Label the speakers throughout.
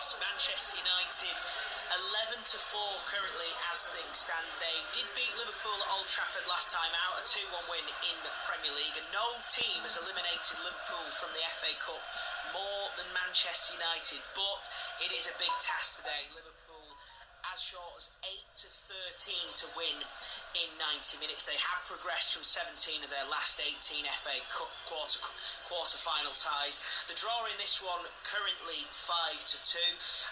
Speaker 1: Emirates. Manchester United 11-4 currently as things stand. They did beat Liverpool at Old Trafford last time out, a 2-1 win in the Premier League, and no team has eliminated Liverpool from the FA Cup more than Manchester United, but it is a big task today. Liverpool as short as 8-13 to win in 90 minutes. They have progressed from 17 of their last 18 FA Cup quarter-final ties. The draw in this one currently 5-2.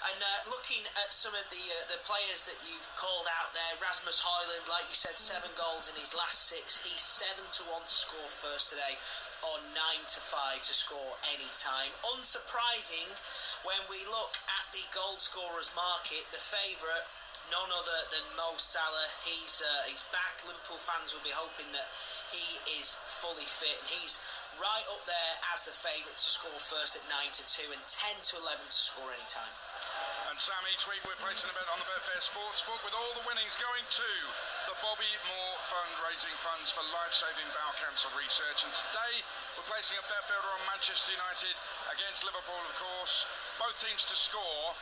Speaker 1: And looking at some of the players that you've called out there, Rasmus Højlund, like you said, 7 goals in his last 6. He's 7-1 to score first today, or 9-5 to score any time. Unsurprising when we look at the goal scorers market, the favourite, none other than Mo Salah. He's back. Liverpool fans will be hoping that he is fully fit, and he's right up there as the favourite to score first at 9-2 and 10-11 to score any time.
Speaker 2: And Sammy, tweet, we're placing a bet on the Betfair Sportsbook with all the winnings going to the Bobby Moore fundraising funds for life-saving bowel cancer research. And today we're placing a bet builder on Manchester United against Liverpool, of course. Both teams to score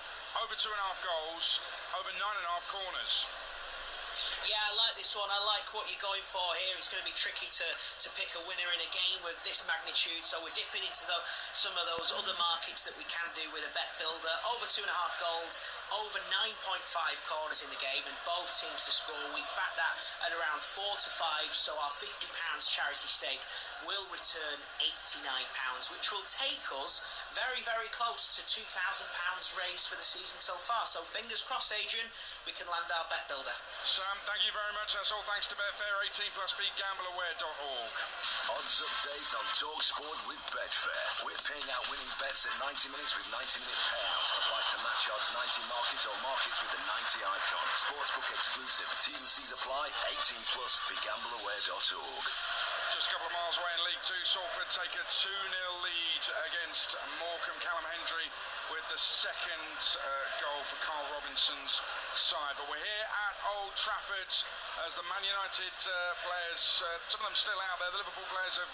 Speaker 2: over 2.5 goals, over 9.5 corners.
Speaker 1: Yeah, I like this one. I like what you're going for here. It's going to be tricky to pick a winner in a game with this magnitude, so we're dipping into some of those other markets that we can do with a bet builder. Over 2.5 goals, over 9.5 corners in the game, and both teams to score. We've backed that at around 4-5, so our £50 charity stake will return £89, which will take us very, very close to £2,000 raised for the season so far. So fingers crossed, Adrian, we can land our bet builder.
Speaker 2: Sam, thank you very much. That's all thanks to Betfair. 18+ begambleaware.org.
Speaker 3: Odds update on TalkSport with Betfair. We're paying out winning bets at 90 minutes with 90-minute payouts. Applies to match odds, 90 markets or markets with the 90 icon. Sportsbook exclusive. T's and C's apply. 18+, begambleaware.org.
Speaker 2: Just a couple of miles away in League Two, Salford take a 2-0 lead against Morecambe. Callum Hendry with the second goal for Carl Robinson's side. But we're here at Old Trafford as the Man United players, some of them still out there. The Liverpool players have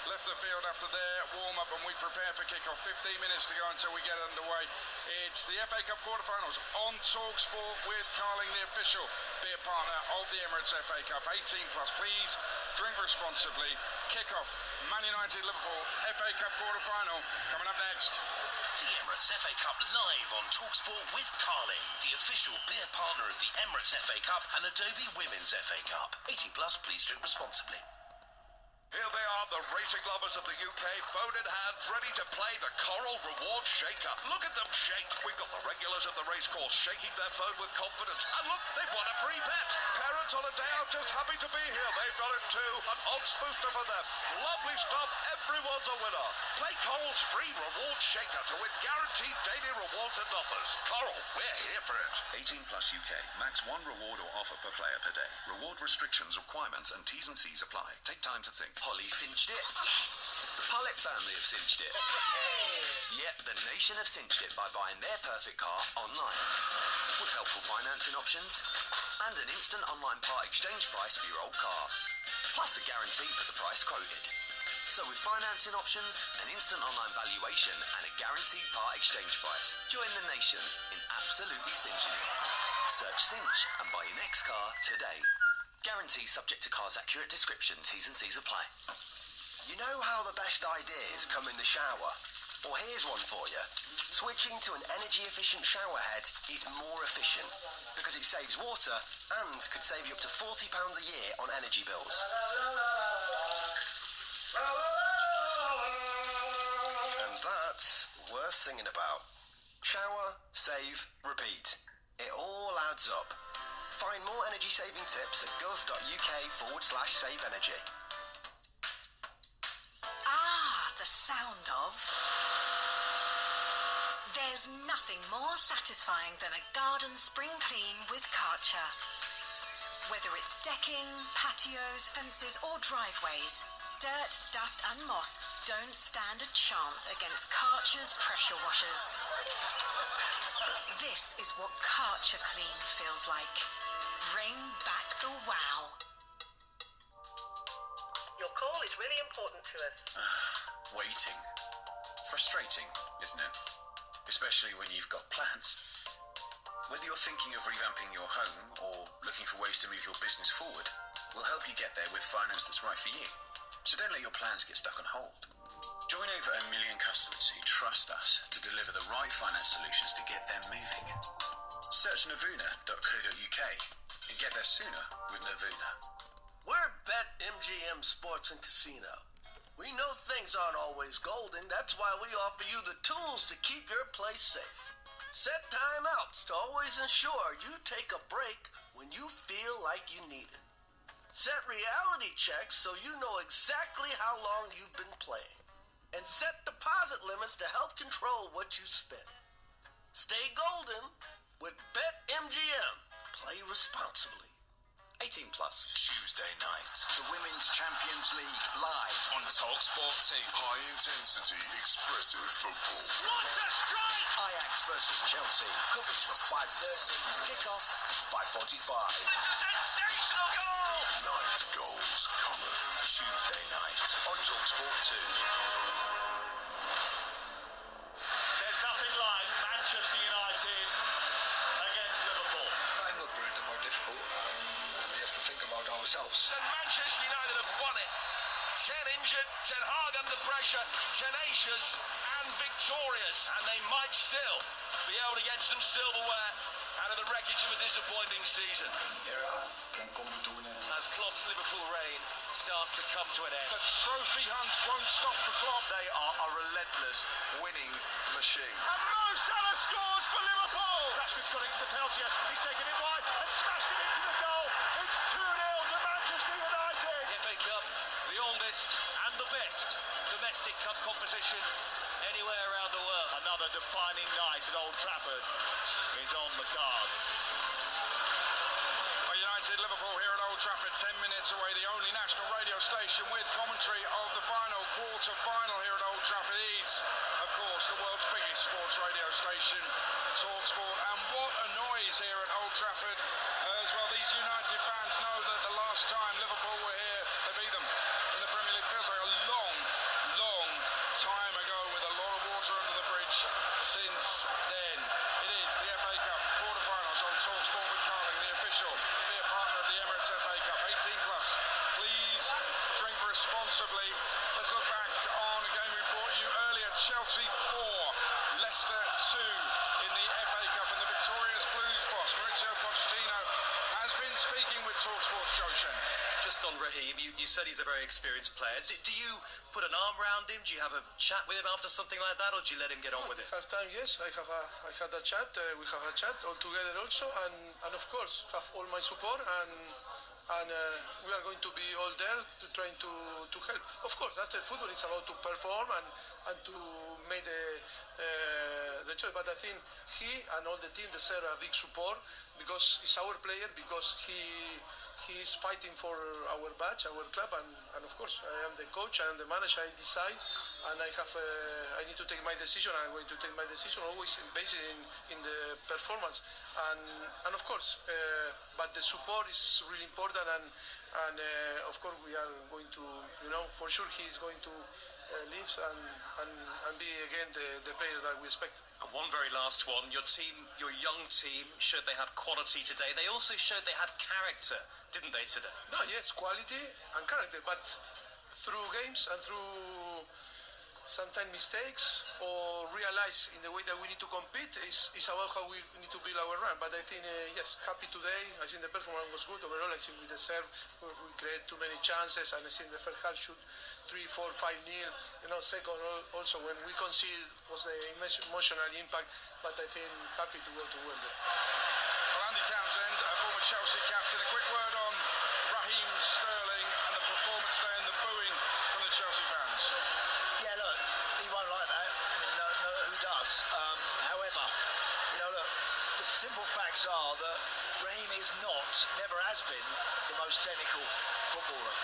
Speaker 2: left the field after their warm-up, and we prepare for kick-off. 15 minutes to go until we get underway. It's the FA Cup quarter-finals on TalkSport with Carling, the official beer partner of the Emirates FA Cup. 18+, please drink responsibly. Kick-off, Man United, Liverpool, FA Cup quarter-final, coming up next.
Speaker 4: The Emirates FA Cup live on TalkSport with Carling, the official beer partner of the Emirates FA Cup and Adobe Women's FA Cup. 18+, please drink responsibly.
Speaker 5: Here they are, the racing lovers of the UK, phone in hand, ready to play the Coral Reward Shaker. Look at them shake. We've got the regulars of the racecourse shaking their phone with confidence. And look, they've won a free bet. Parents on a day out just happy to be here. They've done it too. An odds booster for them. Lovely stuff. Everyone's a winner. Play Coral's free reward shaker to win guaranteed daily rewards and offers. Coral, we're here for it.
Speaker 6: 18+ UK. Max 1 reward or offer per player per day. Reward restrictions, requirements and T's and C's apply. Take time to think.
Speaker 7: Holly cinched it.
Speaker 1: Yes!
Speaker 7: The Pollock family have cinched it. Yep, the nation have cinched it by buying their perfect car online. With helpful financing options and an instant online part exchange price for your old car. Plus a guarantee for the price quoted. So with financing options, an instant online valuation and a guaranteed part exchange price, join the nation in absolutely cinching it. Search Cinch and buy your next car today. Guarantee subject to car's accurate description. T's and C's apply.
Speaker 8: You know how the best ideas come in the shower? Well, here's one for you. Switching to an energy-efficient shower head is more efficient because it saves water and could save you up to £40 a year on energy bills. And that's worth singing about. Shower, save, repeat. It all adds up. Find more energy-saving tips at gov.uk/save energy.
Speaker 9: Ah, the sound of... There's nothing more satisfying than a garden spring clean with Karcher. Whether it's decking, patios, fences or driveways, dirt, dust and moss don't stand a chance against Karcher's pressure washers. This is what Karcher Clean feels like. Bring back the wow.
Speaker 10: Your call is really important to us.
Speaker 6: Waiting. Frustrating, isn't it? especially when you've got plans. Whether you're thinking of revamping your home or looking for ways to move your business forward, we'll help you get there with finance that's right for you. So don't let your plans get stuck on hold. Join over 1 million customers who trust us to deliver the right finance solutions to get them moving. Search navuna.co.uk and get there sooner with Navuna.
Speaker 10: We're BetMGM Sports and Casino. We know things aren't always golden. That's why we offer you the tools to keep your place safe. Set timeouts to always ensure you take a break when you feel like you need it. Set reality checks so you know exactly how long you've been playing. And set deposit limits to help control what you spend. Stay golden with BetMGM. Play responsibly.
Speaker 7: 18 plus.
Speaker 3: Tuesday night, the Women's Champions League live
Speaker 5: On TalkSport 2.
Speaker 3: high intensity, expressive football.
Speaker 5: What a strike!
Speaker 3: Ajax versus Chelsea, coverage from 5:30, kickoff 5:45.
Speaker 5: It's a sensational goal!
Speaker 3: Night goals cometh Tuesday night on TalkSport 2.
Speaker 5: There's nothing like Manchester United against Liverpool.
Speaker 11: I'm not worried about Liverpool. We have to think about ourselves.
Speaker 5: And Manchester United have won it. 10 injured, Ten Hag under pressure, tenacious and victorious. And they might still be able to get some silverware out of the wreckage of a disappointing season. As Klopp's Liverpool reign starts to come to an end.
Speaker 2: The trophy hunt won't stop for Klopp. They are a relentless winning machine.
Speaker 5: And Mo Salah scores for Liverpool!
Speaker 2: Rashford's got into the penalty. He's taken it wide and smashed it into the goal. It's 2-0 to Manchester United.
Speaker 5: The FA Cup, the oldest and the best domestic cup competition anywhere around the world. Another defining night at Old Trafford is on the card.
Speaker 2: United Liverpool here at Old Trafford, 10 minutes away. The only national radio station with commentary of the final quarter-final here at Old Trafford is, of course, the world's biggest sports radio station, TalkSport. And what a noise here at Old Trafford as well. These United fans know that the last time Liverpool were here, they beat them in the Premier League. Feels like a long, long time ago with a lot of water under the bridge since then. It is the FA Cup quarter-finals on TalkSport with Carling, the official beer partner of the Emirates FA Cup. 18 plus. Please drink responsibly. Let's look back on a game we brought you earlier. Chelsea 4, Leicester 2 in the FA Cup. And the victorious Blues boss, Mauricio Pochettino, has been speaking with TalkSport's Joe Shen.
Speaker 7: Just on Raheem, you said he's a very experienced player. Do you put an arm around him? Do you have a chat with him after something like that, or do you let him get on with it?
Speaker 11: Half time, yes, I had a chat. We have a chat all together also, and of course have all my support, and we are going to be all there to trying to help. Of course, after football, it's about to perform and to make the choice. But I think he and all the team deserve a big support because he's our player, because he is fighting for our badge, our club, and of course I am the coach, I am the manager, I decide, and I need to take my decision. I'm going to take my decision always based in the performance, and of course, but the support is really important, and of course we are going to, for sure he is going to live and be again the player that we expect.
Speaker 7: And one very last one. Your team, your young team, showed they had quality today. They also showed they had character, didn't they, today?
Speaker 11: No, yes, quality and character, but through games and through sometimes mistakes or realize in the way that we need to compete is about how we need to build our run. But I think, yes, happy today. I think the performance was good overall. I think we deserve, we create too many chances, and I think the first half shoot 3, 4, 5-0. Second also when we concede was the emotional impact, but I think happy to go to Wembley.
Speaker 2: Well, Andy Townsend, a former Chelsea captain, a quick word on Raheem Sterling and the performance there and the booing from the Chelsea fans.
Speaker 10: Yeah, look, he won't like that. I mean, no, who does? However, look, the simple facts are that Raheem is not, never has been, the most technical footballer.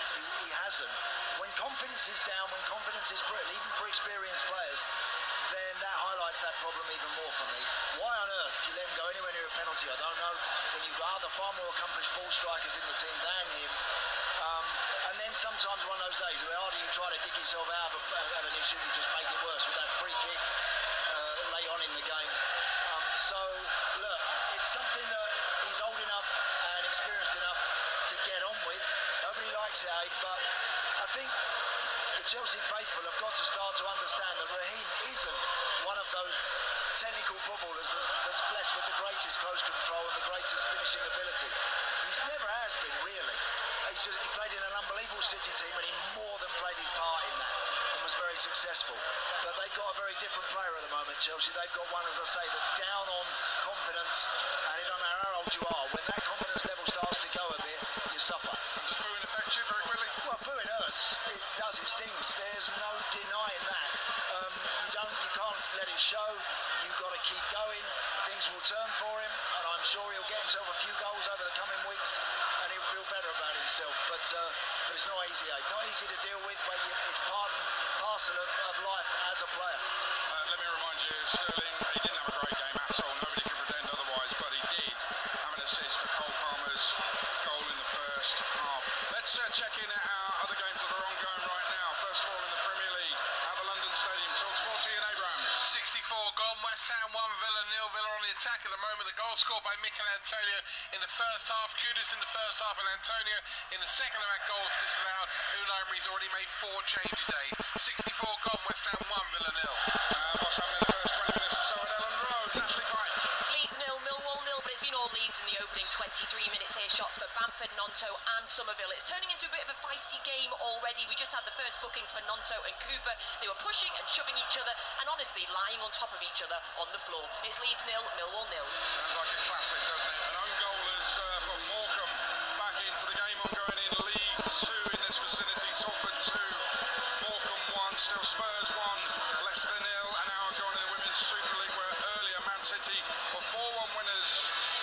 Speaker 10: He hasn't. When confidence is down, when confidence is brittle, even for experienced players, then that highlights that problem even more for me. Why on earth do you let him go anywhere near a penalty? I don't know. When you've got other far more accomplished ball strikers in the team than him. And then sometimes one of those days where either you try to dig yourself out of an issue, you just make it worse with that free kick late on in the game. So, look, it's something that he's old enough and experienced enough to get on with. Nobody likes it, Aid, but I think the Chelsea faithful have got to start to understand that Raheem isn't one of those technical footballers that's blessed with the greatest close control and the greatest finishing ability. He never has been, really. He played in an unbelievable City team and he more than played his part in that and was very successful. But they've got a very different player at the moment, Chelsea. They've got one, as I say, that's down on confidence, and it doesn't matter how old you are. When that confidence level starts to go a bit, you suffer.
Speaker 2: And does booing affect you very quickly?
Speaker 10: Well, booing hurts. It does, it stings. There's no denying that. You can't let it show. You've got to keep going. Things will turn for him, and I'm sure he'll get himself a few goals over the coming weeks, and he'll feel better about himself. But it's not easy, not easy to deal with, but it's part and parcel of life as a player.
Speaker 2: Let me remind you, Sterling, he didn't have a great game at all. Nobody can pretend otherwise, but he did have an assist for Cole Palmer's goal in the first half. Let's check in at our other games that are ongoing right now. First of all, in the Premier League, at the London Stadium, TalkSport, Ian Abrahams.
Speaker 12: 64 gone, West Ham 1, Villa 0. Villa on the attack at the moment. The goal scored by Mikel Antonio in the first half. Kudus in the first half and Antonio in the second of that goal disallowed. Unai Emery's already made 4 changes, 64 gone, West Ham 1, Villa 0.
Speaker 2: What's happening in the first 20 minutes or so at Ellen Road? Natalie Pike.
Speaker 13: Leeds 0, Millwall 0, but it's been all Leeds in the opening 23 minutes here. Shots for Bamford, Nonto and Somerville. It's turning into a bit of a feisty game already. We just had the first bookings for Nonto and Cooper. They were pushing and shoving each other and honestly lying on top of each other on the floor. It's Leeds 0, Millwall 0.
Speaker 2: Sounds like a classic, doesn't it? An own goal has put Morecambe back into the game ongoing in League 2 in this vicinity. Salford 2, Morecambe 1, still Spurs 1, Leicester 0, and now going in the Women's Super League where earlier Man City were 4-1 winners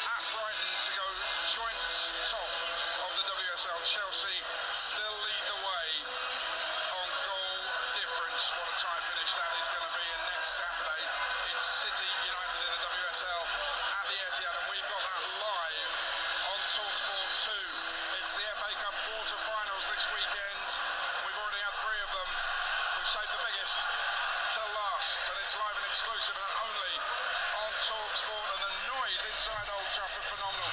Speaker 2: at Brighton to go joint top of the WSL. Chelsea still lead the way on goal difference. What a tight finish that is going to be. And next Saturday, it's City United in the WSL at the Etihad, and we've got that live on TalkSport 2. It's the FA Cup quarter-finals this weekend. We've already had 3 of them. We've saved the biggest till last, and it's live and exclusive and only on TalkSport. And the noise inside Old Trafford, phenomenal.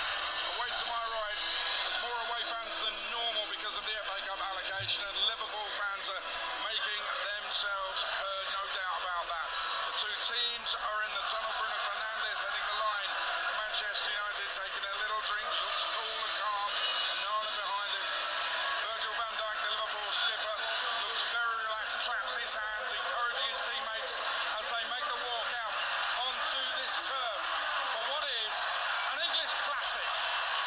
Speaker 2: Away to my right, there's more away fans than normal because of the FA Cup allocation, and Liverpool fans are making themselves heard, no doubt about that. The 2 teams are in the tunnel. Bruno Fernandes heading the line. Manchester United taking a little drink, looks cool and calm, and Nana behind him. Virgil van Dijk, the Liverpool skipper, looks very relaxed, claps his hands, encouraging his teammates as they make the walk out onto this turf for what is an English classic,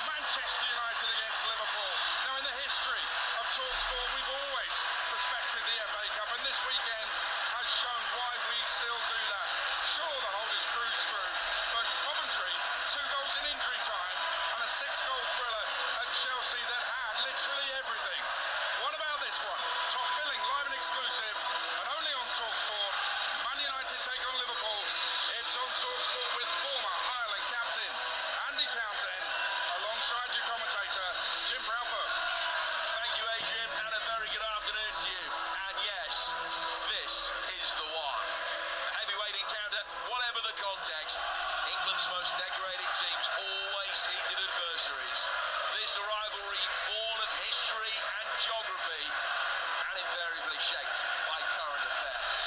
Speaker 2: Manchester United against Liverpool. Now, in the history of TalkSport, we've always respected the FA Cup, and this weekend has shown why we still do that. Sure, the holders cruise through, but Coventry, 2 goals in injury time, and a 6-goal thriller at Chelsea that had literally everything. What about this one? Top billing, live and exclusive, and only on TalkSport. Man United take on Liverpool. It's on TalkSport with former Ireland captain Andy Townsend, alongside your commentator, Jim Proudfoot.
Speaker 14: Thank you, Adrian, and a very good afternoon to you. And yes, this is the one. A heavyweight encounter, whatever the context. England's most decorated teams always heated adversaries. This a rivalry born of history and geography, and invariably shaped by current affairs.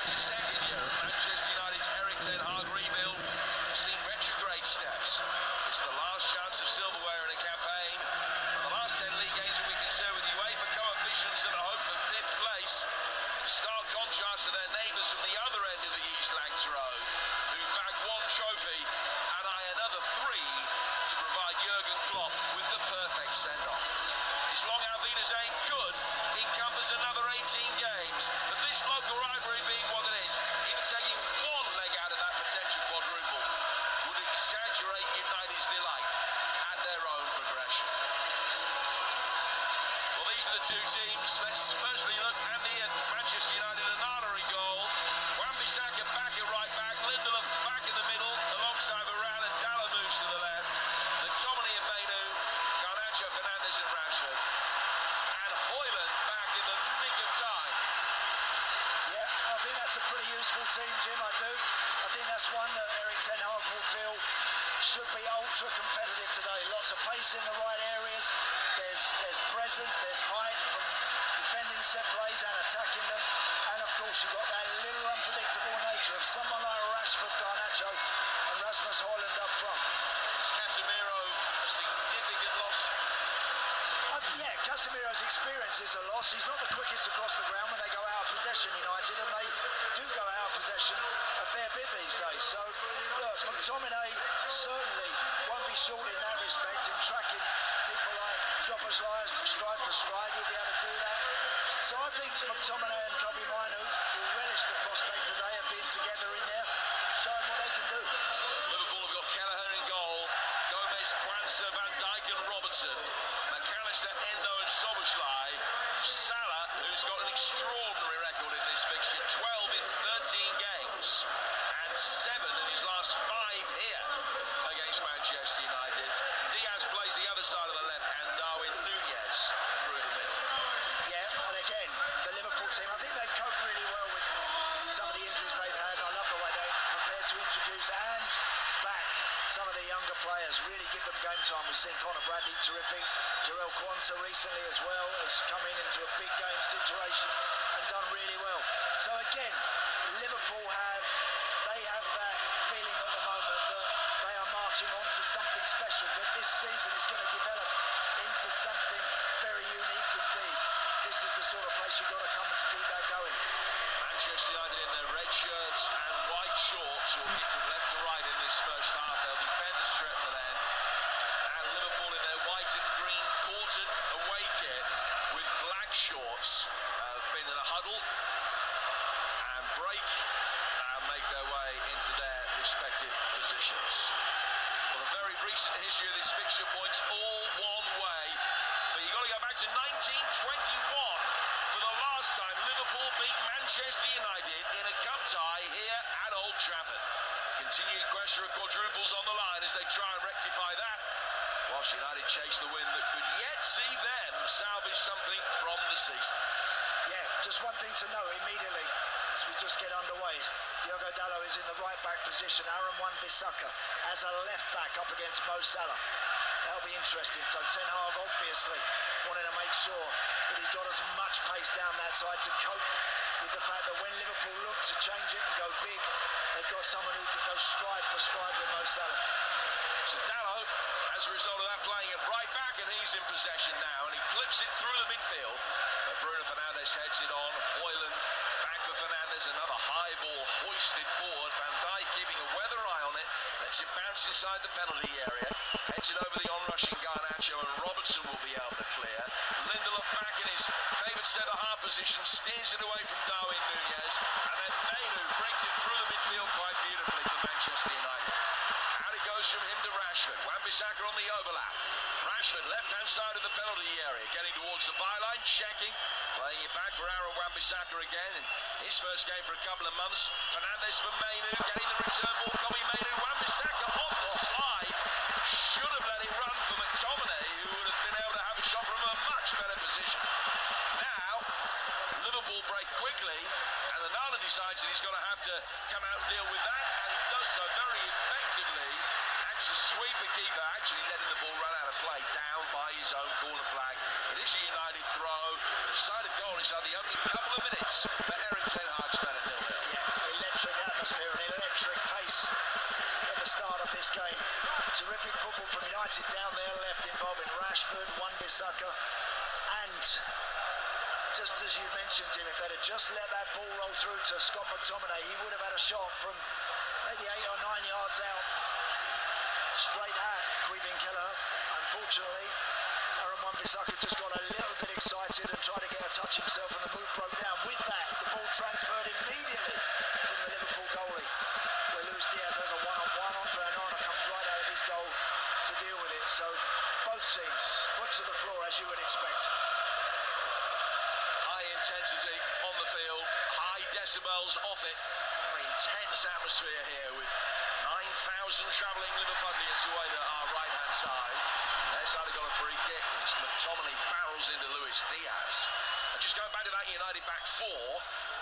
Speaker 14: Second year of Manchester United's Eric Ten Hag rebuild has seen retrograde steps. It's the last chance of silverware in a campaign. And the last 10 league games will be concerned with UEFA coefficients that are hope for 5th place. In stark contrast to their neighbours from the other end of the East Lancs Road, who bagged 1 trophy and eye another 3 to provide Jurgen Klopp with the perfect send-off. His long Arvidas ain't good encompass another 18 games, but this local rivalry being what it is, even taking 1 leg out of that potential quadruple would exaggerate United's delight at their own progression. Well, these are the 2 teams. Let's firstly look at the Manchester United Onana in goal. Wan-Bissaka back at right back, Lindelof back in the middle, alongside Varane, and Dalla moves to the left. McTominay and Mainu, Garnacho, Fernandes and Rashford. And Højlund back in the nick of time.
Speaker 10: Yeah, I think that's a pretty useful team, Jim, I do. I think that's one that Erik ten Hag will feel should be ultra competitive today. Lots of pace in the right areas. There's presence, there's height from defending set plays and attacking them. And of course you've got that little unpredictable nature of someone like Rashford, Garnacho and Rasmus Højlund up front.
Speaker 14: Is Casemiro a significant loss?
Speaker 10: Yeah, Casemiro's experience is a loss. He's not the quickest across the ground when they go out of possession, United, and they do go out of possession a fair bit these days. So, look, McTominay certainly won't be short in that respect in tracking people like Szoboszlai stride for stride. He'll be able to do that. So I think McTominay and Kobe Mainoo will relish the prospect today of being together in there and showing what they can do.
Speaker 14: Liverpool have got Kelleher in goal, Gomez, Kwanzaa, Van Dijk and Robertson, McAllister, Endo and Szoboszlai, Salah, who's got an extraordinary record in this fixture, 12 in 13 games and 7 in his last 5 here against Manchester United. Diaz plays the other side of the left and Darwin Núñez through the middle.
Speaker 10: Yeah, and again, the Liverpool team, I think they cope really well with some of the injuries they've had. I love the way they prepared to introduce and back some of the younger players, really give them game time. We've seen Conor Bradley terrific, Jarell Quansah recently as well has come into a big game situation and done really well. So again, Liverpool have that feeling at the moment that they are marching on to something special, that this season is going to develop into something very unique indeed. This is the sort of place you've got to come to keep that going.
Speaker 14: Manchester United in their red shirts and white shorts will kick from left to right in this first half. They'll defend the stretch to end. And Liverpool in their white and green quartered away kit with black shorts have been in a huddle and break and make their way into their respective positions. Well, the very recent history of this fixture points all one way, but you've got to go back to 1921 for the last time Liverpool beat Manchester United in a cup tie here at Old Trafford. Continuing quest for quadruples on the line as they try and rectify that, whilst United chase the win that could yet see them salvage something from the season.
Speaker 10: Yeah, just one thing to note immediately as we just get underway. Diogo Dalot is in the right back position. Aaron Wan-Bissaka as a left back up against Mo Salah. That'll be interesting. So Ten Hag obviously wanting to make sure that he's got as much pace down that side to cope with the fact that when Liverpool look to change it and go big, they've got someone who can go stride for stride with Mo Salah.
Speaker 14: So Dalot, as a result of that, playing it right back, and he's in possession now, and he flips it through the midfield. But Bruno Fernandes heads it on. Højlund back for Fernandes, another high ball hoisted forward. Van Dijk keeping a weather eye on it, lets it bounce inside the penalty area, heads it over the on-rushing Garnacho, and Robertson will be able to clear. Lindelof back in his favourite centre-half position, steers it away from Darwin Núñez, and then Mainoo brings it through the midfield quite beautifully for Manchester United. Out it goes from him to Rashford. Wan-Bissaka on the overlap. Rashford, left-hand side of the penalty area, getting towards the byline, checking, playing it back for Aaron Wan-Bissaka again in his first game for a couple of months. Fernandes for Mainoo, getting the return ball, Kobe Mainoo, Wan-Bissaka on the slide. Should have let it run for McTominay, who would have been able to have a shot from a much better position. Now, Liverpool break quickly, and Onana decides that he's going to have to come out and deal with that, and he does so very effectively. Acts as sweeper keeper, actually letting the ball run out of play down by his own corner flag. It is a United throw. The decided goal is on the opening couple of minutes for Erik ten Hag's men at 0-0.
Speaker 10: Yeah, electric atmosphere and electric pace at the start of this game. Terrific football from United down there left, involving Rashford, Wan-Bissaka, and just as you mentioned, Jim, if they'd have just let that ball roll through to Scott McTominay, he would have had a shot from maybe 8 or 9 yards out, straight at Queven Kelleher. Unfortunately, Aaron Wan-Bissaka just got a little bit excited and tried to get a touch himself, and the move broke down. With that, the ball transferred immediately from the Liverpool goalie, where Luis Diaz has a one-on-one. Andre Onana comes right out of his goal to deal with it. So both teams foot to the floor, as you would expect.
Speaker 14: High intensity on the field, high decibels off it. Very intense atmosphere here with travelling Liverpudlians away to our right-hand side. Their side got a free kick as McTominay barrels into Luis Diaz. And just going back to that United back four,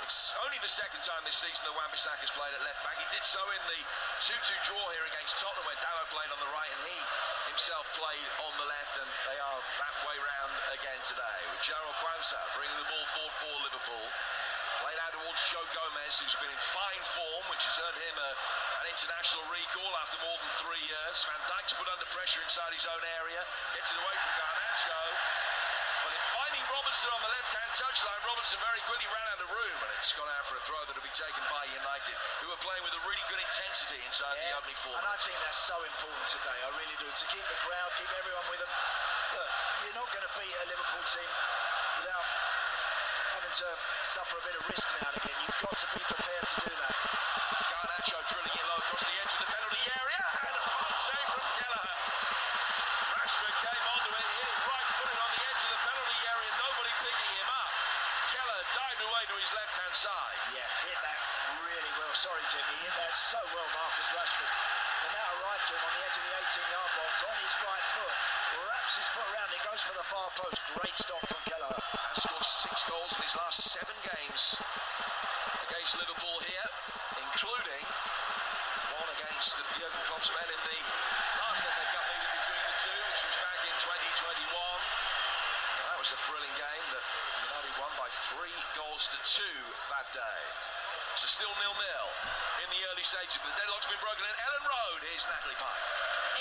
Speaker 14: it's only the second time this season that Wan-Bissaka's played at left back. He did so in the 2-2 draw here against Tottenham, where Dalot played on the right and he himself played on the left, and they are that way round again today, with Gerald Kwanzaa bringing the ball forward for Liverpool. Played out towards Joe Gomez, who's been in fine form, which has earned him an international recall after more than 3 years. Van Dijk to put under pressure inside his own area, gets it away from Garnacho. But in finding Robertson on the left-hand touchline, Robertson very quickly ran out of room, and it's gone out for a throw that will be taken by United, who are playing with a really good intensity inside the opening 4 minutes.
Speaker 10: And I think that's so important today, I really do, to keep the crowd, keep everyone with them. Look, you're not going to beat a Liverpool team without having to suffer a bit of risk now and again. You've got to be prepared to do that.
Speaker 14: Garnacho drilling it low across the edge of the penalty area, and a fine save from Kelleher. Rashford came onto it, hit it right footed on the edge of the penalty area, nobody picking him up. Kelleher dived away to his left-hand side.
Speaker 10: Yeah, hit that really well. Sorry, Jim, he hit that so well, Marcus Rashford. And now right to him on the edge of the 18-yard box, on his right foot, wraps his foot around it, goes for the far post. Great stop from Kelleher.
Speaker 14: Has scored 6 goals in his last 7 games against Liverpool here, including one against the Jurgen Klopp's men in the last FA Cup meeting between the two, which was back in 2021. That was a thrilling game that United won by 3 goals to 2 that day. So still 0-0 in the early stages, but the deadlock's been broken in Ellen Road. Here's Natalie Pike.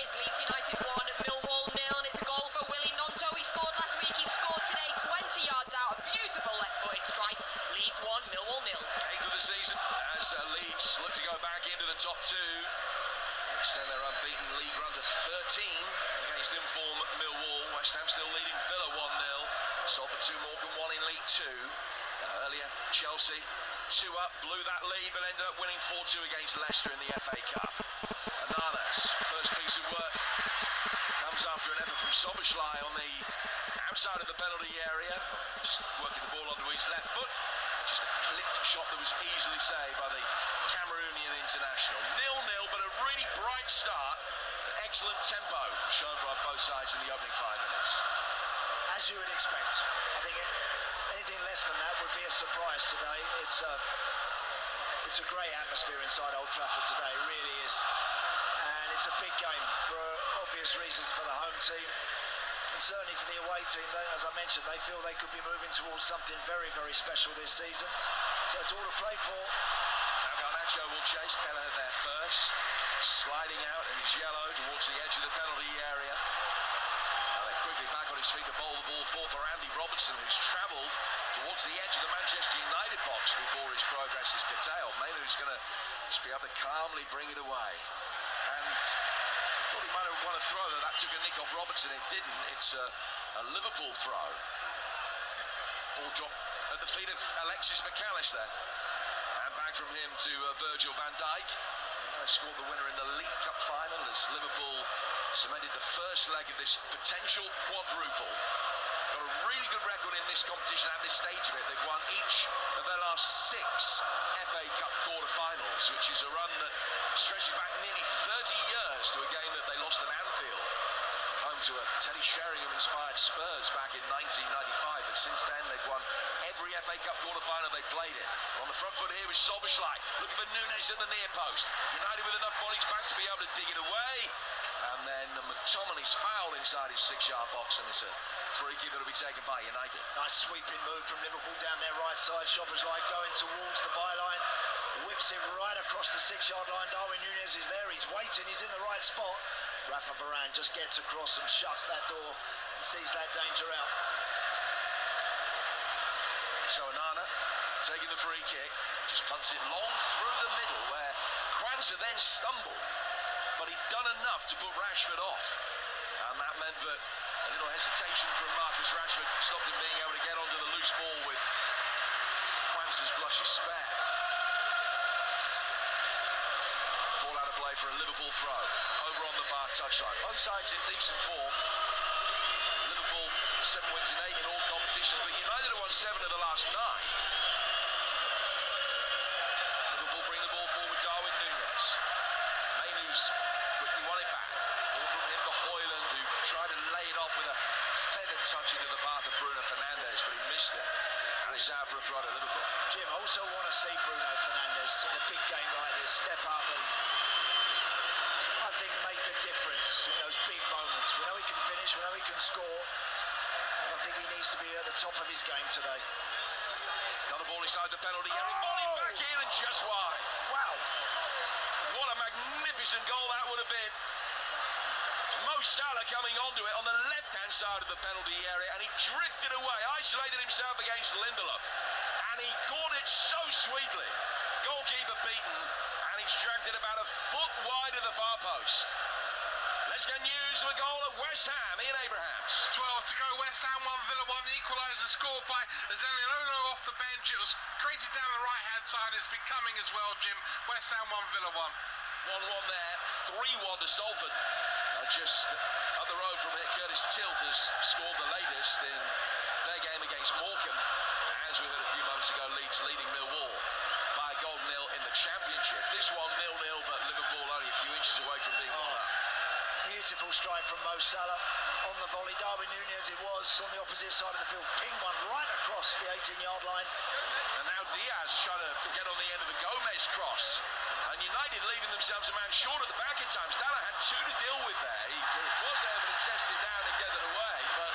Speaker 13: It's Leeds United 1, Millwall 0, and it's a goal for Willie Gnonto. He scored last week, he scored today, 20 yards out, a beautiful left-footed strike. Leeds 1, Millwall 0.
Speaker 14: 8th of the season as Leeds look to go back into the top 2. Extend their unbeaten league run to 13 against inform Millwall. West Ham still leading Villa 1-0. Salford 2, Morecambe 1 in League 2. Earlier, Chelsea 2 up, blew that lead, but ended up winning 4-2 against Leicester in the FA Cup. Ananas, first piece of work, comes after an effort from Soboslai on the outside of the penalty area, just working the ball onto his left foot. Just a clipped shot that was easily saved by the Cameroonian international. 0-0, but a really bright start. Excellent tempo shown by both sides in the opening 5 minutes.
Speaker 10: As you would expect, I think anything less than that would be a surprise today. It's a great atmosphere inside Old Trafford today, it really is. And it's a big game for obvious reasons for the home team. And certainly for the away team, as I mentioned, they feel they could be moving towards something very, very special this season. So it's all to play for.
Speaker 14: Now Garnacho will chase Kelleher there first. Sliding out and he's yellow towards the edge of the penalty area. Now they're quickly back on his feet to bowl the ball forward for Andy Robertson, who's travelled towards the edge of the Manchester United box before his progress is curtailed. Manu is going to just be able to calmly bring it away. And thought he might have won a throw, that took a nick off Robertson. It didn't. It's a Liverpool throw. Ball drop at the feet of Alexis McAllister. And back from him to Virgil van Dijk. They scored the winner in the League Cup final as Liverpool cemented the first leg of this potential quadruple. Got a really good record in this competition at this stage of it. They've won each of their last 6 FA Cup quarter-finals, which is a run that stretches back nearly 30 years to a game that they lost at Anfield, home to a Teddy Sheringham-inspired Spurs back in 1995. But since then, they've won every FA Cup quarter-final they played in. On the front foot here is Soboslai, looking for Nunes at the near post. United with enough bodies back to be able to dig it away. And then McTominay's foul inside his 6-yard box, and it's a free kick that will be taken by United.
Speaker 10: Nice sweeping move from Liverpool down their right side. Soboslai going towards the byline. Whips it right across the 6-yard line. Darwin Nunes is there. He's waiting. He's in the right spot. Rafa Varane just gets across and shuts that door and sees that danger out.
Speaker 14: So Onana taking the free kick. Just punts it long through the middle where Kwanzaa then stumbled. But he'd done enough to put Rashford off. And that meant that a little hesitation from Marcus Rashford stopped him being able to get onto the loose ball with Kwanzaa's blushes spare. Ball out of play for a Liverpool throw. Over on the far touchline. Both sides in decent form. Liverpool 7 wins in 8 in all competitions, but United have won 7 of the last 9. Liverpool bring the ball forward, Darwin Nunes. Mainu's touch into the path of Bruno Fernandes, but he missed it. And it's out for a throw to Liverpool.
Speaker 10: Jim, I also want to see Bruno Fernandes in a big game like this step up and I think make the difference in those big moments. We know he can finish, we know he can score. I think he needs to be at the top of his game today.
Speaker 14: Another ball inside the penalty area. Volley back in and just wide.
Speaker 10: Wow.
Speaker 14: What a magnificent goal that would have been. Mo Salah coming onto it on the left-hand side of the penalty area, and he drifted away, isolated himself against Lindelof, and he caught it so sweetly. Goalkeeper beaten, and he's dragged it about a foot wide of the far post. Let's get news of a goal at West Ham. Ian Abrahams.
Speaker 12: 12 to go. West Ham 1, Villa 1. The equaliser scored by Zaniolo off the bench. It was created down the right-hand side. It's been coming as well, Jim. West Ham 1, Villa 1.
Speaker 14: 1-1 there. 3-1 to Salford. Just up the road from it, Curtis Tilt has scored the latest in their game against Morecambe. As we heard a few moments ago, Leeds leading Millwall by a goal nil in the Championship. This one 0-0, but Liverpool only a few inches away from being 1-up.
Speaker 10: Beautiful strike from Mo Salah on the volley. Darwin Núñez it was on the opposite side of the field. Ping one right across the 18-yard line.
Speaker 14: And now Diaz trying to get on the end of the Gomez cross. And United leaving themselves a man short at the back at times. Dalla had two to deal with there. He was able to chest it down and get it away, but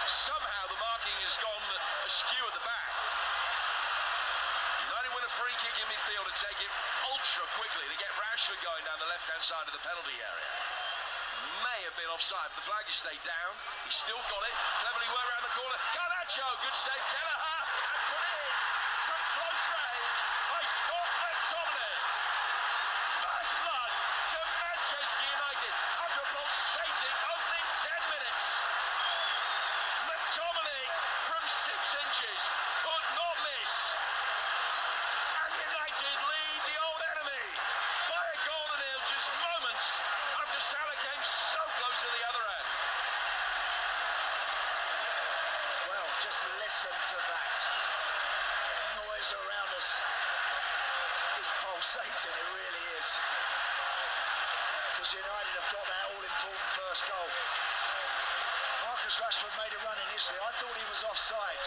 Speaker 14: somehow the marking has gone askew at the back. United win a free kick in midfield to take it ultra quickly to get Rashford going down the left-hand side of the penalty area. May have been offside, but the flag has stayed down. He's still got it. Cleverly worked around the corner. Garnacho, good save. Kelleher, and put it in from close range by Scott McTominay. First blood to Manchester United after a pulsating opening 10 minutes. McTominay from 6 inches could not miss. And United lead the old enemy by a goal to nil just moments after Salah came so close to the other end.
Speaker 10: Well, just listen to that. Noise around us is pulsating, it really is. Because United have got that all-important first goal. Marcus Rashford made a run initially. I thought he was offside.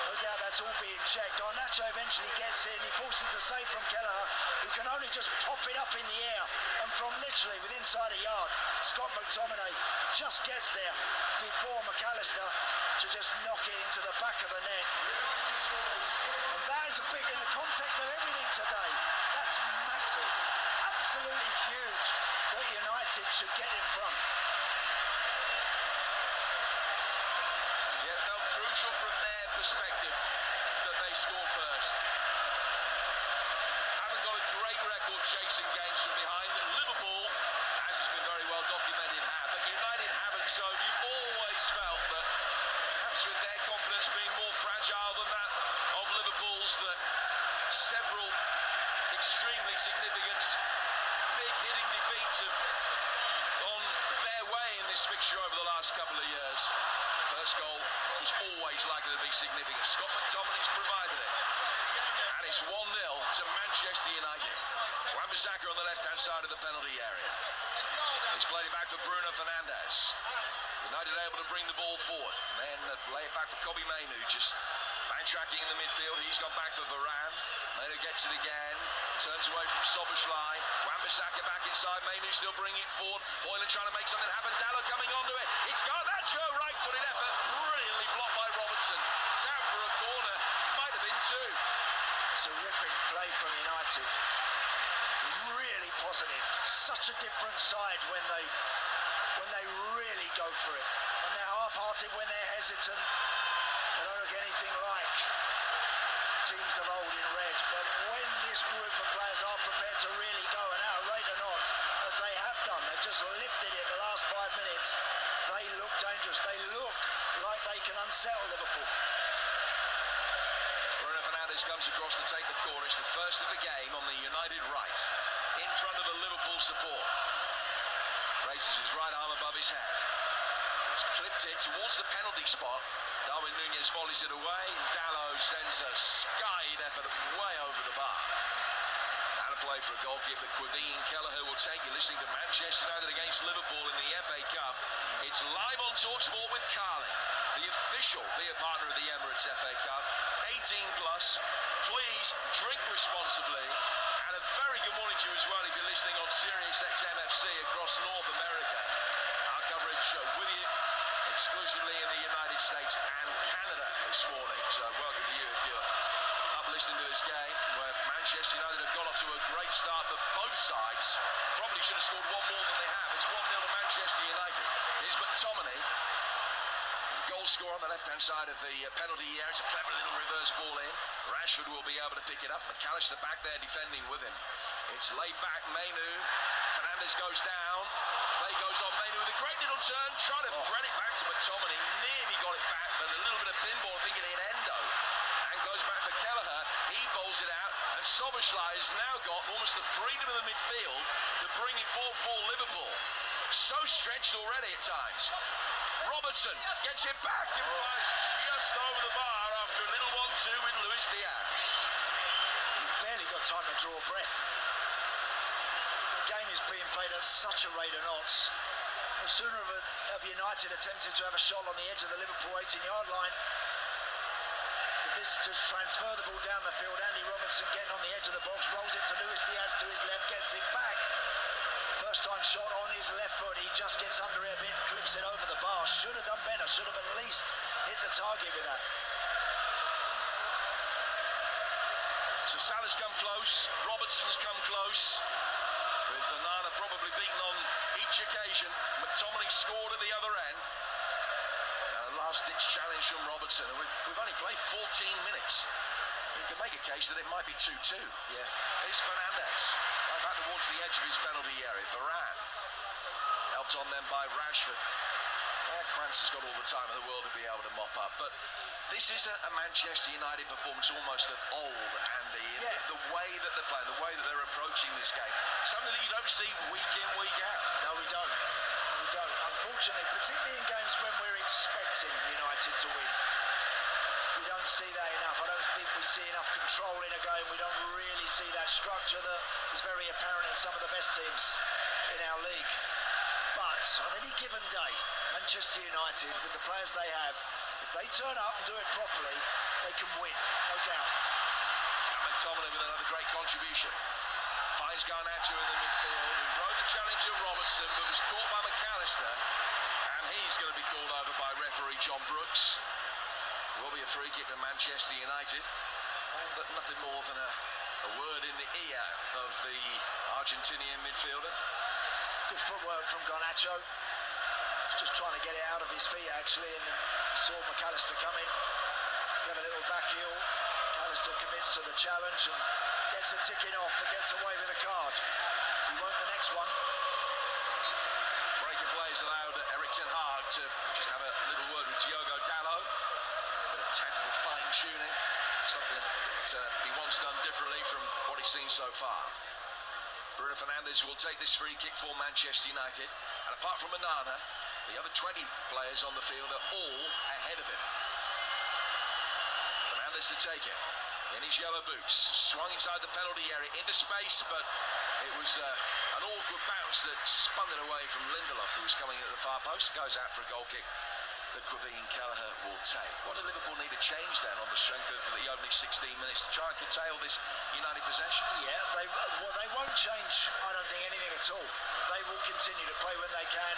Speaker 10: No doubt that's all being checked. Garnacho eventually gets in. He forces the save from Kelleher, who can only just pop it up in the air. And from literally within inside a yard, Scott McTominay just gets there before McAllister to just knock it into the back of the net. And that is a big, in the context of everything today, that's massive. Absolutely huge that United should get in front.
Speaker 14: Yeah, it felt crucial from their perspective that they scored first. Haven't got a great record chasing games from behind. Liverpool, as has been very well documented, have, but United haven't. So you always felt that perhaps with their confidence being more fragile than that of Liverpool's, that several extremely significant big hitting defeats have gone their way in this fixture over the last couple of years. First goal was always likely to be significant. Scott McTominay's provided it. And it's 1-0 to Manchester United. Wan-Bissaka on the left-hand side of the penalty area. He's played it back for Bruno Fernandes. United able to bring the ball forward. And then play it back for Kobbie Mainoo, just backtracking in the midfield. He's gone back for Varane. Mainoo gets it again. Turns away from Soboslai. Wan-Bissaka back inside. Mainoo still bringing it forward. Hoyland trying to make something happen. Dallo coming onto it. It's Garnacho, right-footed effort. Brilliantly blocked by Robertson. It's out for a corner. Might have been two.
Speaker 10: Terrific play from United. Really positive. Such a different side when they really go for it. When they're half-hearted, when they're hesitant. They don't look anything like teams of old in red. But when this group of players are prepared to really go, and out of rate or not, as they have done, they've just lifted it the last 5 minutes. They look dangerous. They look like they can unsettle Liverpool.
Speaker 14: Bruno Fernandes comes across to take the corner. It's the first of the game on the United right, in front of the Liverpool support. Raises his right arm above his head. He's clipped it towards the penalty spot. Darwin Núñez volleys it away, and Dallo sends a skied effort way over the bar. And a to play for a goal kick that Quadine Kelleher will take. You're listening to Manchester United against Liverpool in the FA Cup. It's live on TalkSport with Carling, the official beer partner of the Emirates FA Cup. 18 plus. Please drink responsibly. And a very good morning to you as well if you're listening on Sirius XM FC across North America. Our coverage with you exclusively in the United States and Canada this morning. So welcome to you if you're up listening to this game where Manchester United have got off to a great start, but both sides probably should have scored one more than they have. It's 1-0 to Manchester United. Here's McTominay, goal scorer on the left-hand side of the penalty area. It's a clever little reverse ball in. Rashford will be able to pick it up. McAllister back there defending with him. It's laid back, Mainu. Fernandes goes down. Play goes on. Mainu with a great little turn, trying to thread it back to McTominay. Nearly got it back, but a little bit of pinball thinking it Endo. And goes back for Kelleher. He bowls it out. And Szoboszlai has now got almost the freedom of the midfield to bring it forward for Liverpool. So stretched already at times. Robertson gets it back and flies just over the bar after a little 1-2 with Luis Diaz.
Speaker 10: You've barely got time to draw breath. The game is being played at such a rate of knots. No sooner have United attempted to have a shot on the edge of the Liverpool 18-yard line. The visitors transfer the ball down the field. Andy Robertson getting on the edge of the box, rolls it to Luis Diaz to his left, gets it back. First time shot on his left foot, he just gets under it a bit, clips it over the bar. Should have done better, should have at least hit the target with that.
Speaker 14: So Salah's come close, Robertson's come close, with Onana probably beaten on each occasion. McTominay scored at the other end. Last-ditch challenge from Robertson, and we've only played 14 minutes. You can make a case that it might be 2-2.
Speaker 10: Yeah.
Speaker 14: Here's Fernandes, right back towards the edge of his penalty area. Varane, helped on then by Rashford. Krantz has got all the time in the world to be able to mop up, but this is a Manchester United performance almost of old, Andy.
Speaker 10: Yeah.
Speaker 14: The way that they're playing, the way that they're approaching this game, something that you don't see week in, week out.
Speaker 10: No, we don't. We don't. Unfortunately, particularly in games when we're expecting United to win, we don't see that enough. I don't think we see enough control in a game. We don't really see that structure that is very apparent in some of the best teams in our league. But on any given day, Manchester United, with the players they have, if they turn up and do it properly, they can win, no doubt.
Speaker 14: And McTominay with another great contribution. Finds Garnacho in the midfield, who rode the challenge of Robertson, but was caught by McAllister. And he's going to be called over by referee John Brooks. Will be a free kick to Manchester United, but nothing more than a word in the ear of the Argentinian midfielder.
Speaker 10: Good footwork from Garnacho. Just trying to get it out of his feet actually, and saw McAllister come in. Give a little back heel. McAllister commits to the challenge and gets the ticking off, but gets away with a card. He won't the next one.
Speaker 14: Break of play has allowed Erik ten Hag to just have a little word with Diogo Dalot. Tactical fine-tuning, something that he wants done differently from what he's seen so far. Bruno Fernandes will take this free kick for Manchester United, and apart from Onana, the other 20 players on the field are all ahead of him. Fernandes to take it, in his yellow boots, swung inside the penalty area into space, but it was an awkward bounce that spun it away from Lindelof, who was coming at the far post. Goes out for a goal kick that Quadine Kelleher will take. What do Liverpool need to change then on the strength of the opening 16 minutes to try and curtail this United possession?
Speaker 10: Yeah, they won't change, I don't think, anything at all. They will continue to play when they can.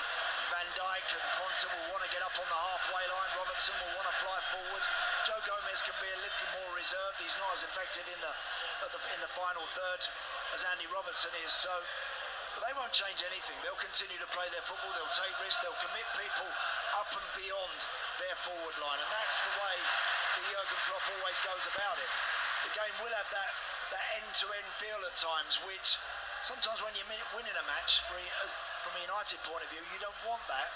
Speaker 10: Van Dijk and Ponce will want to get up on the halfway line. Robertson will want to fly forward. Joe Gomez can be a little more reserved. He's not as effective in the final third as Andy Robertson is. So they won't change anything. They'll continue to play their football. They'll take risks. They'll commit people up and beyond their forward line, and that's the way that Jurgen Klopp always goes about it. The game will have that end-to-end feel at times, which sometimes when you're winning a match, from a United point of view, you don't want that.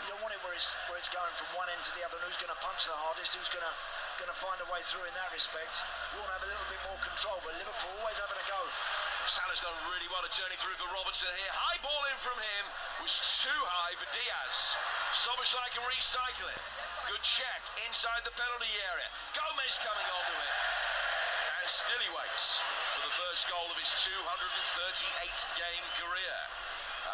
Speaker 10: You don't want it where it's going from one end to the other, and who's going to punch the hardest, who's going to find a way through in that respect. You want to have a little bit more control, but Liverpool always having a go.
Speaker 14: Salah's done really well to turn it through for Robertson here. High ball in from him was too high for Diaz. Szoboszlai can recycle it. Good check inside the penalty area. Gomez coming onto it. And and still he waits for the first goal of his 238-game career.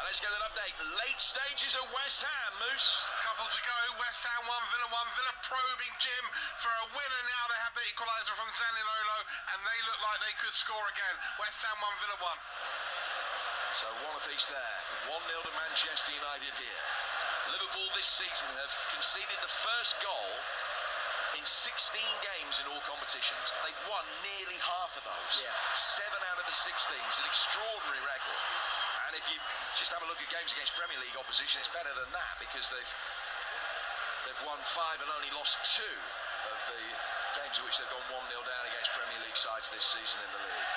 Speaker 14: Let's get an update. Late stages of West Ham, Moose.
Speaker 12: Couple to go. West Ham 1, Villa 1. Villa probing Jim for a winner now. They have the equaliser from Zaniolo, and they look like they could score again. West Ham 1, Villa 1.
Speaker 14: So one apiece there. 1-0 to Manchester United here. Liverpool this season have conceded the first goal in 16 games in all competitions. They've won nearly half of those. 7 out of the 16. It's an extraordinary record. And if you just have a look at games against Premier League opposition, it's better than that, because they've won 5 and only lost 2 of the games in which they've gone 1-0 down against Premier League sides this season in the league.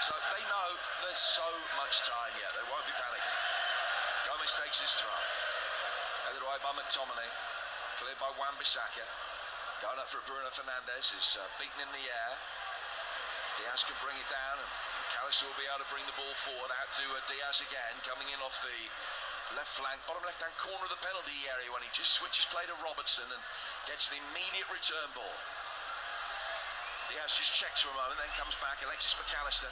Speaker 14: So they know there's so much time yet. They won't be panicking. Gomez takes his throw. Headed away by McTominay. Cleared by Wan-Bissaka. Going up for Bruno Fernandes, is beaten in the air. Diaz can bring it down, and McAllister will be able to bring the ball forward. Out to Diaz again, coming in off the left flank, bottom left-hand corner of the penalty area, when he just switches play to Robertson and gets an immediate return ball. Diaz just checks for a moment, then comes back. Alexis McAllister,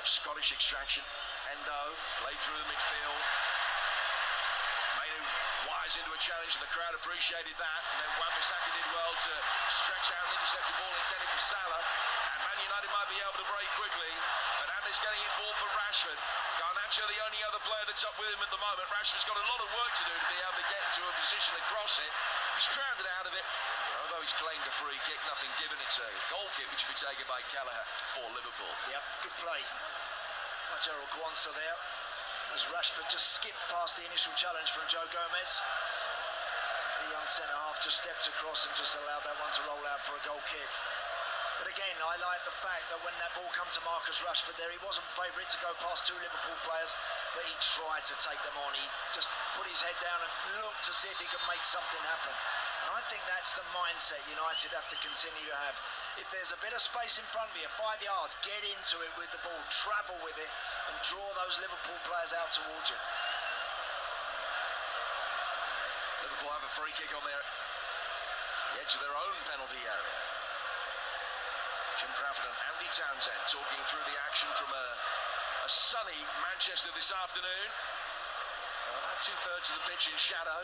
Speaker 14: of Scottish extraction. Endo, played through the midfield. Wise into a challenge, and the crowd appreciated that. And then Wan-Bissaka did well to stretch out and intercept the ball intended for Salah. And Man United might be able to break quickly. Fernandes getting it forward for Rashford. Garnacho, the only other player that's up with him at the moment. Rashford's got a lot of work to do to be able to get into a position to cross it. He's crowded out of it. Although he's claimed a free kick, nothing given. It's a goal kick which will be taken by Kelleher for Liverpool.
Speaker 10: Yep, good play. Gerald Kwanzaa there, as Rashford just skipped past the initial challenge from Joe Gomez. The young centre-half just stepped across and just allowed that one to roll out for a goal kick. But again, I like the fact that when that ball come to Marcus Rashford there, he wasn't favourite to go past 2 Liverpool players, but he tried to take them on. He just put his head down and looked to see if he could make something happen. And I think that's the mindset United have to continue to have. If there's a bit of space in front of you, 5 yards, get into it with the ball, travel with it, and draw those Liverpool players out towards you.
Speaker 14: Liverpool have a free kick on the edge of their own penalty area. Jim Crawford and Andy Townsend talking through the action from a sunny Manchester this afternoon. 2/3 of the pitch in shadow.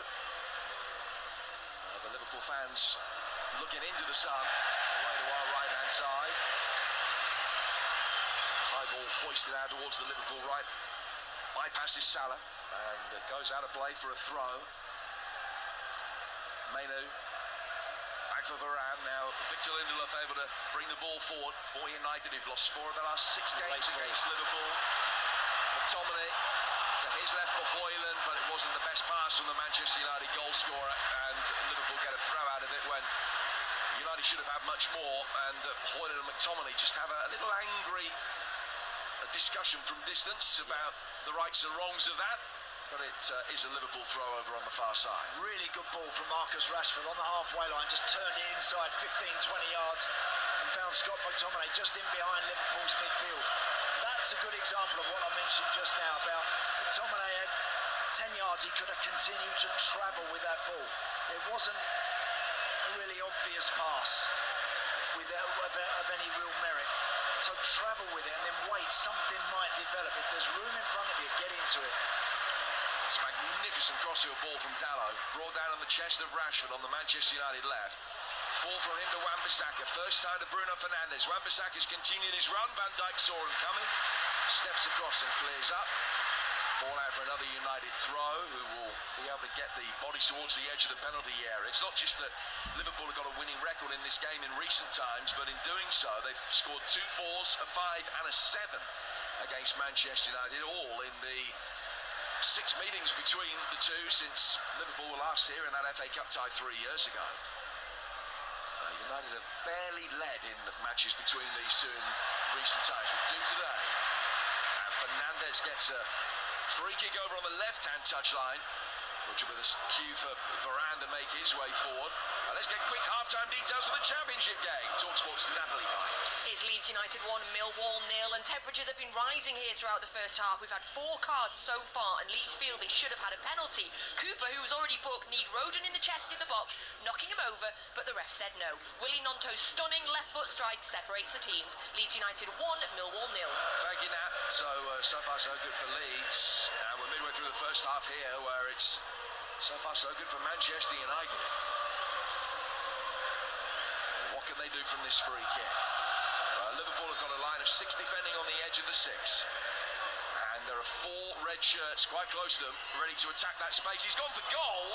Speaker 14: The Liverpool fans looking into the sun, away to our right-hand side. High ball hoisted out towards the Liverpool right. Bypasses Salah, and it goes out of play for a throw. Mainu, back for Varane. Now Victor Lindelof able to bring the ball forward for United, who've lost 4 of the last 6 games against Liverpool. McTominay to his left for Højlund, but it wasn't the best pass from the Manchester United goal scorer, and Liverpool get a throw out of it when United should have had much more. And Højlund and McTominay just have a little angry discussion from distance about the rights and wrongs of that. But it is a Liverpool throw over on the far side.
Speaker 10: Really good ball from Marcus Rashford on the halfway line, just turned it inside 15-20 yards and found Scott McTominay just in behind Liverpool's midfield. That's a good example of what I mentioned just now about McTominay had 10 yards. He could have continued to travel with that ball. It wasn't a really obvious pass of any real merit. So travel with it and then wait, something might develop. If there's room in front of you, get into it.
Speaker 14: It's a magnificent crossover ball from Dalot, brought down on the chest of Rashford on the Manchester United left. Fall from him to Wan-Bissaka, first time to Bruno Fernandes. Wan-Bissaka's continued his run, Van Dijk saw him coming, steps across and clears up. Ball out for another United throw, who will be able to get the body towards the edge of the penalty area. It's not just that Liverpool have got a winning record in this game in recent times, but in doing so, they've scored 2 4s, a 5 and a 7 against Manchester United, all in the 6 meetings between the two since Liverpool were last here in that FA Cup tie 3 years ago. United have barely led in the matches between these two in recent times, but do today. And Fernandes gets a free kick over on the left-hand touchline. which will be the cue for Varane to make his way forward. Let's get quick half-time details of the Championship game. TalkSport's Natalie Pike.
Speaker 13: It's Leeds United 1, Millwall 0, and temperatures have been rising here throughout the first half. We've had 4 cards so far, and Leeds feel they should have had a penalty. Cooper, who was already booked, need Rodon in the chest in the box, knocking him over, but the ref said no. Willie Gnonto's stunning left foot strike separates the teams. Leeds United 1, Millwall 0.
Speaker 14: Thank you, Nat. So far so good for Leeds. We're midway through the first half here, where it's so far so good for Manchester United. What can they do from this free kick? Liverpool have got a line of 6 defending on the edge of the 6. And there are 4 red shirts quite close to them, ready to attack that space. He's gone for goal.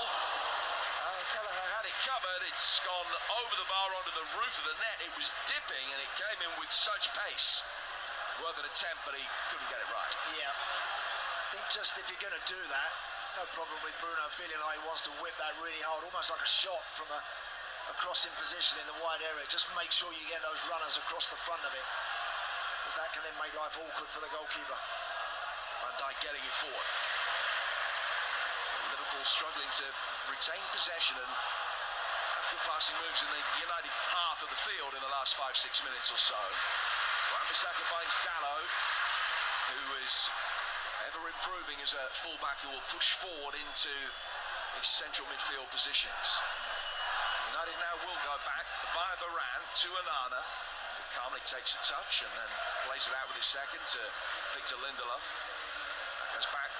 Speaker 14: Kelleher had it covered. It's gone over the bar onto the roof of the net. It was dipping and it came in with such pace. Worth an attempt, but he couldn't get it right.
Speaker 10: Yeah. I think just if you're going to do that, no problem with Bruno feeling like he wants to whip that really hard, almost like a shot from a crossing position in the wide area. Just make sure you get those runners across the front of it, because that can then make life awkward for the goalkeeper.
Speaker 14: Van Dijk getting it forward. Liverpool struggling to retain possession and have good passing moves in the United half of the field in the last 5-6 minutes or so. Wan-Bissaka finds Dalot, who is ever improving as a fullback who will push forward into his central midfield positions. United now will go back via Varane to Onana, who calmly takes a touch and then plays it out with his second to Victor Lindelof. That goes back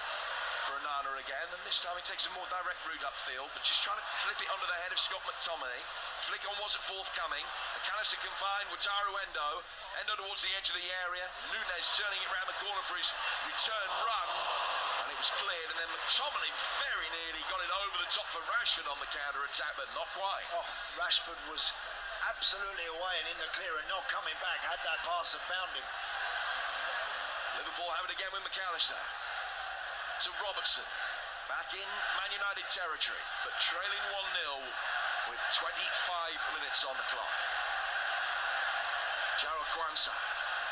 Speaker 14: for Onana again, and this time he takes a more direct route upfield, but just trying to flip it under the head of Scott McTominay. Flick on wasn't forthcoming. McAllister can find Wataru Endo. Endo towards the edge of the area. Núñez turning it round the corner for his return run. And it was cleared, and then McTominay very nearly got it over the top for Rashford on the counter-attack, but not quite.
Speaker 10: Oh, Rashford was absolutely away and in the clear and not coming back. Had that pass have found him.
Speaker 14: Liverpool have it again with McAllister. To Robertson. Back in Man United territory, but trailing 1-0 with 25 minutes on the clock. Jarrell Quansah,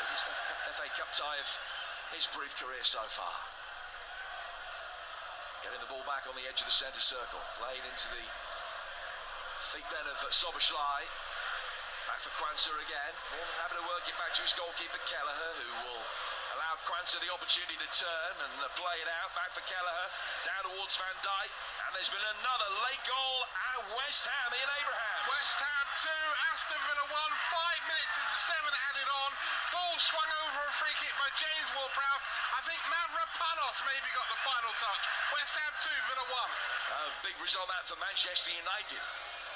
Speaker 14: biggest FA Cup tie of his brief career so far. Getting the ball back on the edge of the centre circle. Played into the feet then of Szoboszlai. Back for Quansah again. More than happy to work it back to his goalkeeper Kelleher, who will allow Quansah the opportunity to turn and play it out. Back for Kelleher. Down towards Van Dijk. And there's been another late goal at West Ham in Abrahams.
Speaker 12: West Ham 2, Aston Villa 1, 5 minutes into 7 added on. Ball swung over a free kick by James Ward-Prowse. I think Mavropanos maybe got the final touch. West Ham 2, Villa 1.
Speaker 14: Big result that for Manchester United,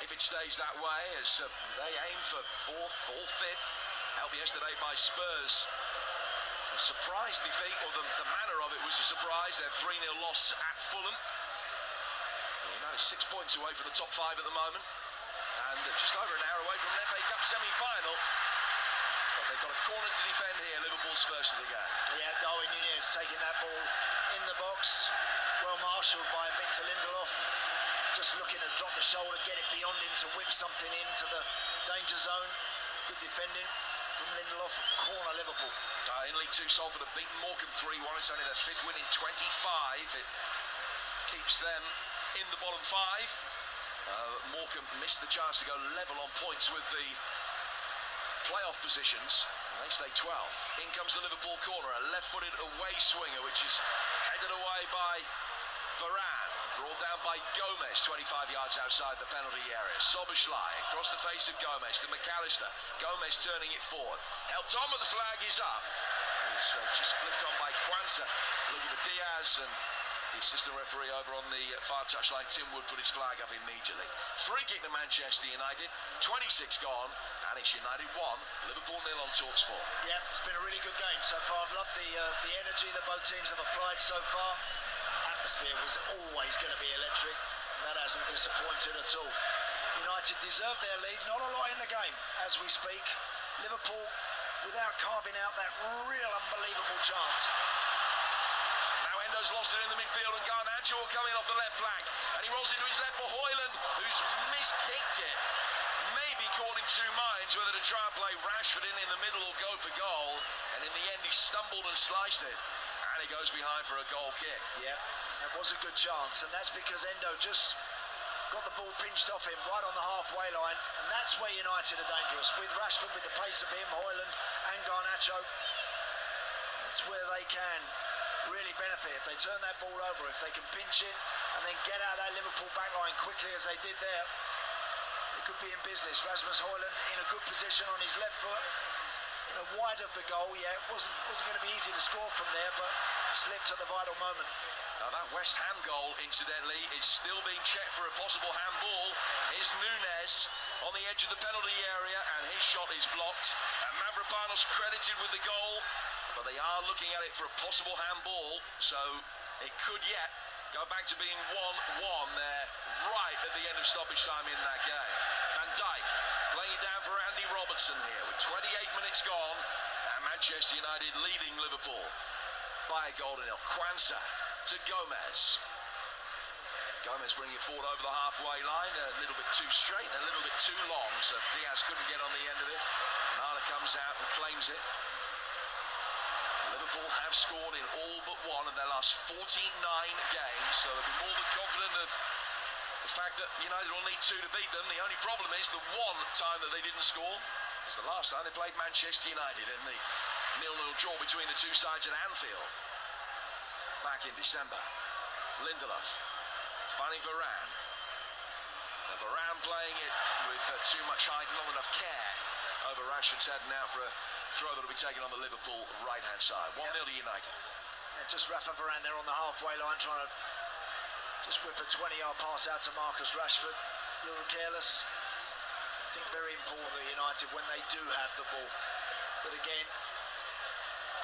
Speaker 14: if it stays that way, as they aim for 4th or 5th. Helped yesterday by Spurs. A surprise defeat, or the manner of it was a surprise. Their 3-0 loss at Fulham. United 6 points away from the top 5 at the moment, and just over an hour away from an FA Cup semi-final. But they've got a corner to defend here. Liverpool's first of the game.
Speaker 10: Yeah, Darwin Núñez taking that ball in the box. Well marshalled by Victor Lindelof. Just looking to drop the shoulder, get it beyond him to whip something into the danger zone. Good defending from Lindelof. Corner Liverpool.
Speaker 14: In League 2, Salford have beaten Morecambe 3-1. It's only their 5th win in 25. It keeps them in the bottom 5. Morecambe missed the chance to go level on points with the playoff positions, and they stay 12th. In comes the Liverpool corner, a left-footed away swinger, which is headed away by Varane, brought down by Gomez, 25 yards outside the penalty area. Szoboszlai across the face of Gomez to McAllister. Gomez turning it forward. Helped on, but the flag is up. It's just flicked on by Quansah. Looking for Diaz, and the assistant referee over on the far touchline, Tim Wood, put his flag up immediately. Free kick to Manchester United, 26 gone, and it's United 1, Liverpool 0 on TalkSport.
Speaker 10: Yeah, it's been a really good game so far. I've loved the energy that both teams have applied so far. Atmosphere was always going to be electric, and that hasn't disappointed at all. United deserved their lead, not a lot in the game as we speak. Liverpool, without carving out that real unbelievable chance.
Speaker 14: Now Endo's lost it in the midfield, and Garnacho coming off the left flank, and he rolls into his left for Højlund, who's miskicked it. Maybe caught in two minds whether to try and play Rashford in the middle or go for goal, and in the end he stumbled and sliced it. And he goes behind for a goal kick.
Speaker 10: Yeah, that was a good chance, and that's because Endo just got the ball pinched off him right on the halfway line, and that's where United are dangerous. With Rashford, with the pace of him, Højlund and Garnacho, that's where they can really benefit. If they turn that ball over, if they can pinch it and then get out that Liverpool back line quickly as they did there, they could be in business. Rasmus Højlund in a good position on his left foot, wide of the goal. Yeah, it wasn't going to be easy to score from there, but slipped at the vital moment.
Speaker 14: Now that West Ham goal, incidentally, is still being checked for a possible handball. Here's Núñez on the edge of the penalty area, and his shot is blocked. And Mavropanos credited with the goal, but they are looking at it for a possible handball, so it could yet go back to being 1-1 there, right at the end of stoppage time in that game. Van Dijk playing it down for Andy Robertson here, with 28 minutes gone, and Manchester United leading Liverpool by a goal to nil. Kwanzaa to Gomez. Gomez bringing it forward over the halfway line, a little bit too straight, a little bit too long, so Diaz couldn't get on the end of it. Nana comes out and claims it. Liverpool have scored in all but one of their last 49 games, so they'll be more than confident of the fact that United will need 2 to beat them. The only problem is the one time that they didn't score was the last time they played Manchester United in the 0-0 draw between the two sides at Anfield back in December. Lindelof finding Varane. Now Varane playing it with too much height, not enough care over Rashford's head, now for a throw that will be taken on the Liverpool right-hand side. 1-0 to United.
Speaker 10: Yeah, just Rafa Varane there on the halfway line, trying to just whip a 20-yard pass out to Marcus Rashford. A little careless. I think very important that United, when they do have the ball, but again,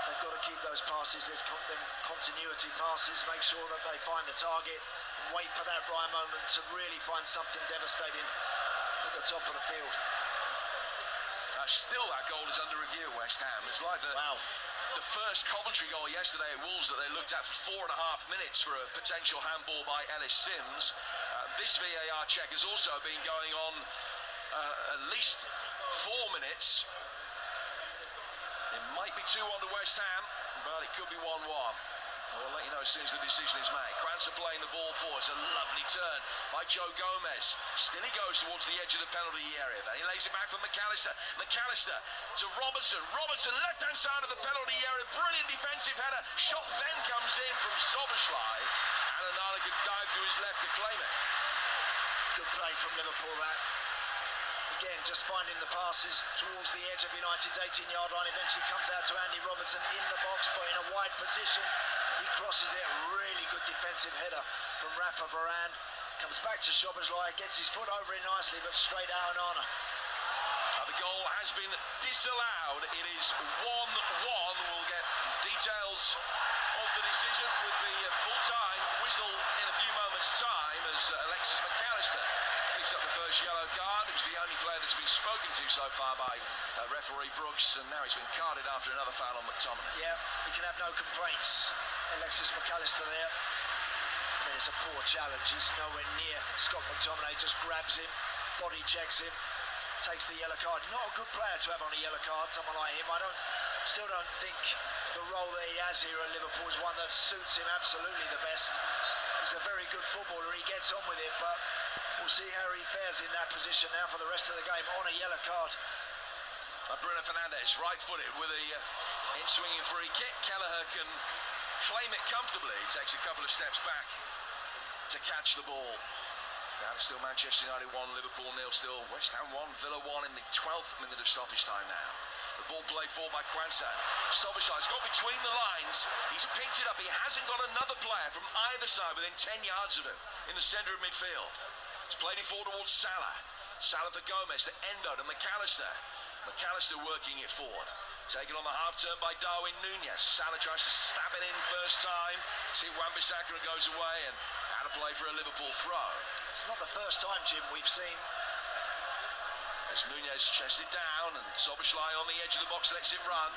Speaker 10: they've got to keep those passes. There's them continuity passes. Make sure that they find the target and wait for that right moment to really find something devastating at the top of the field.
Speaker 14: Still, that goal is under review at West Ham. It's like the first Coventry goal yesterday at Wolves that they looked at for 4.5 minutes for a potential handball by Ellis Sims. This VAR check has also been going on at least 4 minutes. It might be 2-1 to West Ham, but it could be 1-1. I'll let you know as soon as the decision is made. Kwanzaa playing the ball forward. It's a lovely turn by Joe Gomez. Still he goes towards the edge of the penalty area. Then he lays it back for McAllister. McAllister to Robertson. Robertson, left-hand side of the penalty area. Brilliant defensive header. Shot then comes in from Soboslai. And Onana can dive to his left to claim it.
Speaker 10: Good play from Liverpool, that. Again, just finding the passes towards the edge of United's 18-yard line. Eventually comes out to Andy Robertson in the box, but in a wide position. He crosses it. Really good defensive header from Rafa Varane. Comes back to Soboslai, gets his foot over it nicely, but straight out Onana.
Speaker 14: The goal has been disallowed. It is 1-1. We'll get details of the decision with the full-time whistle in a few moments' time as Alexis McAllister picks up the first yellow card. He was the only player that's been spoken to so far by referee Brooks, and now he's been carded after another foul on McTominay.
Speaker 10: Yeah, he can have no complaints. Alexis McAllister there. I mean, it's a poor challenge. He's nowhere near Scott McTominay. Just grabs him, body checks him, takes the yellow card. Not a good player to have on a yellow card, someone like him. Still don't think the role that he has here at Liverpool is one that suits him absolutely the best. He's a very good footballer. He gets on with it, but we'll see how he fares in that position now for the rest of the game on a yellow card.
Speaker 14: Bruno Fernandes, right-footed with a in-swinging free kick. Kelleher can claim it comfortably. He takes a couple of steps back to catch the ball. Now it's still Manchester United 1, Liverpool 0 still. West Ham 1, Villa 1 in the 12th minute of stoppage time now. The ball played forward by Kwanzaa. Soboslai's got between the lines. He's picked it up. He hasn't got another player from either side within 10 yards of him in the centre of midfield. He's played it forward towards Salah. Salah for Gomez, to Endo, to McAllister. McAllister working it forward. Taken on the half turn by Darwin Núñez. Salah tries to stab it in first time. See Wan-Bissaka goes away, and out of play for a Liverpool throw.
Speaker 10: It's not the first time, Jim, we've seen.
Speaker 14: As Núñez chests it down, and Soboslai on the edge of the box lets it run.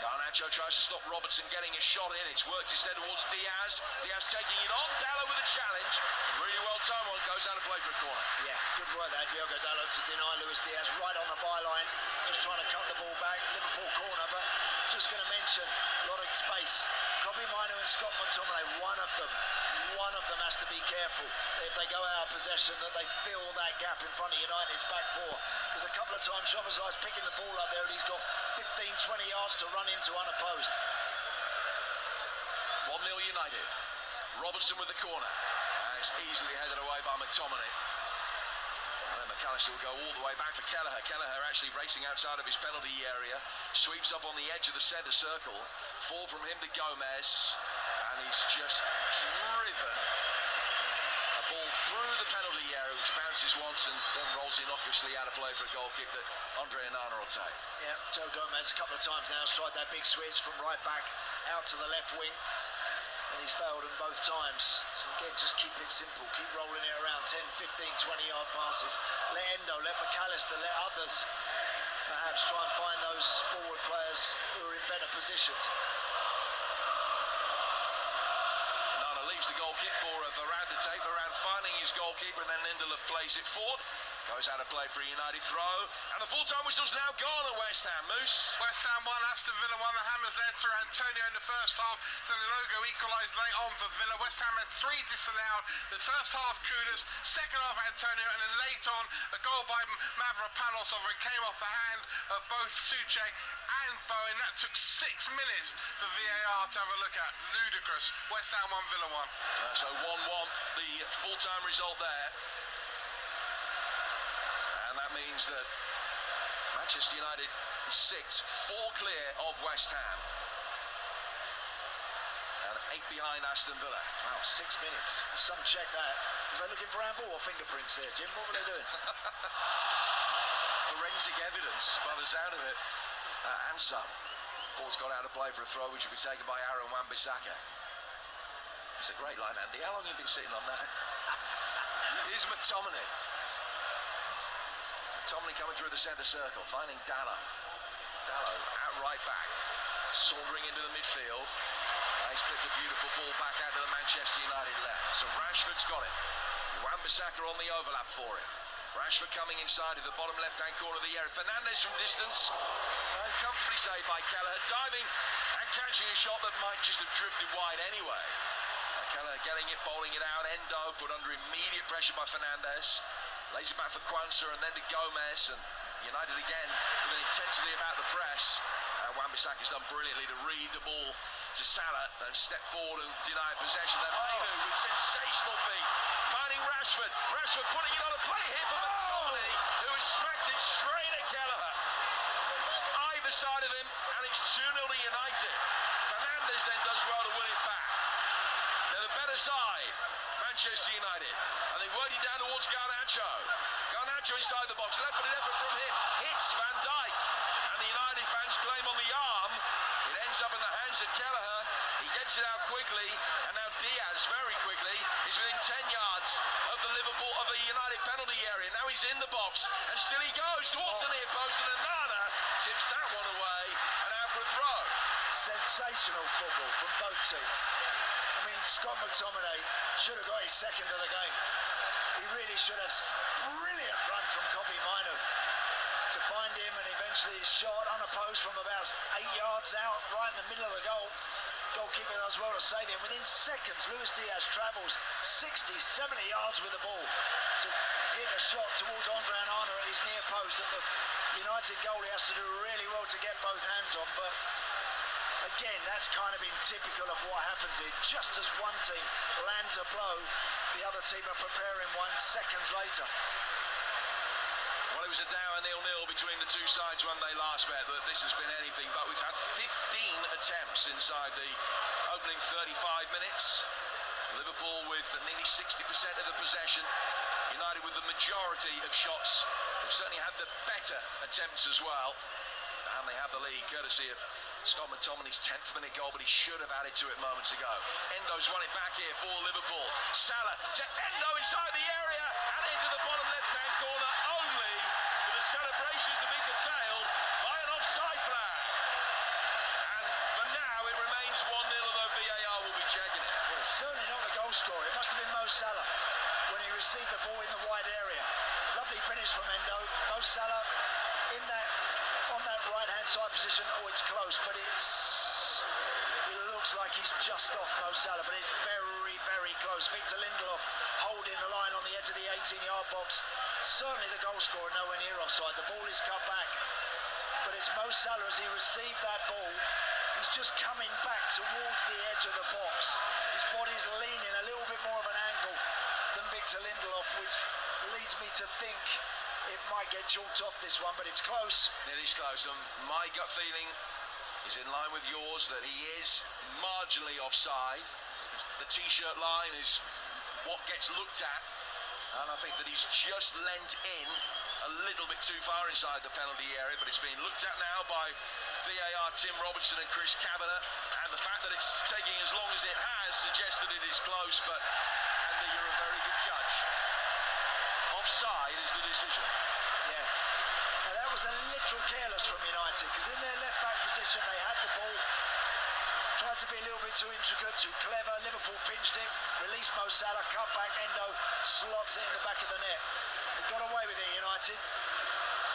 Speaker 14: Garnacho tries to stop Robertson getting a shot in. It's worked instead towards Diaz. Diaz taking it on. Dallo with a challenge. Really well timed one. Goes out of play for a corner.
Speaker 10: Yeah, good work there, Diogo Dallo, to deny Luis Diaz right on the byline. Just trying to cut the ball back. Liverpool corner, but just going to mention a lot of space. Kobbie Mainoo and Scott McTominay, one of them has to be careful if they go out of possession that they fill that gap in front of United's back four. Because a couple of times Szoboszlai's picking the ball up there and he's got 15-20 yards to run into unopposed.
Speaker 14: 1-0 United. Robertson with the corner. It's easily headed away by McTominay. And then McAllister will go all the way back for Kelleher. Kelleher actually racing outside of his penalty area. Sweeps up on the edge of the centre circle. Fall from him to Gomez. And he's just driven a ball through the penalty area, which bounces once and then rolls innocuously out of play for a goal kick that Andre Onana will take.
Speaker 10: Yeah, Joe Gomez a couple of times now has tried that big switch from right back out to the left wing. And he's failed them both times. So again, just keep it simple. Keep rolling it around 10, 15, 20-yard passes. Let Endo, let McAllister, let others perhaps try and find those forward players who are in better positions.
Speaker 14: Onana leaves the goal kick for Varane to take. Varane finding his goalkeeper, and then Lindelof plays it forward. Goes out of play for a United throw. And the full-time whistle's now gone at West Ham. Moose?
Speaker 12: West Ham 1, Aston Villa 1. The Hammers led through Antonio in the first half. Logo equalised late on for Villa. West Ham had 3 disallowed. The first half, Kudus. Second half, Antonio. And then late on, a goal by Mavropanos over. It came off the hand of both Souček and Bowen. That took 6 minutes for VAR to have a look at. Ludicrous. West Ham 1, Villa 1.
Speaker 14: So 1-1, the full-time result there. And that means that Manchester United is 6, 4 clear of West Ham. And 8 behind Aston Villa.
Speaker 10: Wow, 6 minutes. Some check that. Was they looking for handball or fingerprints there, Jim? What were they doing?
Speaker 14: Forensic evidence, by the sound of it. And some. Ball's got out of play for a throw, which will be taken by Aaron Wan-Bissaka. It's a great line, Andy. How long have you been sitting on that? Here's McTominay. McTominay coming through the centre circle, finding Dallo. Dallo out right back, sauntering into the midfield. He's flipped a beautiful ball back out to the Manchester United left. So Rashford's got it. Wan-Bissaka on the overlap for him. Rashford coming inside at the bottom left-hand corner of the area. Fernandes from distance. And comfortably saved by Kelleher. Diving and catching a shot that might just have drifted wide anyway. Kelleher getting it, bowling it out. Endo put under immediate pressure by Fernandes. Lays it back for Quansah and then to Gomez. And United again with an intensity about the press. Wan-Bissaka's done brilliantly to read the ball to Salah and step forward and deny possession. Then Mainoo with sensational feet. Finding Rashford. Rashford putting it on a play here for McTominay, who has smacked it straight at Kelleher. Either side of him, and it's 2-0 to United. Fernandes then does well to win it back. They're the better side, Manchester United. And they worked it down towards Garnacho. Garnacho inside the box. Left-footed effort from him. Hits Van Dijk. And the United fans claim on the arm. It ends up in the hands of Kelleher. He gets it out quickly. And now Diaz, very quickly, is within 10 yards of the United penalty area. Now he's in the box. And still he goes towards the near post. And Onana tips that one away. And out for a throw.
Speaker 10: Sensational football from both teams. I mean, Scott McTominay should have got his second of the game. He really should have. Brilliant run from Kobbie Mainoo to find him, and eventually his shot unopposed from about 8 yards out, right in the middle of the goal. Goalkeeper does well to save him. Within seconds, Luis Diaz travels 60, 70 yards with the ball to hit a shot towards Andre Onana at his near post. And the United goalie has to do really well to get both hands on, but again, that's kind of been typical of what happens here. Just as one team lands a blow, the other team are preparing one seconds later.
Speaker 14: Well, it was a dour 0-0 between the two sides when they last met, but this has been anything but. We've had 15 attempts inside the opening 35 minutes. Liverpool with nearly 60% of the possession. United with the majority of shots. They've certainly had the better attempts as well. And they have the lead, courtesy of Scott McTominay's 10th minute goal, but he should have added to it moments ago. Endo's won it back here for Liverpool. Salah to Endo inside the area and into the bottom left-hand corner, only for the celebrations to be curtailed by an offside flag. It's 1-0, although VAR will be checking it.
Speaker 10: Well, certainly not the goal scorer. It must have been Mo Salah when he received the ball in the wide area. Lovely finish from Endo. Mo Salah on that right-hand side position. Oh, it's close, but it looks like he's just off Mo Salah, but it's very, very close. Victor Lindelof holding the line on the edge of the 18-yard box. Certainly the goal scorer nowhere near offside. The ball is cut back, but it's Mo Salah as he received that ball. He's just coming back towards the edge of the box. His body's leaning a little bit more of an angle than Victor Lindelof, which leads me to think it might get chalked off this one, but it's close.
Speaker 14: It is close, and my gut feeling is in line with yours that he is marginally offside. The t-shirt line is what gets looked at, and I think that he's just lent in a little bit too far inside the penalty area, but it's being looked at now by VAR Tim Robertson and Chris Kavanagh, and the fact that it's taking as long as it has suggests that it is close, but Andy, you're a very good judge. Offside is the decision.
Speaker 10: Yeah. Now that was a little careless from United, because in their left-back position they had the ball, tried to be a little bit too intricate, too clever. Liverpool pinched it, released Mo Salah, cut back, Endo slots it in the back of the net. They got away with it, United,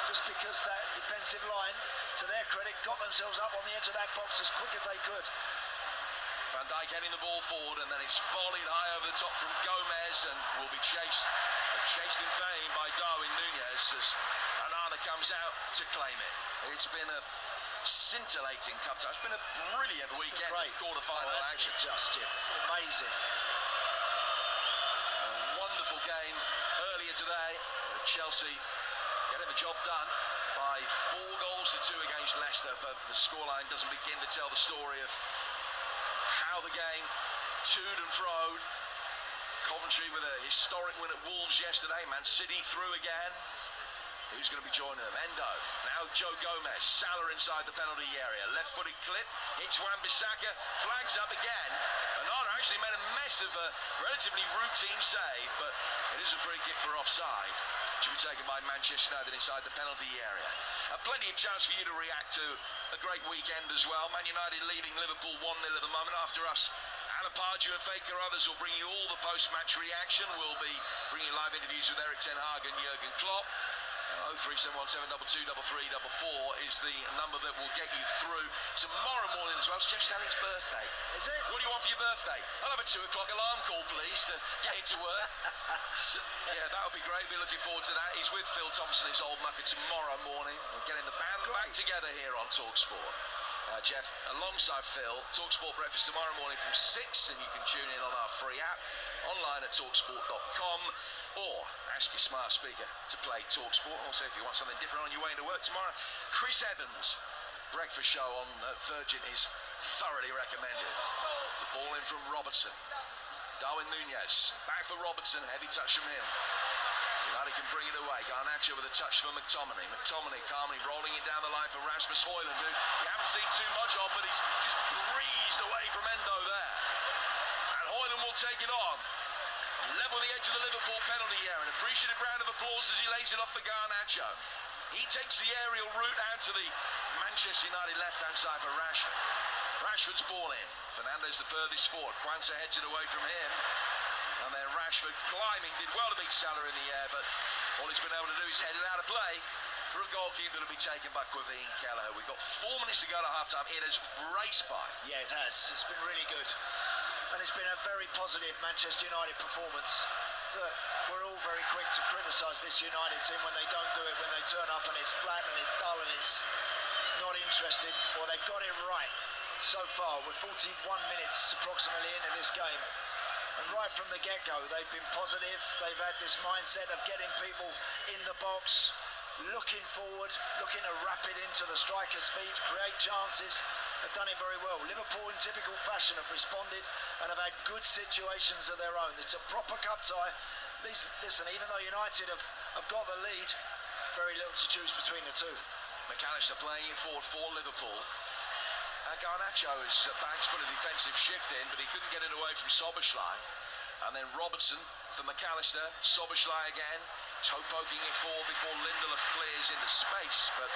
Speaker 10: just because that defensive line, to their credit, got themselves up on the edge of that box as quick as they could.
Speaker 14: Van Dijk heading the ball forward, and then it's volleyed high over the top from Gomez, and will be chased in vain by Darwin Núñez as Anana comes out to claim it. It's been a scintillating cup tie. It's been a brilliant weekend of quarter-final action.
Speaker 10: Amazing.
Speaker 14: A wonderful game earlier today. Chelsea getting the job done by 4-2 against Leicester, but the scoreline doesn't begin to tell the story of how the game toed and froed. Coventry with a historic win at Wolves yesterday. Man City through again. Who's going to be joining them? Endo. Now Joe Gomez. Salah inside the penalty area. Left-footed clip. Hits Wan-Bissaka. Flags up again. Anana actually made a mess of a relatively routine save, but it is a free kick for offside. To be taken by Manchester United inside the penalty area. Plenty of chance for you to react to a great weekend as well. Man United leading Liverpool 1-0 at the moment. After us, Alan Pardew and Faker others will bring you all the post-match reaction. We'll be bringing you live interviews with Eric Ten Hag and Jurgen Klopp. 03717223344 is the number that will get you through tomorrow morning as well. It's Jeff Stelling's birthday.
Speaker 10: Is it?
Speaker 14: What do you want for your birthday? I'll have a 2 o'clock alarm call, please, to get into work. Yeah, that would be great. Be looking forward to that. He's with Phil Thompson, his old mucker, tomorrow morning. We're getting the band back together here on TalkSport. Jeff, alongside Phil, TalkSport breakfast tomorrow morning from 6, and you can tune in on our free app, online at talksport.com, or ask your smart speaker to play TalkSport. Also, if you want something different on your way into work tomorrow, Chris Evans' breakfast show on Virgin is thoroughly recommended. The ball in from Robertson. Darwin Núñez, back for Robertson, heavy touch from him. United can bring it away. Garnacho with a touch for McTominay. McTominay calmly rolling it down the line for Rasmus Højlund, who you haven't seen too much of, but he's just breezed away from Endo there. And Højlund will take it on. Level the edge of the Liverpool penalty area. An appreciative round of applause as he lays it off for Garnacho. He takes the aerial route out to the Manchester United left-hand side for Rashford. Rashford's ball in. Fernandes the furthest forward. Kwanzaa heads it away from him. And then Rashford climbing, did well to beat Salah in the air, but all he's been able to do is head it out of play for a goalkeeper that'll be taken by Quaveen Kelleher. We've got 4 minutes to go to half-time. It has raced by.
Speaker 10: Yeah, it has. It's been really good. And it's been a very positive Manchester United performance. Look, we're all very quick to criticise this United team when they don't do it, when they turn up and it's flat and it's dull and it's not interesting. Well, they got it right so far. We're 41 minutes approximately into this game. And right from the get-go, they've been positive. They've had this mindset of getting people in the box, looking forward, looking to wrap it into the striker's feet, create chances. They've done it very well. Liverpool, in typical fashion, have responded and have had good situations of their own. It's a proper cup tie. Listen, even though United have got the lead, very little to choose between the two.
Speaker 14: McAllister playing it forward for Liverpool. Garnacho is back to put a defensive shift in, but he couldn't get it away from Soboslai. And then Robertson for McAllister. Soboslai again, toe poking it forward before Lindelof clears into space. But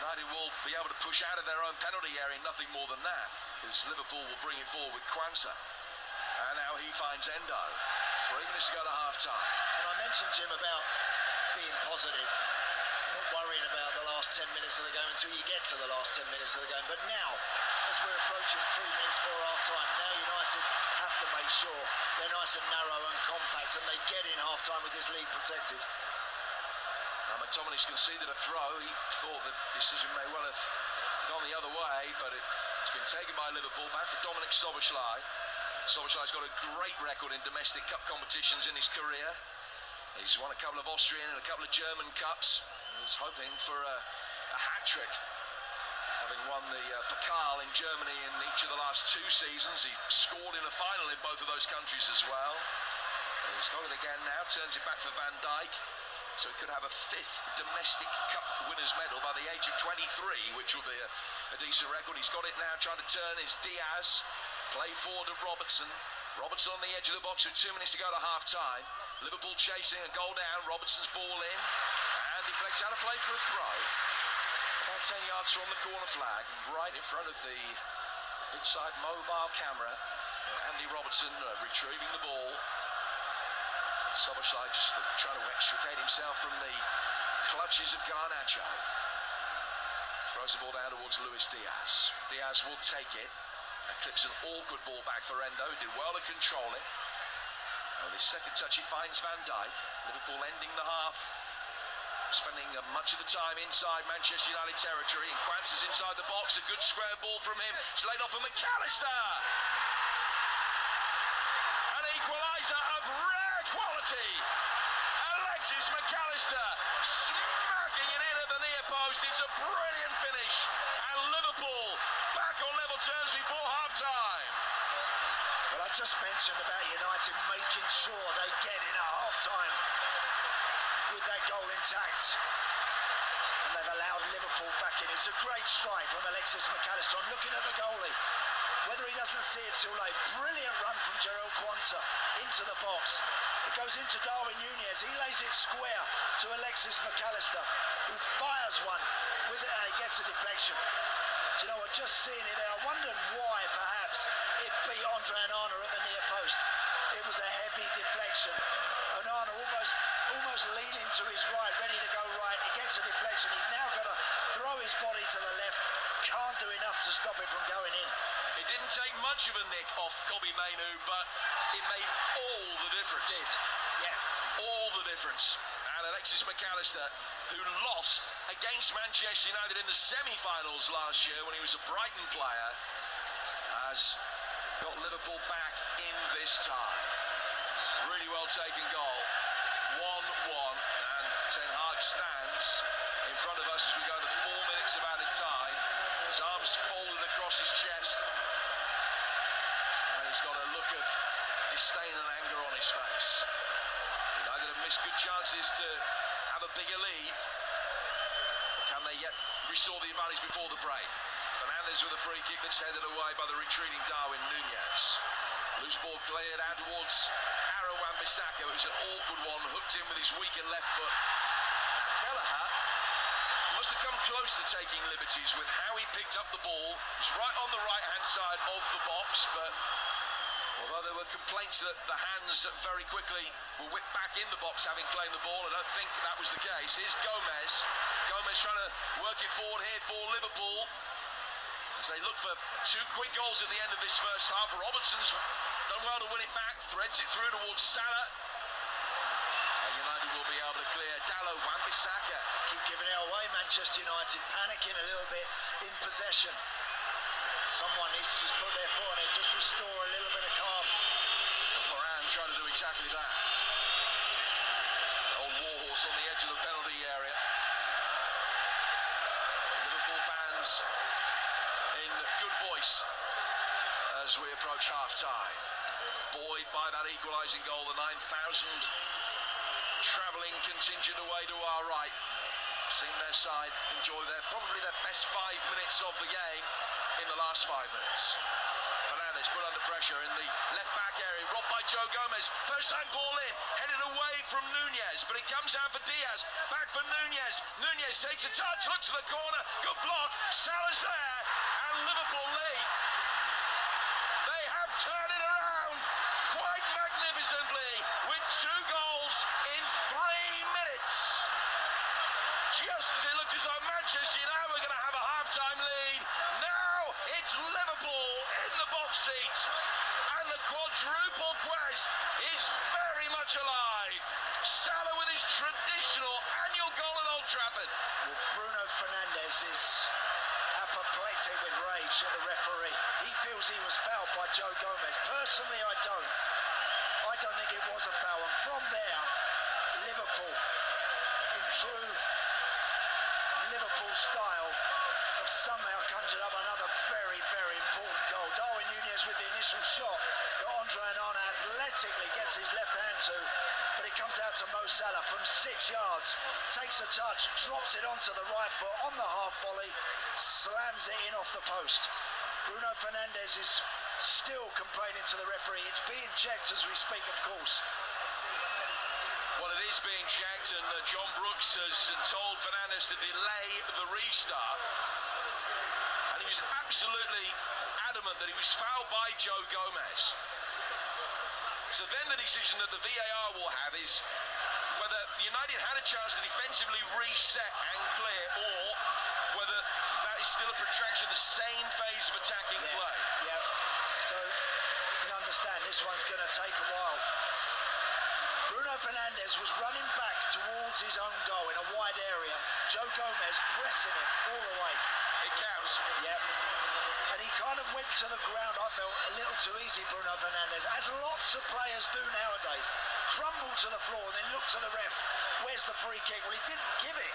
Speaker 14: United will be able to push out of their own penalty area, nothing more than that, because Liverpool will bring it forward with Kwanzaa. And now he finds Endo. 3 minutes to go to half-time.
Speaker 10: And I mentioned, Jim, about being positive, not worrying about the last 10 minutes of the game until you get to the last 10 minutes of the game. But now, as we're approaching 3 minutes before half-time, now United have to make sure they're nice and narrow and compact, and they get in half-time with this lead protected.
Speaker 14: McTominay's conceded a throw. He thought the decision may well have gone the other way, but it's been taken by Liverpool. Back for Dominic Szoboszlai. Szoboszlai's got a great record in domestic cup competitions in his career. He's won a couple of Austrian and a couple of German cups. He's hoping for a hat-trick, having won the Pokal in Germany in each of the last 2 seasons. He scored in a final in both of those countries as well. And he's got it again now, turns it back for Van Dijk. So he could have a 5th domestic cup winners medal by the age of 23, which will be a decent record. He's got it now, trying to turn is Diaz. Play forward to Robertson. Robertson on the edge of the box with 2 minutes to go to half-time. Liverpool chasing, a goal down. Robertson's ball in. And deflects out of play for a throw. About 10 yards from the corner flag, right in front of the big side mobile camera. Andy Robertson retrieving the ball. Szoboszlai just trying to extricate himself from the clutches of Garnacho. Throws the ball down towards Luis Diaz. Diaz will take it and clips an awkward ball back for Endo. Did well to control it. On his second touch he finds Van Dijk. Liverpool ending the half, spending much of the time inside Manchester United territory. And Kwanzaa's inside the box. A good square ball from him. It's laid off for McAllister. An equaliser of rare quality. Alexis McAllister smacking it in at the near post. It's a brilliant finish. And Liverpool back on level terms before half-time.
Speaker 10: Well, I just mentioned about United making sure they get in at half-time with that goal intact. And they've allowed Liverpool back in. It's a great strike from Alexis McAllister. I'm looking at the goalie. Whether he doesn't see it too late. Brilliant run from Jarell Kwanzaa into the box. It goes into Darwin Núñez. He lays it square to Alexis McAllister, who fires one with it, and he gets a deflection. Do you know what? Just seeing it there, I wondered why perhaps it beat Andre Onana at the near post. It was a heavy deflection. Onana almost leaning to his right, ready to go right. He gets a deflection. He's now got to throw his body to the left. Can't do enough to stop it from going in.
Speaker 14: It didn't take much of a nick off Kobbie Mainoo, but it made all the difference.
Speaker 10: It did, yeah.
Speaker 14: All the difference. And Alexis McAllister, who lost against Manchester United in the semi-finals last year when he was a Brighton player, has got Liverpool back in this time. Really well taken goal. 1-1, and Ten Hag stands in front of us as we go to 4 minutes of added time. His arms folded across his chest, and he's got a look of disdain and anger on his face. United have missed good chances to have a bigger lead. Can they yet restore the advantage before the break? Fernandes with a free kick that's headed away by the retreating Darwin Núñez. Loose ball cleared out towards Aaron Wan-Bissaka. It was an awkward one, hooked in with his weakened left foot. Now Kelleher must have come close to taking liberties with how he picked up the ball. He's right on the right-hand side of the box, but although there were complaints that the hands very quickly were whipped back in the box having claimed the ball, I don't think that was the case. Here's Gomez. Gomez trying to work it forward here for Liverpool as they look for 2 quick goals at the end of this first half. Robertson's done well to win it back, threads it through towards Salah. United will be able to clear. Dallo Wan-Bissaka.
Speaker 10: Keep giving it away, Manchester United, panicking a little bit in possession. Someone needs to just put their foot on it, just restore a little bit of calm.
Speaker 14: And Moran trying to do exactly that. Old warhorse on the edge of the penalty area. Liverpool fans in good voice as we approach half-time. Buoyed by that equalising goal, the 9,000 travelling contingent away to our right. Seen their side enjoy probably their best 5 minutes of the game in the last 5 minutes. Fernandes Gomez put under pressure in the left back area, robbed by Joe Gomez. First time ball in, headed away from Nunez, but it comes out for Diaz. Back for Nunez. Nunez takes a touch, looks to the corner, good block. Salah's there, and Liverpool lead. They have turned it around quite magnificently with 2 goals in 3 minutes. Just as it looked as though Manchester United were going to have a half-time lead, now it's Liverpool in the box seats, and the quadruple quest is very much alive. Salah with his traditional annual goal at Old Trafford.
Speaker 10: Well, Bruno Fernandes is apoplectic with rage at the referee. He feels he was fouled by Joe Gomez. Personally, I don't. I don't think it was a foul. And from there, Liverpool, in true Liverpool style, have somehow conjured up another very, very important goal. Darwin Nunez with the initial shot that Andre Onana athletically gets his left hand to, but it comes out to Mo Salah from 6 yards, takes a touch, drops it onto the right foot on the half volley, slams it in off the post. Bruno Fernandes is still complaining to the referee. It's being checked as we speak, of course.
Speaker 14: Well, it is being checked, and John Brooks has told Fernandes to delay the restart. And he was absolutely adamant that he was fouled by Joe Gomez. So then the decision that the VAR will have is whether United had a chance to defensively reset and clear, or whether that is still a protraction of the same phase of attacking play.
Speaker 10: Yeah, so you can understand this one's going to take a while. Bruno Fernandes was running back towards his own goal in a wide area. Joe Gomez pressing him all the way.
Speaker 14: It counts.
Speaker 10: Yep. And he kind of went to the ground, I felt, a little too easy, Bruno Fernandes, as lots of players do nowadays. Crumble to the floor and then look to the ref. Where's the free kick? Well, he didn't give it.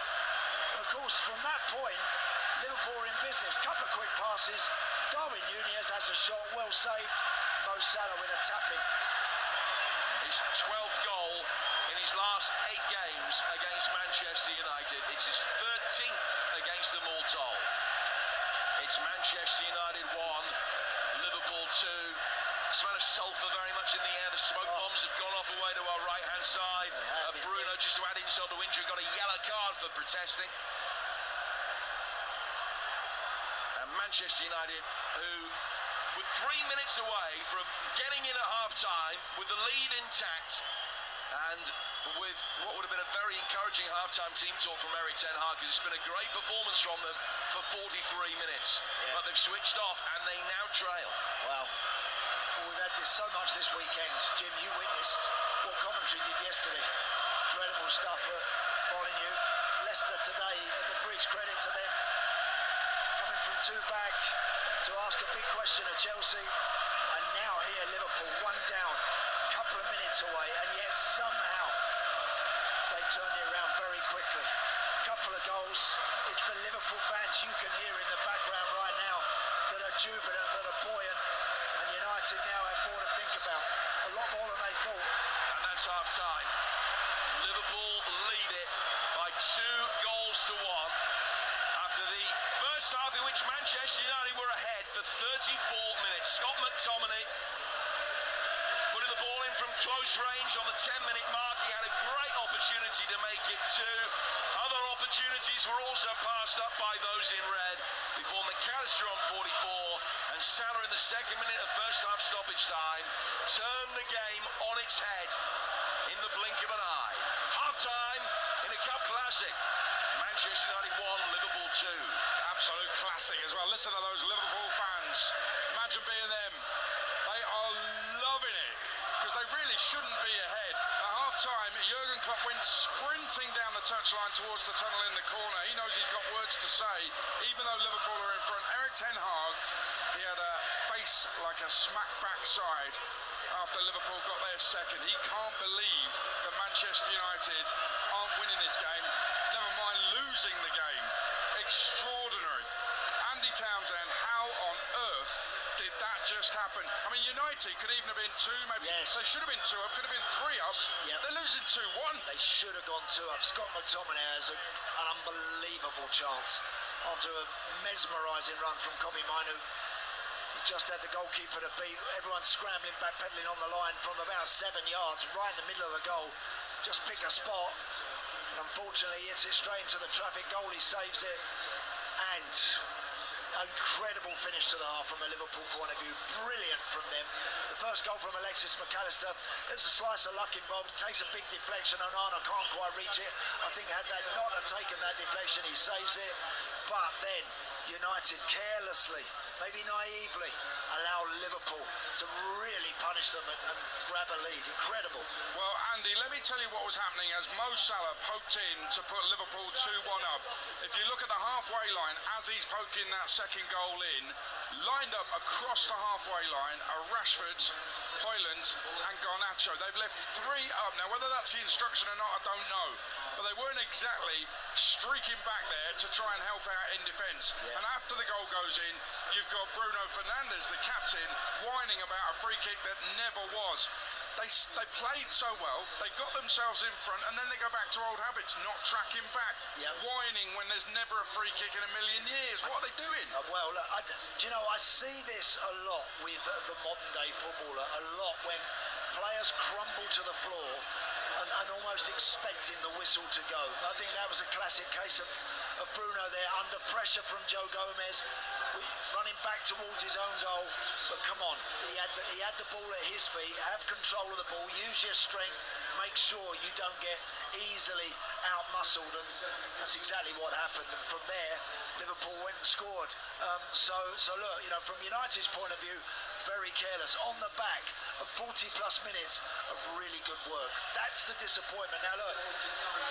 Speaker 10: And of course, from that point, Liverpool are in business. Couple of quick passes. Darwin Nunez has a shot, well saved. Mo Salah with a tapping.
Speaker 14: His 12th goal in his last 8 games against Manchester United. It's his 13th against them all told. It's Manchester United 1, Liverpool 2. Smell of sulphur very much in the air. The smoke bombs have gone off away to our right-hand side. Bruno, just to add insult to injury, got a yellow card for protesting. And Manchester United, who were 3 minutes away from getting in at half-time with the lead intact, and with what would have been a very encouraging half-time team talk from Eric Ten Hag, because it's been a great performance from them for 43 minutes. Yeah. But they've switched off and they now trail.
Speaker 10: Well, we've had this so much this weekend. Jim, you witnessed what commentary did yesterday. Incredible stuff at Molineux. Leicester today at the bridge, credit to them. Coming from 2 back to ask a big question at Chelsea. And now here, Liverpool, 1 down, couple of minutes away, and yet somehow they turned it around very quickly. Couple of goals. It's the Liverpool fans you can hear in the background right now that are jubilant, that are buoyant, and United now have more to think about, a lot more than they thought.
Speaker 14: And that's half time. Liverpool lead it by 2 goals to 1 after the first half, in which Manchester United were ahead for 34 minutes. Scott McTominay putting the ball in from close range on the 10-minute mark. He had a great opportunity to make it 2. Other opportunities were also passed up by those in red before McAllister on 44 and Salah in the 2nd minute of first half stoppage time turned the game on its head in the blink of an eye. Half time in a cup classic. Manchester United 1, Liverpool 2.
Speaker 2: Absolute classic as well. Listen to those Liverpool fans. Imagine being them. They are loving it because they really shouldn't be ahead. At half-time, Jurgen Klopp went sprinting down the touchline towards the tunnel in the corner. He knows he's got words to say, even though Liverpool are in front. Eric Ten Hag, he had a face like a smack backside after Liverpool got their second. He can't believe that Manchester United aren't winning this game, never mind losing the game. Extraordinary. Andy Townsend, how on earth did that just happen? I mean, United could even have been 2, maybe.
Speaker 10: Yes.
Speaker 2: They should have been 2 up, could have been 3 up.
Speaker 10: Yep.
Speaker 2: They're losing 2-1.
Speaker 10: They should have gone 2 up. Scott McTominay has an unbelievable chance after a mesmerising run from Kobbie Mainoo. He just had the goalkeeper to beat. Everyone's scrambling, backpedaling on the line from about 7 yards, right in the middle of the goal. Just pick a spot, and unfortunately hits it straight into the traffic. Goalie saves it, and incredible finish to the half from a Liverpool point of view. Brilliant from them. The first goal from Alexis McAllister, there's a slice of luck involved. He takes a big deflection, Onana can't quite reach it. I think had that not have taken that deflection, he saves it. But then United carelessly, maybe naively, allow Liverpool to really punish them and grab a lead. Incredible.
Speaker 2: Well, Andy, let me tell you what was happening as Mo Salah poked in to put Liverpool 2-1 up. If you look at the halfway line, as he's poking that second goal in, lined up across the halfway line are Rashford, Højlund and Garnacho. They've left 3 up. Now, whether that's the instruction or not, I don't know. But they weren't exactly streaking back there to try and help out in defence. And after the goal goes in, you've got Bruno Fernandes, the captain, whining about a free kick that never was. They played so well, they got themselves in front, and then they go back to old habits, not tracking back, whining when there's never a free kick in a million years. What are they doing?
Speaker 10: Well, look, do you know, I see this a lot with the modern day footballer, a lot when players crumble to the floor and almost expecting the whistle to go. I think that was a classic case of Bruno there, under pressure from Joe Gomez, running back towards his own goal. But come on, he had the ball at his feet. Have control of the ball, use your strength, make sure you don't get easily out-muscled, and that's exactly what happened. And from there, Liverpool went and scored. So look, you know, from United's point of view, very careless on the back of 40 plus minutes of really good work. That's the disappointment. Now look,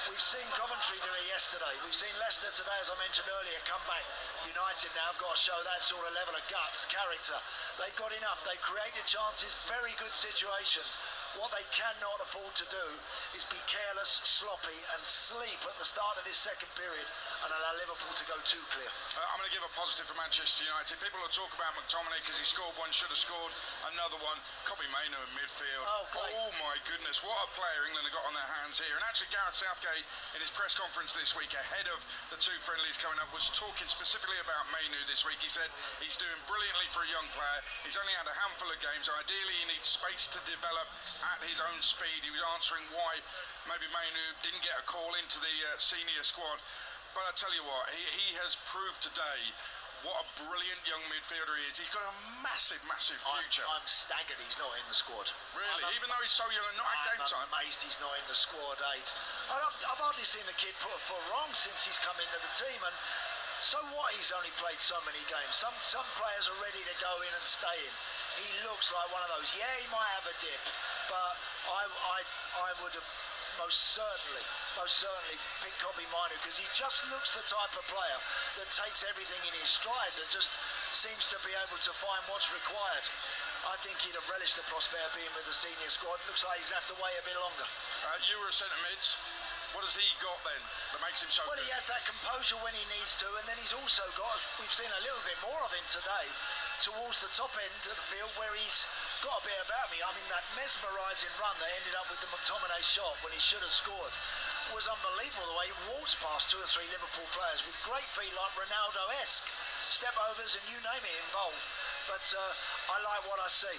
Speaker 10: we've seen Coventry do it yesterday. We've seen Leicester today, as I mentioned earlier, come back. United now have got to show that sort of level of guts, character. They've got enough. They created chances, very good situations. What they cannot afford to do is be careless, sloppy and sleep at the start of this second period and allow Liverpool to go too clear.
Speaker 2: I'm going to give a positive for Manchester United. People will talk about McTominay because he scored one, should have scored another one. Kobbie Mainoo in midfield. Oh my goodness, what a player England have got on their hands here. And actually Gareth Southgate in his press conference this week ahead of the 2 friendlies coming up was talking specifically about Mainoo this week. He said he's doing brilliantly for a young player. He's only had a handful of games. Ideally he needs space to develop at his own speed. He was answering why maybe Mainoo didn't get a call into the senior squad. But I tell you what, he has proved today what a brilliant young midfielder he is. He's got a massive, massive future.
Speaker 10: I'm staggered he's not in the squad.
Speaker 2: Really? Even though he's so young and not at game time?
Speaker 10: I'm amazed he's not in the squad, 8. I've hardly seen the kid put a foot wrong since he's come into the team, and so what, he's only played so many games. Some players are ready to go in and stay in. He looks like one of those. Yeah, he might have a dip, but I would have most certainly picked Kobbie Mainoo, because he just looks the type of player that takes everything in his stride, that just seems to be able to find what's required. I think he'd have relished the prospect of being with the senior squad. Looks like he's going to have to wait a bit longer.
Speaker 2: You were a centre mids. What has he got then that makes him so good?
Speaker 10: Well, he has that composure when he needs to, and then he's also got, we've seen a little bit more of him today, towards the top end of the field where he's got a bit about me. I mean, that mesmerising run that ended up with the McTominay shot when he should have scored was unbelievable, the way he waltzed past 2 or 3 Liverpool players with great feet, like Ronaldo-esque. Step-overs and you name it involved. But I like what I see.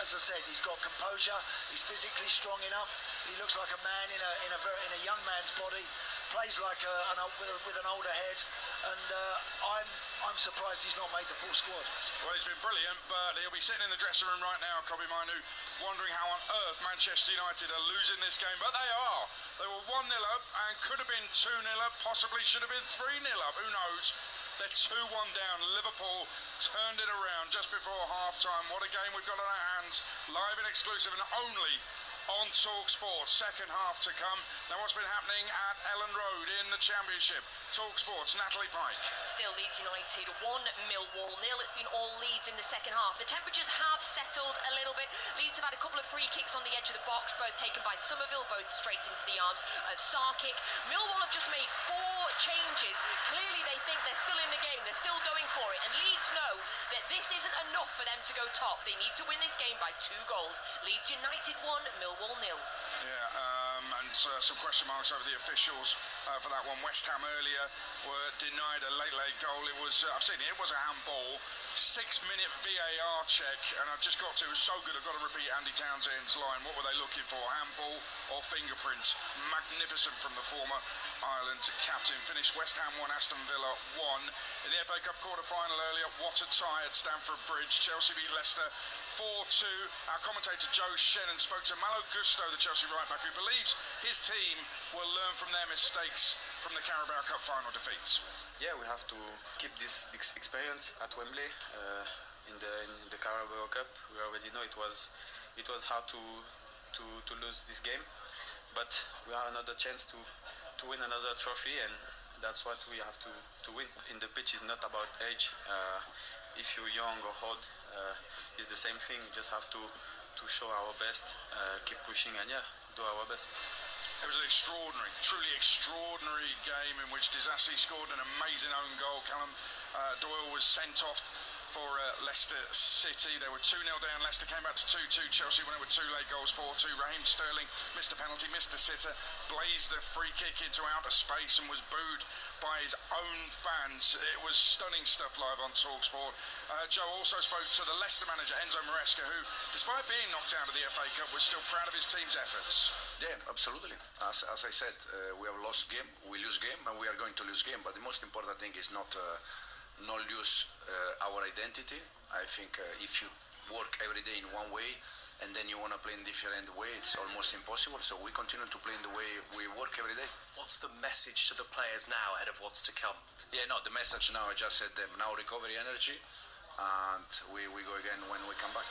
Speaker 10: As I said, he's got composure, he's physically strong enough, he looks like a man in a young man's body, plays like with an older head, and I'm surprised he's not made the full squad.
Speaker 2: Well, he's been brilliant, but he'll be sitting in the dressing room right now, Kobbie Mainoo, wondering how on earth Manchester United are losing this game, but they are. They were 1-0 up and could have been 2-0 up, possibly should have been 3-0 up, who knows? They're 2-1 down. Liverpool turned it around just before half-time. What a game we've got on our hands. Live and exclusive and only on TalkSport. Second half to come. Now what's been happening at Ellen Road in the Championship? TalkSport's Natalie Pike.
Speaker 13: Still Leeds United 1, Millwall 0. It's been all Leeds in the second half. The temperatures have settled a little bit. Leeds have had a couple of free kicks on the edge of the box, both taken by Somerville, both straight into the arms of Sarkic. Millwall have just made 4 changes. Clearly they think they're still in the game, they're still going for it, and Leeds know that this isn't enough for them to go top. They need to win this game by 2 goals. Leeds United 1, Millwall 0.
Speaker 2: And some question marks over the officials for that one. West Ham earlier were denied a late goal. It was, I've seen it, it was a handball. 6-minute VAR check, and I've just got to, it was so good, I've got to repeat Andy Townsend's line. What were they looking for? Handball or fingerprints? Magnificent from the former Ireland captain. Finished West Ham 1, Aston Villa 1. In the FA Cup quarter-final earlier, what a tie at Stamford Bridge. Chelsea beat Leicester 4-2. Our commentator Joe Shannon spoke to Malo Gusto, the Chelsea right-back, who believes his team will learn from their mistakes from the Carabao Cup final defeats.
Speaker 15: Yeah, we have to keep this experience at Wembley in the Carabao Cup. We already know it was hard to lose this game, but we have another chance to win another trophy, and that's what we have to win. In the pitch is not about age. If you're young or old, it's the same thing. You just have to show our best, keep pushing, and do our best.
Speaker 2: It was an extraordinary, truly extraordinary game in which Disasi scored an amazing own goal. Callum Doyle was sent off for Leicester City. They were 2-0 down. Leicester came back to 2-2. Chelsea went with 2 late goals, 4-2. Raheem Sterling missed a penalty, missed a sitter, blazed a free kick into outer space and was booed by his own fans. It was stunning stuff live on TalkSport. Joe also spoke to the Leicester manager, Enzo Maresca, who, despite being knocked out of the FA Cup, was still proud of his team's efforts.
Speaker 16: Yeah, absolutely. As I said, we have lost game, we lose game, and we are going to lose game. But the most important thing is not lose our identity. I think if you work every day in one way and then you want to play in different way, it's almost impossible. So we continue to play in the way we work every day.
Speaker 17: What's the message to the players now ahead of what's to come?
Speaker 16: Yeah, no, the message now, I just said them, now recovery energy, and we go again when we come back.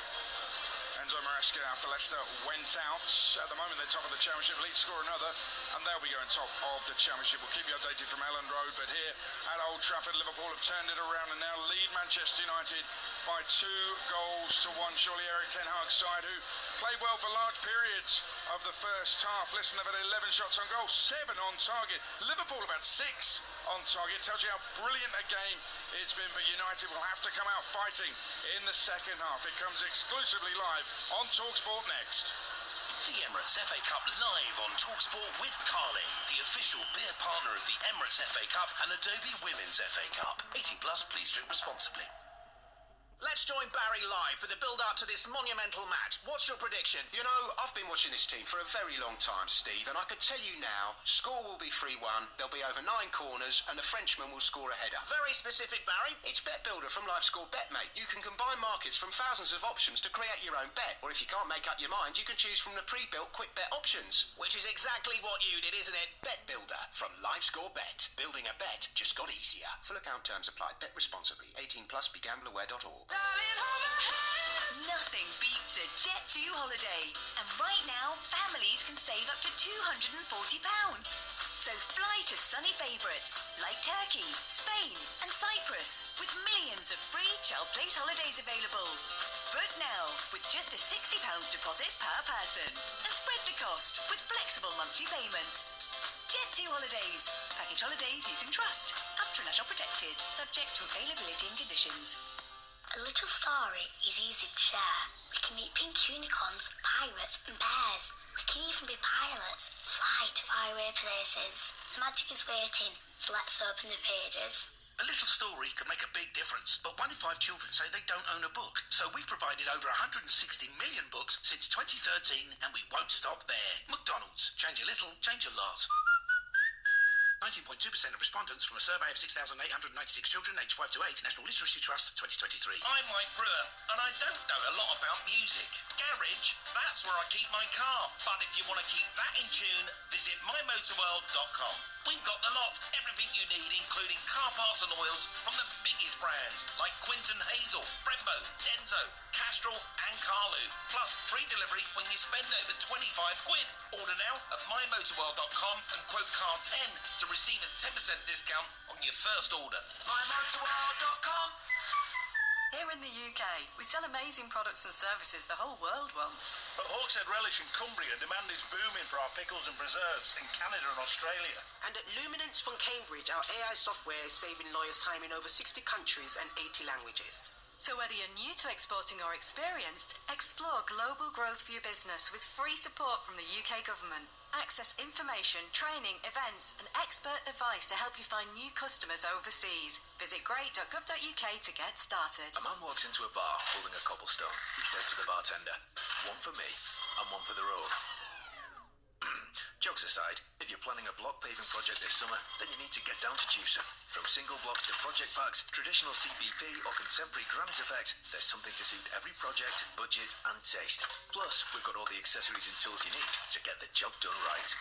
Speaker 2: Enzo Maresca after Leicester went out. At the moment they're top of the Championship. Leeds score another and they'll be going top of the Championship. We'll keep you updated from Elland Road, but here at Old Trafford, Liverpool have turned it around and now lead Manchester United by 2 goals to 1. Surely Eric Ten Hag's side, who played well for large periods of the first half. Listen, they've had 11 shots on goal, 7 on target. Liverpool about 6 on target. Tells you how brilliant a game it's been, but United will have to come out fighting in the second half. It comes exclusively live on TalkSport next.
Speaker 4: The Emirates FA Cup live on TalkSport with Carling, the official beer partner of the Emirates FA Cup and Adobe Women's FA Cup. 18+, please drink responsibly.
Speaker 1: Let's join Barry live for the build-up to this monumental match. What's your prediction?
Speaker 8: You know, I've been watching this team for a very long time, Steve, and I could tell you now, score will be 3-1, there'll be over 9 corners, and the Frenchman will score a header.
Speaker 1: Very specific, Barry.
Speaker 8: It's Bet Builder from LiveScore Bet, mate. You can combine markets from thousands of options to create your own bet, or if you can't make up your mind, you can choose from the pre-built quick bet options.
Speaker 1: Which is exactly what you did, isn't it?
Speaker 8: Bet Builder from LiveScore Bet. Building a bet just got easier. Full account terms apply. Bet responsibly. 18+, begambleaware.org.
Speaker 9: Nothing beats a Jet2 holiday. And right now, families can save up to £240. So fly to sunny favourites like Turkey, Spain and Cyprus with millions of free child place holidays available. Book now with just a £60 deposit per person and spread the cost with flexible monthly payments. Jet2 Holidays. Package holidays you can trust. Up to national protected. Subject to availability and conditions.
Speaker 18: A little story is easy to share. We can meet pink unicorns, pirates and bears. We can even be pilots, fly to faraway places. Magic is waiting, so let's open the pages.
Speaker 4: A little story can make a big difference, but 1 in 5 children say they don't own a book. So we've provided over 160 million books since 2013, and we won't stop there. McDonald's. Change a little, change a lot. 19.2% of respondents from a survey of 6,896 children aged 5 to 8, National Literacy Trust 2023. I'm Mike Brewer, and I don't know a lot about music. Garage, that's where I keep my car. But if you want to keep that in tune, visit mymotorworld.com. We've got the lot, everything you need, including car parts and oils from the biggest brands like Quinton Hazel, Brembo, Denso, Castrol and Carlu. Plus free delivery when you spend over 25 quid. Order now at mymotorworld.com and quote car 10 to receive a 10% discount on your first order.
Speaker 1: mymotorworld.com.
Speaker 9: Here in the UK, we sell amazing products and services the whole world wants.
Speaker 10: At Hawkshead Relish in Cumbria, demand is booming for our pickles and preserves in Canada and Australia.
Speaker 19: And at Luminance from Cambridge, our AI software is saving lawyers time in over 60 countries and 80 languages.
Speaker 9: So whether you're new to exporting or experienced, explore Global Growth for your business with free support from the UK government. Access information, training, events and expert advice to help you find new customers overseas. Visit great.gov.uk to get started.
Speaker 7: A man walks into a bar holding a cobblestone. He says to the bartender, "One for me and one for the road." Jokes aside, if you're planning a block paving project this summer, then you need to get down to Juicen. From single blocks to project packs, traditional CBP or contemporary granite effect, there's something to suit every project, budget and taste. Plus, we've got all the accessories and tools you need to get the job done right.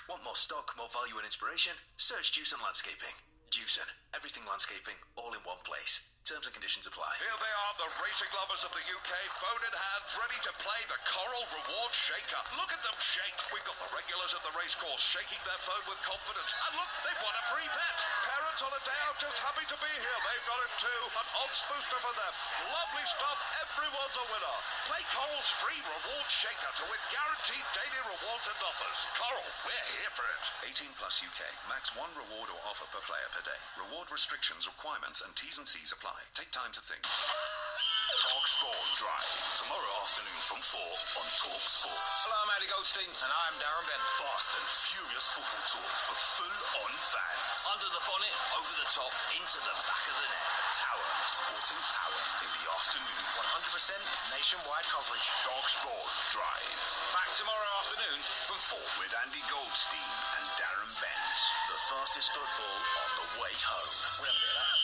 Speaker 7: Want more stock, more value and inspiration? Search Juicen Landscaping. Juicen, everything landscaping, all in one place. Terms and conditions apply.
Speaker 5: Here they are, the racing lovers of the UK, phone in hand, ready to play the Coral Reward Shaker. Look at them shake. We've got the regulars at the racecourse shaking their phone with confidence. And look, they've won a free bet. Parents on a day out just happy to be here. They've got it too. An odds booster for them. Lovely stuff. Everyone's a winner. Play Coral's free reward shaker to win guaranteed daily rewards and offers. Coral, we're here for it.
Speaker 3: 18 plus UK. Max one reward or offer per player per day. Reward restrictions, requirements and T's and C's apply. Take time to think.
Speaker 5: Talk Sport Drive. Tomorrow afternoon from 4 on Talk Sport.
Speaker 14: Hello, I'm Andy Goldstein, and I'm Darren Bent.
Speaker 5: Fast and furious football talk for full-on fans.
Speaker 14: Under the bonnet, over the top, into the back of the net.
Speaker 5: Tower of sporting power in the afternoon.
Speaker 14: 100% nationwide coverage.
Speaker 5: Talk Sport Drive.
Speaker 14: Back tomorrow afternoon from 4.
Speaker 5: With Andy Goldstein and Darren Bent.
Speaker 3: The fastest football on the way home.
Speaker 14: We'll have a bit of that.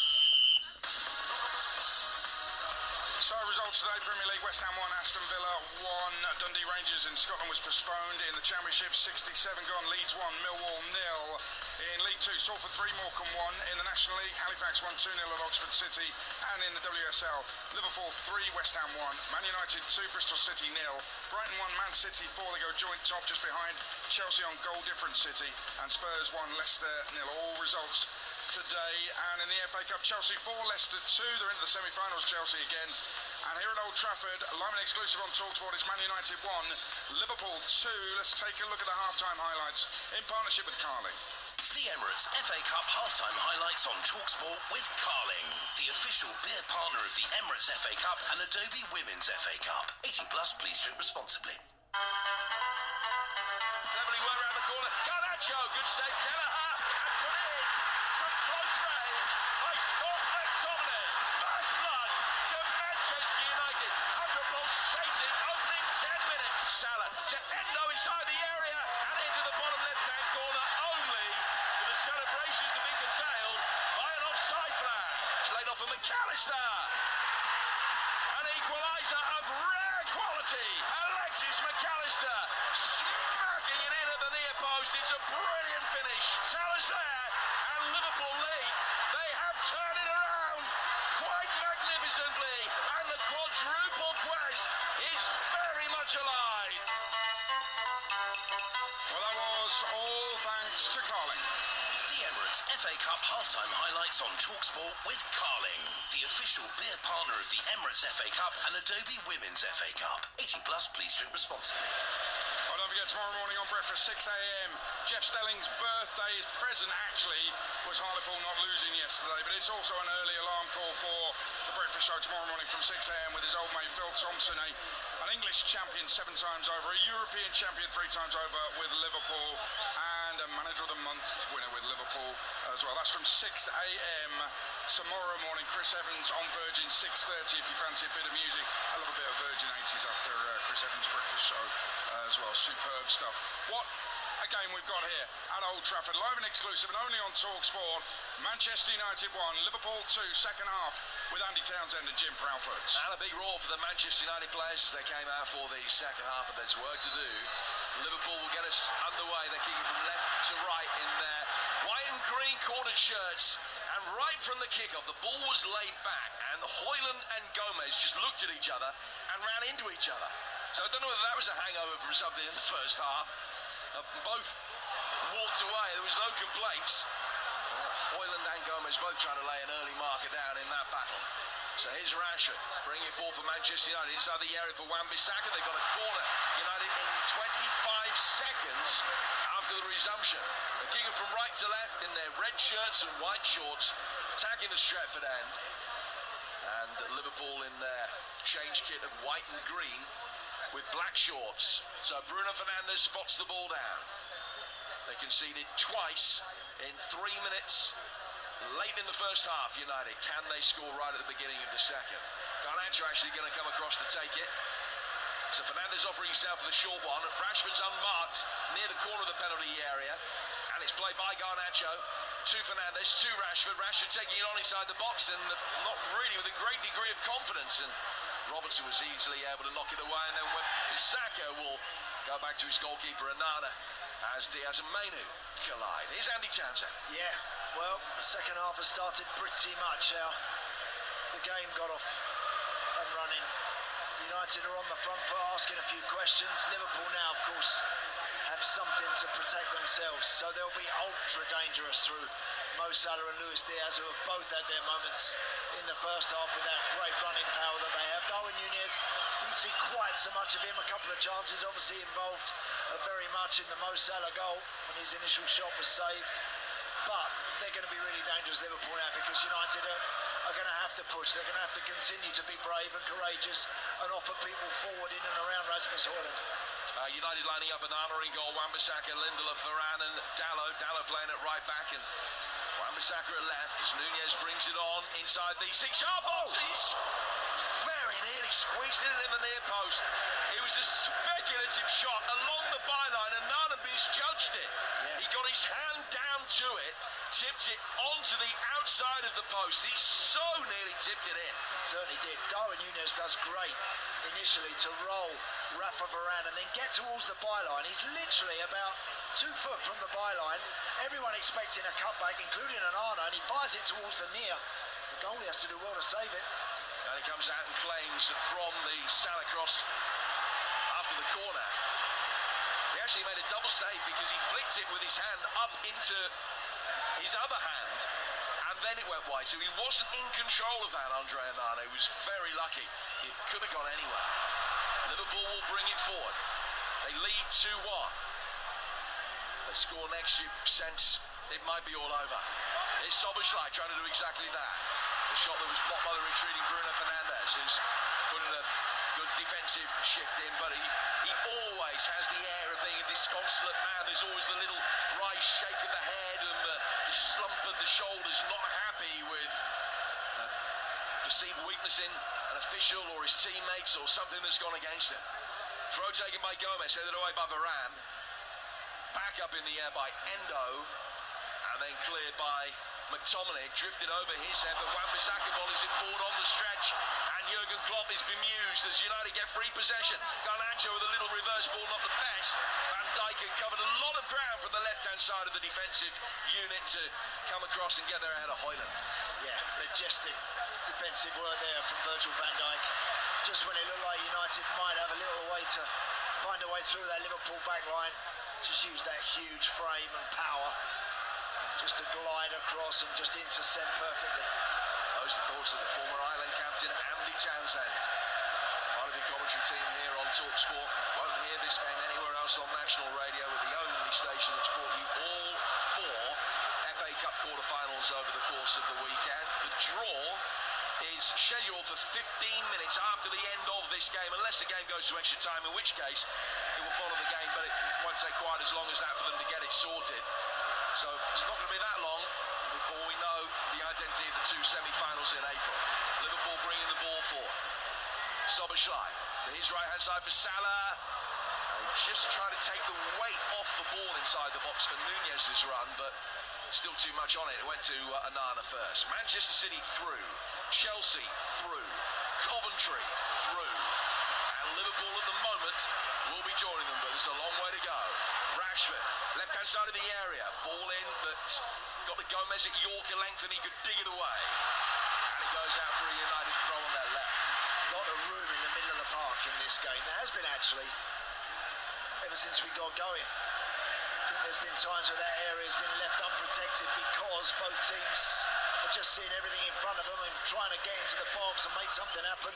Speaker 2: So results today, Premier League, West Ham 1, Aston Villa 1, Dundee Rangers in Scotland was postponed. In the Championship, 67 gone, Leeds 1, Millwall 0. In League 2, Salford 3, Morecambe 1. In the National League, Halifax 1, 2-0 at Oxford City. And in the WSL, Liverpool 3, West Ham 1, Man United 2, Bristol City 0. Brighton 1, Man City 4, they go joint top just behind Chelsea on goal difference City. And Spurs 1, Leicester 0. All results today. And in the FA Cup, Chelsea 4, Leicester 2. They're into the semi-finals, Chelsea again. And here at Old Trafford, live and exclusive on TalkSport, it's Man United 1, Liverpool 2. Let's take a look at the half-time highlights in partnership with Carling.
Speaker 5: The Emirates FA Cup halftime highlights on TalkSport with Carling, the official beer partner of the Emirates FA Cup and Adobe Women's FA Cup. 18 plus, please drink responsibly.
Speaker 14: Cleverly worked around the corner. Garnacho, good save, Kelleher, and put it in from close range by Scott McTominay. First blood to Manchester United after a pulsating opening 10 minutes. Salah to Endo inside the area and into the bottom left-hand corner, only for the celebrations to be curtailed by an offside flag. It's laid off of McAllister. An equaliser of rare quality. Alexis McAllister smacking it in at the near post. It's a brilliant finish. Salah's there and Liverpool lead. They have turned it around quite magnificently and the quadruple quest is very much alive.
Speaker 2: Well, that was all thanks to Carling.
Speaker 5: The Emirates FA Cup halftime highlights on TalkSport with Carling, the official beer partner of the Emirates FA Cup and Adobe Women's FA Cup. 18 plus, please drink responsibly.
Speaker 2: Oh, don't forget, tomorrow morning on breakfast, 6 a.m. Jeff Stelling's birthday is present, actually, was Hartlepool not losing yesterday, but it's also an early alarm call for the breakfast show tomorrow morning from 6 a.m. with his old mate Phil Thompson, an English champion 7 times over, a European champion 3 times over with Liverpool, and a Manager of the Month winner with Liverpool as well. That's from 6 a.m. tomorrow morning. Chris Evans on Virgin 6:30 if you fancy a bit of music. I love a bit of Virgin 80s after Chris Evans' breakfast show as well. Superb stuff. What a game we've got here at Old Trafford, live and exclusive and only on TalkSport. Manchester United 1, Liverpool 2, second half with Andy Townsend and Jim Proudfoot.
Speaker 14: And a big roar for the Manchester United players as they came out for the second half, and there's work to do. Liverpool will get us underway. They're kicking from left to right in their white and green cornered shirts. And right from the kickoff, the ball was laid back, and Hoyland and Gomez just looked at each other and ran into each other. So I don't know whether that was a hangover from something in the first half. Both walked away. There was no complaints. Hoyland and Gomez both trying to lay an early marker down in that battle. So here's Rashford, bringing it forward for Manchester United inside the area for Wan-Bissaka. They've got a corner. United in 25 seconds after the resumption. They're kicking from right to left in their red shirts and white shorts, attacking the Stretford end.
Speaker 5: And Liverpool in their change kit of white and green with black shorts. So Bruno Fernandes spots the ball down. They conceded twice in 3 minutes late in the first half, United. Can they score right at the beginning of the second? Garnacho actually going to come across to take it. So Fernandes offering himself with a short one. Rashford's unmarked near the corner of the penalty area. And it's played by Garnacho to Fernandes, to Rashford. Rashford taking it on inside the box and not really with a great degree of confidence. And Robertson was easily able to knock it away. And then when Saka will go back to his goalkeeper, Anana, as Diaz and Mainu collide. Here's Andy Townsend.
Speaker 10: Yeah, well, the second half has started pretty much how the game got off and running. United are on the front foot asking a few questions. Liverpool now, of course, have something to protect themselves. So they'll be ultra dangerous through Mo Salah and Luis Diaz, who have both had their moments in the first half with that great running power that they have. Darwin Núñez, didn't see quite so much of him. A couple of chances obviously involved very much in the Mo Salah goal when his initial shot was saved. But they're going to be really dangerous, Liverpool, now, because United are going to have to push. They're going to have to continue to be brave and courageous and offer people forward in and around Rasmus Højlund.
Speaker 5: United lining up Anana in goal, Wan-Bissaka, Lindelof, Varane and Dalot playing it right back, and Wan-Bissaka at left as Núñez brings it on inside the 6-yard box. He's very nearly squeezed it in the near post. It was a speculative shot along the byline and Nana misjudged it. Yeah. He got his hand down to it, tipped it onto the outside of the post. He so nearly tipped it in.
Speaker 10: He certainly did. Darwin Núñez does great initially to roll Rafa Varane and then get towards the byline. He's literally about 2 foot from the byline. Everyone expecting a cutback, including Anana, and he fires it towards the near. The goalie has to do well to save it.
Speaker 5: And he comes out and claims from the Salah cross after the corner. He actually made a double save because he flicked it with his hand up into his other hand, and then it went wide. So he wasn't in control of that, Andre Onana. He was very lucky. It could have gone anywhere. Liverpool will bring it forward. They lead 2-1. They score next, you sense it might be all over. Here's Szoboszlai trying to do exactly that. The shot that was blocked by the retreating Bruno Fernandes, who's putting a good defensive shift in, but he always has the air of being a disconsolate man. There's always the little wry shake of the head and the slump of the shoulders, not happy with perceived weakness in an official or his teammates or something that's gone against him. Throw taken by Gomez, headed away by Varane. Back up in the air by Endo, and then cleared by McTominay, drifted over his head, but Wan-Bissaka volleys it forward on the stretch, and Jurgen Klopp is bemused as United get free possession. Garnacho with a little reverse ball, not the best. Van Dijk had covered a lot of ground from the left-hand side of the defensive unit to come across and get there ahead of Højlund.
Speaker 10: Yeah, majestic defensive work there from Virgil van Dijk. Just when it looked like United might have a little way to find a way through that Liverpool back line, just use that huge frame and power just to glide across and just intercept perfectly.
Speaker 5: Those are the thoughts of the former Ireland captain Andy Townsend. Part of the commentary team here on TalkSport. Won't hear this game anywhere else on national radio, with the only station that's brought you all 4 FA Cup quarter-finals over the course of the weekend. The draw is scheduled for 15 minutes after the end of this game, unless the game goes to extra time, in which case it will follow the game, but it won't take quite as long as that for them to get it sorted. So it's not going to be that long before we know the identity of the 2 semi-finals in April. Liverpool bringing the ball forward. Szoboszlai to his right-hand side for Salah. Just trying to take the weight off the ball inside the box for Núñez's run, but still too much on it. It went to Anana first. Manchester City through. Chelsea through. Coventry through. And Liverpool at the moment will be joining them, but there's a long way to go. Rashford, left-hand side of the area. Ball in, but got the Gomez at Yorker length and he could dig it away. And it goes out for a United throw on their left.
Speaker 10: A lot of room in the middle of the park in this game. There has been, actually, ever since we got going. I think there's been times where that area has been left unprotected because both teams are just seeing everything in front of them and trying to get into the box and make something happen.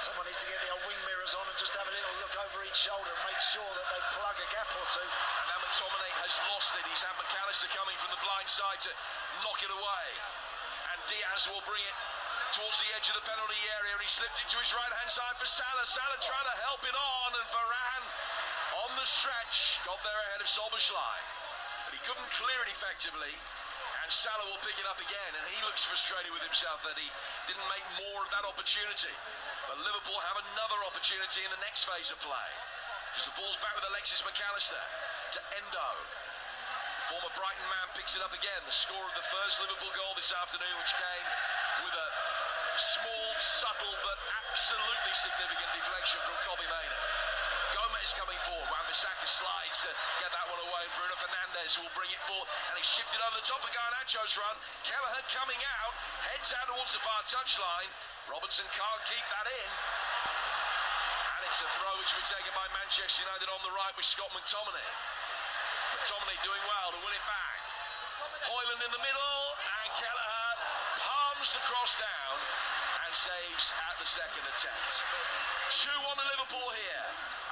Speaker 10: Someone needs to get the old wing mirrors on and just have a little look over each shoulder and make sure that they plug a gap or two.
Speaker 5: And now McTominay has lost it. He's had McAllister coming from the blind side to knock it away. And Diaz will bring it
Speaker 14: towards the edge of the penalty area, and he slipped it to his right-hand side for Salah. Salah trying to help it on, and Varane on the stretch got there ahead of Soboslai, but he couldn't clear it effectively. And Salah will pick it up again, and he looks frustrated with himself that he didn't make more of that opportunity. But Liverpool have another opportunity in the next phase of play, because the ball's back with Alexis McAllister to Endo. The former Brighton man picks it up again, the score of the first Liverpool goal this afternoon, which came with a small, subtle, but absolutely significant deflection from Kobbie Mainoo. Gomez coming forward, Wan-Bissaka slides to get that one away, and Bruno Fernandes will bring it forward, and he's shifted over the top of Garnacho's run. Kelleher coming out, heads out towards the far touchline. Robertson can't keep that in, and it's a throw which will be taken by Manchester United on the right with Scott McTominay. McTominay doing well to win it back. Højlund in the middle, and Kelleher palms the cross down and saves at the second attempt. 2-1 to Liverpool here.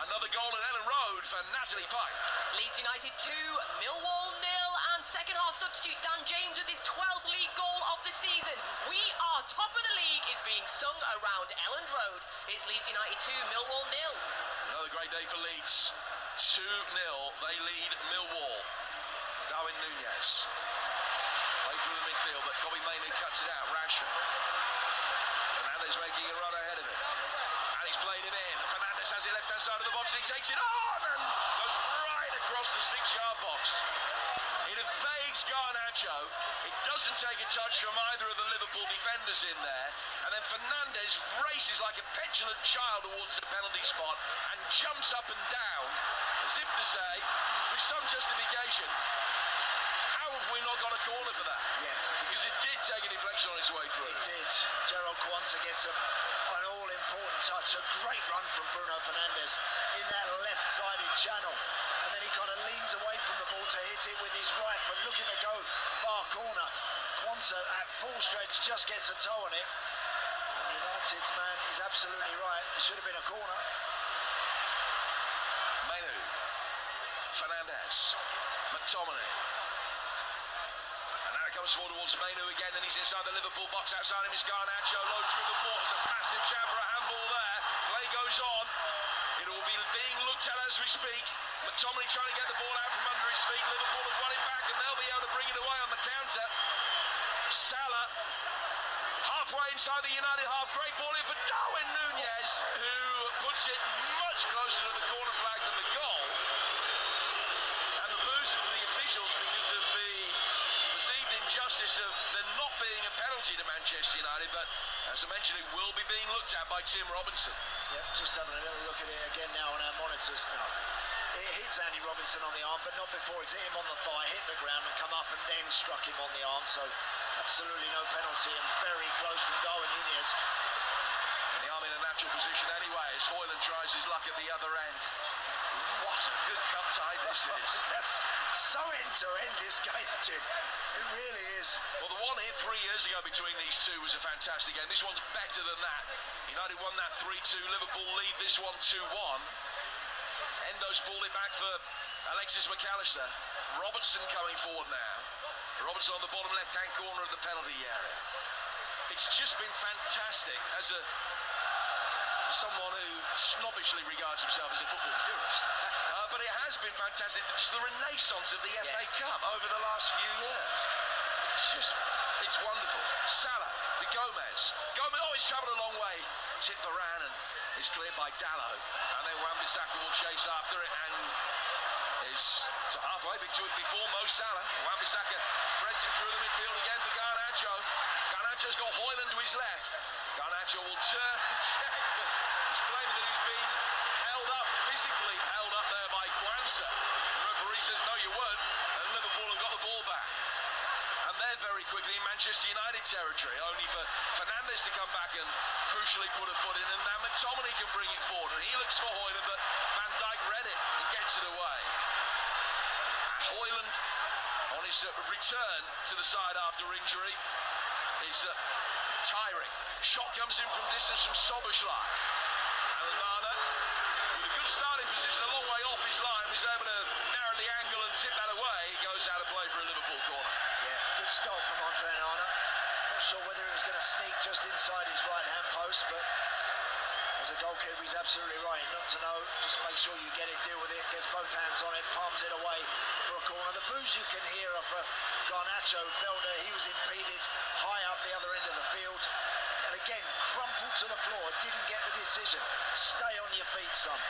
Speaker 14: Another goal at Ellen Road for Natalie Pike.
Speaker 13: Leeds United 2, Millwall 0, and second half substitute Dan James with his 12th league goal of the season. We are top of the league is being sung around Elland Road. It's Leeds United 2, Millwall 0.
Speaker 14: Another great day for Leeds. 2-0, they lead Millwall. Darwin Núñez. Way through the midfield, but Kobbie Mainoo cuts it out. Rashford. Fernandes making a run ahead of him. And he's played it in. Fernandes has it left-hand side of the box, and he takes it on and goes right across the 6-yard box. It evades Garnacho. It doesn't take a touch from either of the Liverpool defenders in there. And then Fernandes races like a petulant child towards the penalty spot and jumps up and down as if to say, with some justification, how have we not got a corner for that?
Speaker 10: Yeah.
Speaker 14: Because it did take a deflection on its way through.
Speaker 10: It did. Gerald Kwanzaa gets an all-important touch. A great run from Bruno Fernandes in that left-sided channel. And then he kind of leans away from the ball to hit it with his right, but looking to go far corner. Kwanzaa at full stretch just gets a toe on it. And United's man is absolutely right. It should have been a corner.
Speaker 14: Mainoo. Fernandes. McTominay. And now it comes forward towards Mainoo again, and he's inside the Liverpool box. Outside him is Garnacho. Low dribble ball. It's a massive shout for a handball there. Play goes on. It will be being looked at as we speak. McTominay trying to get the ball out from under his feet. Liverpool have won it back, and they'll be able to bring it away on the counter. Salah halfway inside the United half. Great ball in for Darwin Núñez, who puts it much closer to the corner flag than the goal. And the boos are for the officials because of the perceived injustice of there not being a penalty to Manchester United. But as I mentioned, it will be being looked at by Tim Robinson.
Speaker 10: Yep, just having a little look at it again now on our monitors now. It hits Andy Robinson on the arm, but not before it's hit him on the thigh, hit the ground and come up and then struck him on the arm. So absolutely no penalty and very close from Darwin Núñez.
Speaker 14: And the arm in a natural position anyway as Højlund tries his luck at the other end. What a good cup tie this is.
Speaker 10: That's so end-to-end this game, Jim. It really is.
Speaker 14: Well, the one here 3 years ago between these two was a fantastic game. This one's better than that. United won that 3-2. Liverpool lead this one 2-1. Endo's pulled it back for Alexis McAllister. Robertson coming forward now. Robertson on the bottom left-hand corner of the penalty area. It's just been fantastic as someone who snobbishly regards himself as a football purist. But it has been fantastic. Just the renaissance of the FA Cup over the last few years. It's wonderful. Salah to Gomez. Oh, he's travelled a long way. Tip Varane and is cleared by Dalot. And then Wan-Bissaka will chase after it and is halfway to it before Mo Salah. Wan-Bissaka threads him through the midfield again for Garnacho. Garnacho's got Højlund to his left. Garnacho will turn and check. He's claiming that he's been physically held up there by Kwanzaa. The referee says, no, you weren't. And Liverpool have got the ball back. And they're very quickly in Manchester United territory, only for Fernandes to come back and crucially put a foot in, and now McTominay can bring it forward, and he looks for Højlund, but Van Dijk read it and gets it away. And Højlund, on his return to the side after injury, is tiring. Shot comes in from distance from Soboslai. And Onana, with a good starting position, a long way off his line, was able to narrow the angle and tip that away. He goes out of play for a Liverpool corner.
Speaker 10: Yeah, good stop from Andre Onana. not sure whether it was going to sneak just inside his right-hand post, but as a goalkeeper, he's absolutely right not to know. Just make sure you get it, deal with it, gets both hands on it, palms it away for a corner. The boos you can hear are for Garnacho, felt that he was impeded high up the other end of the field. And again, crumpled to the floor, didn't get the decision. Stay on your feet, son.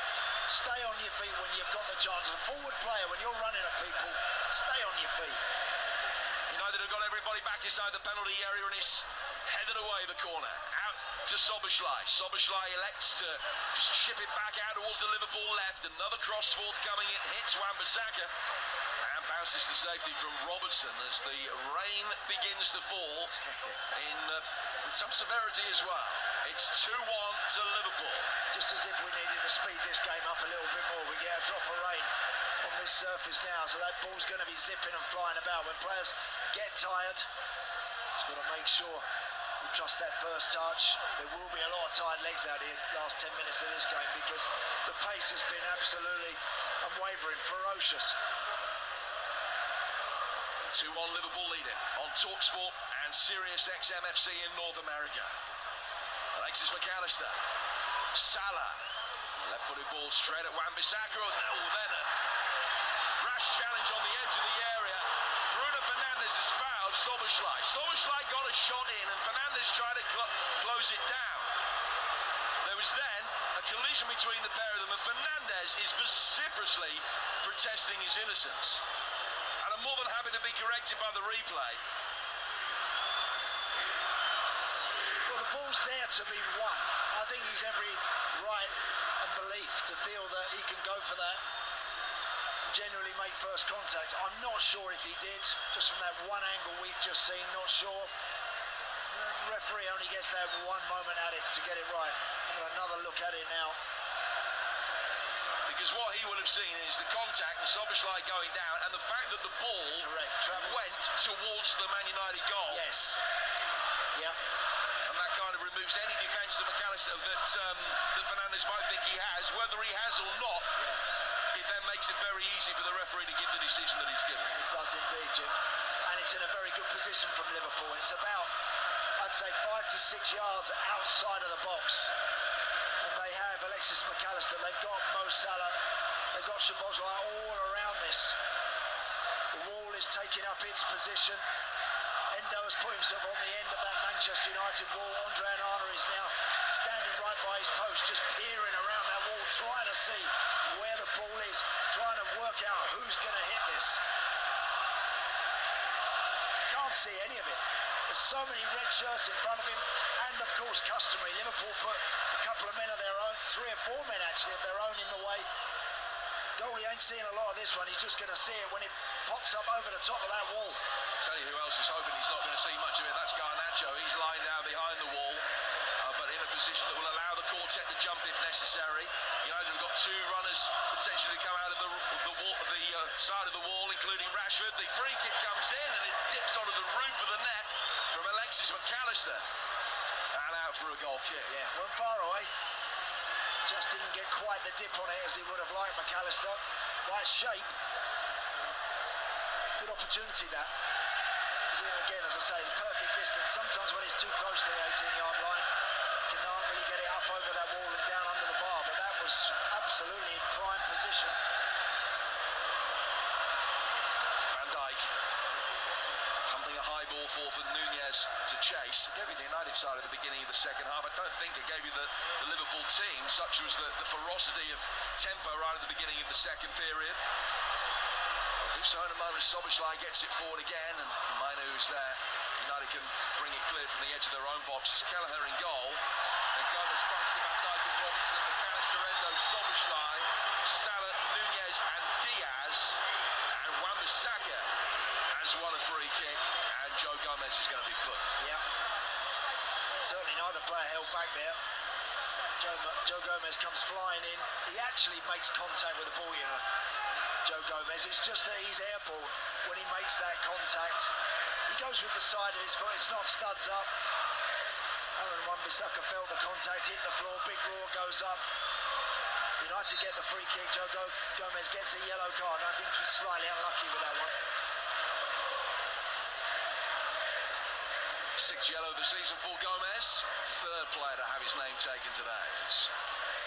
Speaker 10: Stay on your feet when you've got the chance. As a forward player, when you're running at people, stay on your feet.
Speaker 14: United have got everybody back inside the penalty area and it's headed away the corner. Out to Soboslai. Soboslai elects to just chip it back out towards the Liverpool left. Another cross forthcoming. It hits Wan-Bissaka and bounces to safety from Robertson as the rain begins to fall with some severity as well. It's 2-1 to Liverpool.
Speaker 10: Just as if we needed to speed this game up a little bit more. We get a drop of rain on this surface now, so that ball's going to be zipping and flying about. When players get tired, just got to make sure we trust that first touch. There will be a lot of tired legs out here the last 10 minutes of this game because the pace has been absolutely unwavering, ferocious.
Speaker 14: 2-1 Liverpool leading on TalkSport and Sirius XM-FC in North America. Alexis McAllister. Salah. Left-footed ball straight at Wan-Bissaka. Oh, then a rash challenge on the edge of the area. Bruno Fernandes has fouled Soboslai. Soboslai got a shot in and Fernandes tried to close it down. There was then a collision between the pair of them and Fernandes is vociferously protesting his innocence. And I'm more than happy to be corrected by the replay.
Speaker 10: Well, the ball's there to be won. I think he's every right and belief to feel that he can go for that and genuinely make first contact. I'm not sure if he did, just from that one angle we've just seen, not sure. The referee only gets that one moment at it to get it right. We've got another look at it now.
Speaker 14: Because what he would have seen is the contact and Soboslai going down and the fact that the ball went towards the Man United goal.
Speaker 10: Yes. Yep.
Speaker 14: And that kind of removes any defence that McAllister, that Fernandes might think he has. Whether he has or not, it then makes it very easy for the referee to give the decision that he's given.
Speaker 10: It does indeed, Jim. And it's in a very good position from Liverpool. It's about, I'd say, 5 to 6 yards outside of the box. And they have Alexis McAllister, they've got Mo Salah, they've got Szoboszlai all around this. The wall is taking up its position. Endo has put himself on the end of that Manchester United wall. Andre Onana is now standing right by his post, just peering around that wall, trying to see where the ball is, trying to work out who's going to hit this. Can't see any of it. There's so many red shirts in front of him, and of course customary, Liverpool put a couple of men of their own, 3 or 4 men actually of their own in the way. Goalie ain't seeing a lot of this one, he's just going to see it when it pops up over the top of that wall.
Speaker 14: I'll tell you who else is hoping he's not going to see much of it, that's Garnacho. He's lying down behind the wall, but in a position that will allow the quartet to jump if necessary. United have got 2 runners potentially to come out of the side of the wall, including Rashford. The free kick comes in and it dips onto the roof of the net from Alexis McAllister. And out for a goal kick.
Speaker 10: Yeah, weren't far away. Just didn't get quite the dip on it as he would have liked, McAllister. Right shape. It's a good opportunity, that. Again, as I say, the perfect distance. Sometimes when it's too close to the 18-yard line, you can't really get it up over that wall and down under the bar, but that was absolutely in prime position.
Speaker 14: Van Dijk pumping a high ball for Nunez to chase. It gave you the United side at the beginning of the second half. I don't think it gave you the Liverpool team, such was the ferocity of tempo right at the beginning of the second period. We'll do so in a moment. Soboslai gets it forward again, and Mainoo's there. United can bring it clear from the edge of their own box. It's Kelleher in goal. And Gomez bunts to Van Dijk and Robertson, McAllister, Endo, Soboslai, Salah, Nunez and Diaz. And Wan-Bissaka has won a free kick, and Joe Gomez is going to be booked.
Speaker 10: Yeah. Certainly neither player held back there. Joe Gomez comes flying in. He actually makes contact with the ball, you know, Joe Gomez. It's just that he's airborne when he makes that contact. He goes with the side of his foot, it's not studs up. Aaron Wan-Bissaka felt the contact, hit the floor, big roar goes up. United get the free kick, Joe Gomez gets a yellow card, and I think he's slightly unlucky with that one.
Speaker 14: 6
Speaker 5: Sixth yellow of the season for Gomez. Third player to have his name taken today. It's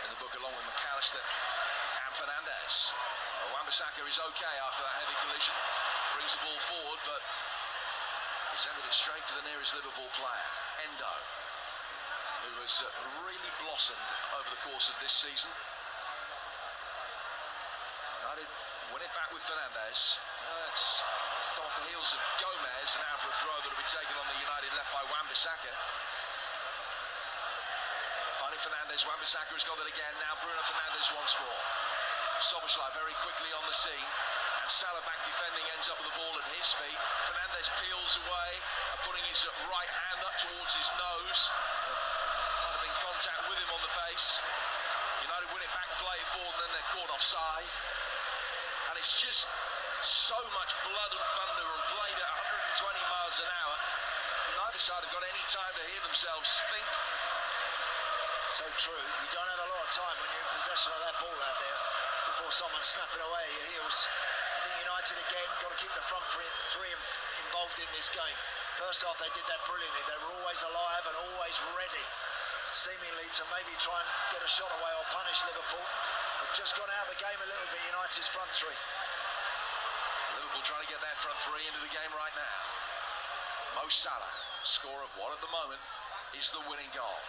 Speaker 5: in the book along with McAllister and Fernandes. Wan-Bissaka is okay after that heavy collision. Brings the ball forward, but presented it straight to the nearest Liverpool player, Endo, who has really blossomed over the course of this season. United win it back with Fernandes. It's come off the heels of Gomez, and now for a throw that will be taken on the United left by Wan-Bissaka. Finding Fernandes, Wan-Bissaka has got it again. Now Bruno Fernandes once more. Szoboszlai very quickly on the scene, and Salah back defending, ends up with the ball at his feet. Fernandes peels away, putting his right hand up towards his nose. Might have been contact with him on the face. United win it back, play it forward, and then they're caught offside. And it's just so much blood and thunder, and played at 120 miles an hour. Neither side have got any time to hear themselves think.
Speaker 10: So true. You don't have a lot of time when you're in possession of that ball out there before someone's snapping away at your heels. I think United again got to keep the front three involved in this game. First half they did that brilliantly. They were always alive and always ready, seemingly to maybe try and get a shot away or punish Liverpool. They've just gone out of the game a little bit, United's front three.
Speaker 5: Liverpool trying to get their front three into the game right now. Mo Salah, score of what at the moment is the winning goal.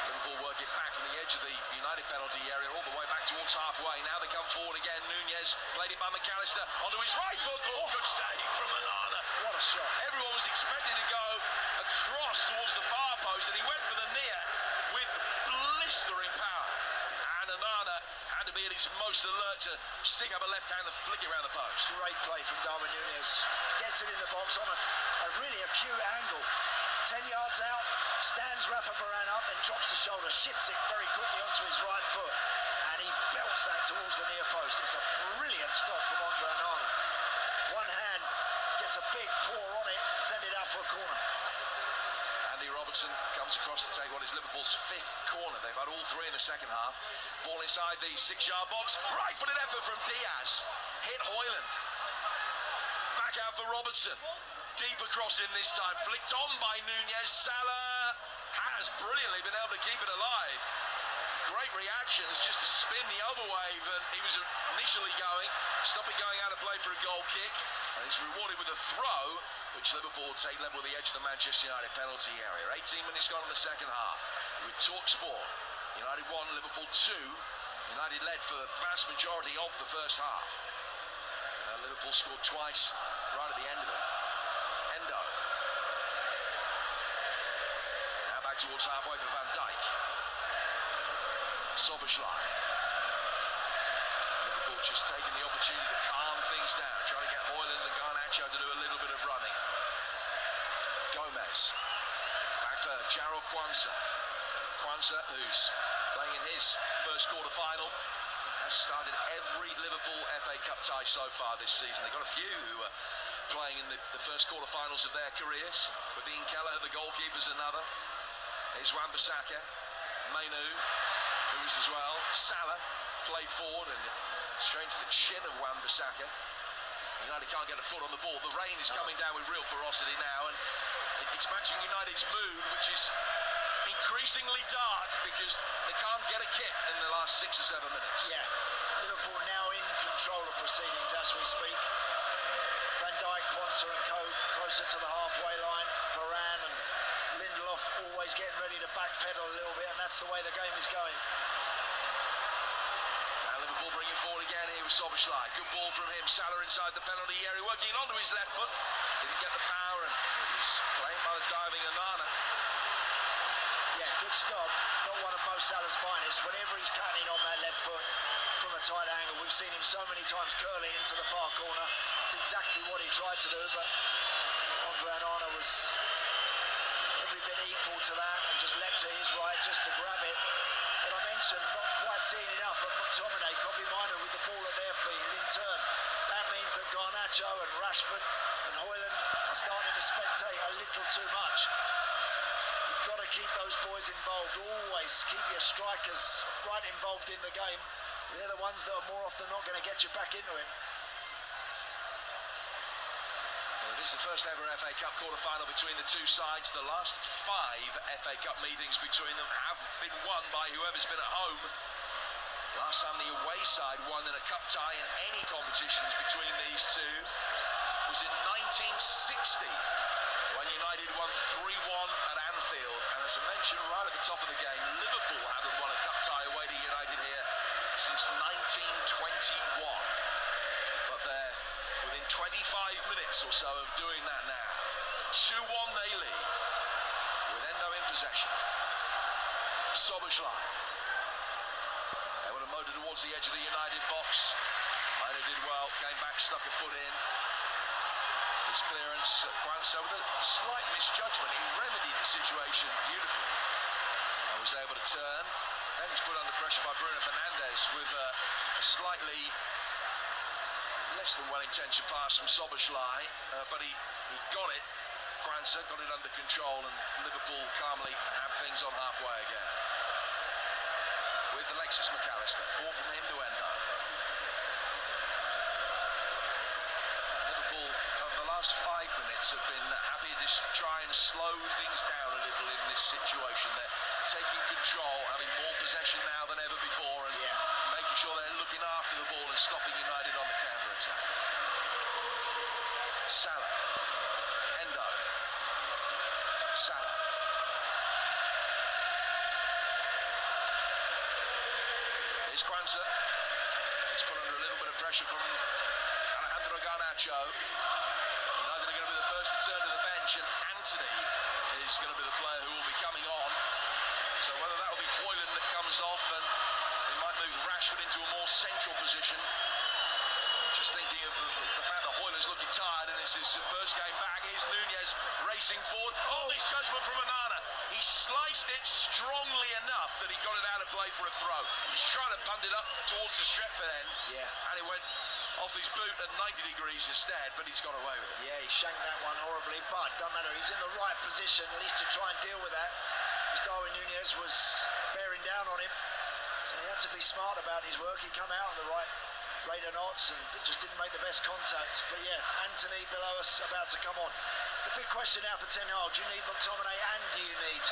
Speaker 5: Liverpool work it back from the edge of the United penalty area all the way back towards halfway. Now they come forward again. Nunez played it by McAllister onto his right foot. Oh, good save from Onana.
Speaker 10: What a shot.
Speaker 5: Everyone was expecting to go across towards the far post, and he went for the near with blistering power. And Onana had to be at his most alert to stick up a left hand and flick it around the post.
Speaker 10: Great play from Darwin Nunez. Gets it in the box on a really acute angle. 10 yards out, stands Rafa Varane up, then drops the shoulder, shifts it very quickly onto his right foot, and he belts that towards the near post. It's a brilliant stop from Andre Onana. One hand gets a big paw on it, send it out for a corner.
Speaker 5: Andy Robertson comes across to take what is Liverpool's fifth corner. They've had all three in the second half. Ball inside the 6-yard box. Right-footed effort from Diaz. Hit Højlund. Back out for Robertson. Deep across in this time, flicked on by Nunez. Salah has brilliantly been able to keep it alive. Great reactions just to spin the other wave, and he was initially going, stop it going out of play for a goal kick, and he's rewarded with a throw, which Liverpool take level with the edge of the Manchester United penalty area. 18 minutes gone in the second half. With TalkSport, United 1, Liverpool 2. United led for the vast majority of the first half. Liverpool scored twice right at the end of it. Endo. Now back towards halfway for Van Dijk. Szoboszlai. Liverpool just taking the opportunity to calm things down, trying to get Højlund and Garnacho to do a little bit of running. Gomez. Back for Jarrell Quansah. Quansah, who's playing in his first quarter-final, has started every Liverpool FA Cup tie so far this season. They've got a few who are playing in the first quarter-finals of their careers. Dean Kelleher, the goalkeeper's another. Here's Wan-Bissaka. Mainu, who is as well. Salah played forward and straight to the chin of Wan-Bissaka. United can't get a foot on the ball. The rain is coming down with real ferocity now, and it's matching United's mood, which is increasingly dark because they can't get a kick in the last 6 or 7 minutes.
Speaker 10: Yeah, Liverpool now in control of proceedings as we speak. Van Dijk, Quansah and co closer to the halfway line. Varane and Lindelof always getting ready to backpedal a little bit, and that's the way the game is going.
Speaker 5: Now Liverpool bringing forward again here with Szoboszlai. Good ball from him. Salah inside the penalty area, working onto his left foot. Didn't get the power, and it was played by the diving Onana.
Speaker 10: Yeah, good stop. Not one of Mo Salah's finest. Whenever he's cutting on that left foot from a tight angle, we've seen him so many times curling into the far corner. It's exactly what he tried to do, but Andre Onana was every bit equal to that and just leapt to his right just to grab it. But I mentioned not quite seeing enough of McTominay, Kobbie Mainoo with the ball at their feet, and in turn that means that Garnacho and Rashford and Højlund are starting to spectate a little too much. You've got to keep those boys involved. Always keep your strikers right involved in the game. They're the ones that are more often not going to get you back into it.
Speaker 5: And
Speaker 14: It is the first ever FA Cup quarter-final between the two sides. The last 5 FA Cup meetings between them have been won by whoever's been at home. Last time the away side won in a cup tie in any competitions between these two was in 1960, when United won 3-1 at Anfield. And as I mentioned right at the top of the game, Liverpool haven't won a cup tie away to United here since 1921. But they're within 25 minutes or so of doing that now. 2-1 they lead, with Endo in possession. Szoboszlai able to motor towards the edge of the United box. Maino did well, came back, stuck a foot in. His clearance, Guanso with a slight misjudgment. He remedied the situation beautifully and was able to turn. Then he's put under pressure by Bruno Fernandes with a slightly less than well-intentioned pass from Szoboszlai, but he got it. Guanso got it under control, and Liverpool calmly have things on halfway again. With Alexis McAllister, ball from him to Endo. Liverpool, over the last 5 minutes, have been happy to try and slow things down a little in this situation. They're taking control, having more possession now than ever before, and making sure they're looking after the ball and stopping United on the counter-attack. Salah, Endo, Salah. Here's Guanso. He's put under a little bit of pressure from Alejandro Garnacho. United are going to be the first to turn to the bench, and Anthony is going to be the player who will be coming on. So whether that will be Hoyland that comes off, and they might move Rashford into a more central position. Just thinking of the fact that Hoyland's looking tired, and it's his first game back. Here's Nunez racing forward. Oh, misjudgment from Onana. He sliced it strongly enough that he got it out of play for a throw. He's trying to punt it up towards the Stretford end. Yeah. And it went off his boot at 90 degrees instead, but he's got away with it.
Speaker 10: Yeah, he shanked that one horribly, but doesn't matter. He's in the right position, at least to try and deal with that. As Darwin Nunez was bearing down on him. So he had to be smart about his work. He come out on the right rate of knots and just didn't make the best contact. But yeah, Anthony below us about to come on. The big question now for Ten Hag, do you need McTominay and do you need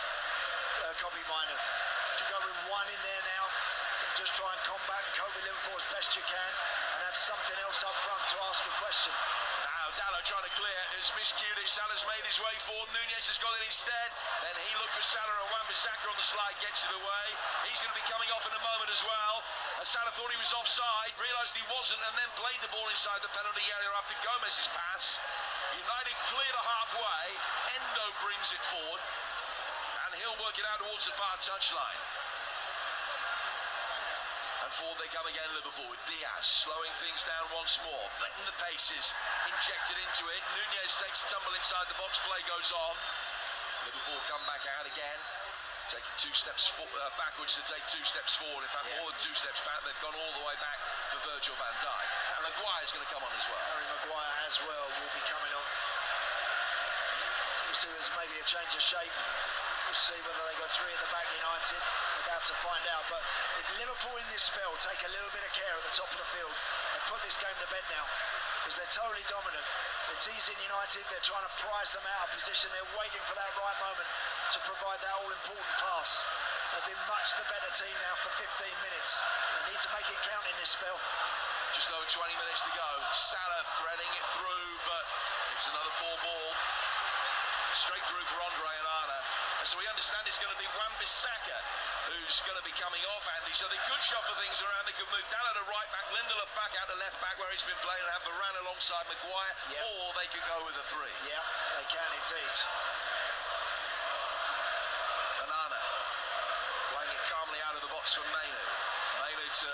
Speaker 10: Kobbie Mainoo? Do you go with one in there now and just try and combat and cope with Liverpool as best you can and have something else up front to ask a question?
Speaker 14: Now Dalot trying to clear, it's miscued it. Salah's made his way forward. Nunez has got it instead. Then he looked for Salah, and Wan-Bissaka on the slide gets it away. He's going to be coming off in a moment as well. Salah thought he was offside, realised he wasn't, and then played the ball inside the penalty area after Gomez's pass. United clear to halfway. Endo brings it forward, and he'll work it out towards the far touchline. And forward they come again, Liverpool, with Diaz slowing things down once more, letting the paces injected into it. Nunez takes a tumble inside the box, play goes on. Liverpool come back out again, taking 2 steps backwards to take 2 steps forward. In fact, more than 2 steps back, they've gone all the way back for Virgil van Dijk. And Maguire's going to come on as well.
Speaker 10: Harry Maguire as well will be coming on. So we'll see there's maybe a change of shape. We'll see whether they go 3 at the back, United. We're about to find out. But if Liverpool in this spell take a little bit of care at the top of the field, they put this game to bed now, because they're totally dominant. They're teasing United, they're trying to prize them out of position, they're waiting for that right moment to provide that all-important pass. They've been much the better team now for 15 minutes. They need to make it count in this spell.
Speaker 14: Just over 20 minutes to go. Salah threading it through, but it's another poor ball. Straight through for Andre Onana. And so we understand it's going to be Wan-Bissaka who's going to be coming off, Andy. So they could shuffle things around. They could move Dalot to right back, Lindelof back out to left back where he's been playing, and have Varane alongside Maguire. Or they could go with a 3.
Speaker 10: Yeah, they can indeed.
Speaker 14: Onana playing it calmly out of the box for Mainoo. Mainoo to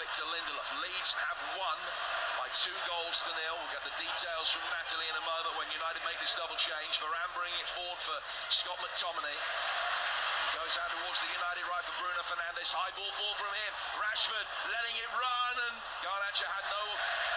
Speaker 14: Victor Lindelof. Leeds have won by 2 goals to 0. We'll get the details from Natalie in a moment when United make this double change. Varane bringing it forward for Scott McTominay. Goes out towards the United right for Bruno Fernandes. High ball forward from him. Rashford letting it run, and Garnacho had no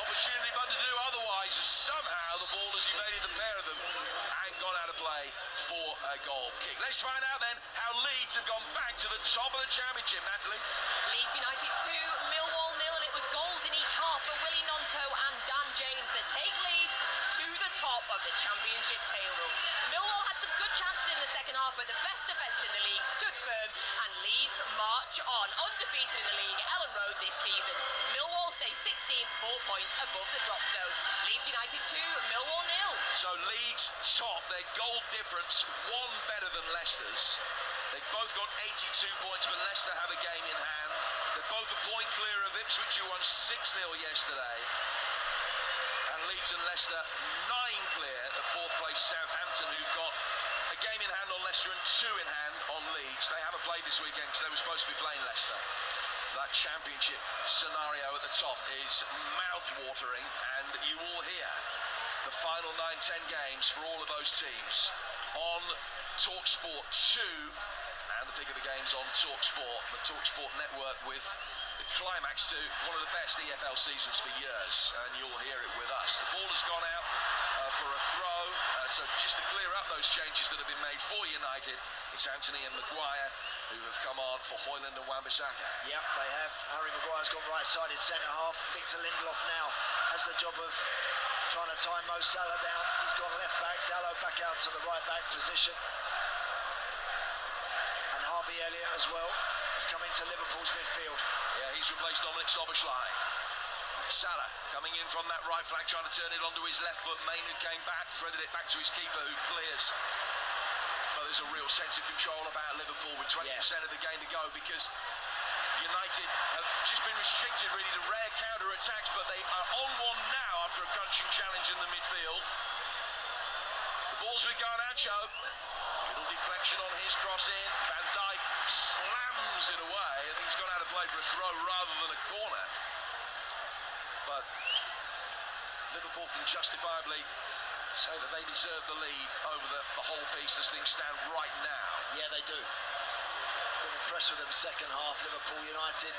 Speaker 14: opportunity but to do otherwise. Somehow the ball has evaded the pair of them and gone out of play for a goal kick. Let's find out then how Leeds have gone back to the top of the championship, Natalie.
Speaker 13: Leeds United 2, Millwall 0, and it was goals in each half for Willie Gnonto and Dan James that take Leeds to the top of Championship tail run. Millwall had some good chances in the second half, but the best defence in the league stood firm, and Leeds march on, undefeated in the league at Ellen Road this season. Millwall stay 16th, 4 points above the drop zone. Leeds United 2, Millwall 0.
Speaker 14: So Leeds top, their goal difference one better than Leicester's. They've both got 82 points, but Leicester have a game in hand. They're both a point clear of Ipswich, who won 6-0 yesterday. And Leeds and Leicester 9 clear of 4th place Southampton, who've got a game in hand on Leicester and 2 in hand on Leeds. They haven't played this weekend because they were supposed to be playing Leicester. That championship scenario at the top is mouth-watering, and you all hear the final 9-10 games for all of those teams on TalkSport 2, and the pick of the games on TalkSport, the TalkSport network, with the climax to one of the best EFL seasons for years, and you'll hear it with us. The ball has gone out for a throw, so just to clear up those changes that have been made for United, it's Anthony and Maguire who have come on for Højlund and Wan-Bissaka.
Speaker 10: Yep, they have. Harry Maguire's gone right-sided centre-half. Victor Lindelof now has the job of trying to tie Mo Salah down. He's gone left-back. Dalot back out to the right-back position. And Harvey Elliott as well has come into Liverpool's midfield.
Speaker 14: Yeah, he's replaced Dominic Szoboszlai. Salah coming in from that right flank, trying to turn it onto his left foot. Mainu came back, threaded it back to his keeper, who clears. But there's a real sense of control about Liverpool with 20% of the game to go, because United have just been restricted really to rare counter-attacks, but they are on one now after a crunching challenge in the midfield. The ball's with Garnacho. Little deflection on his cross in. Van Dijk slams it away. I think he's gone out of play for a throw rather than a corner. But Liverpool can justifiably say that they deserve the lead over the whole piece as things stand right now.
Speaker 10: Yeah, they do. Been impressed with them second half, Liverpool United.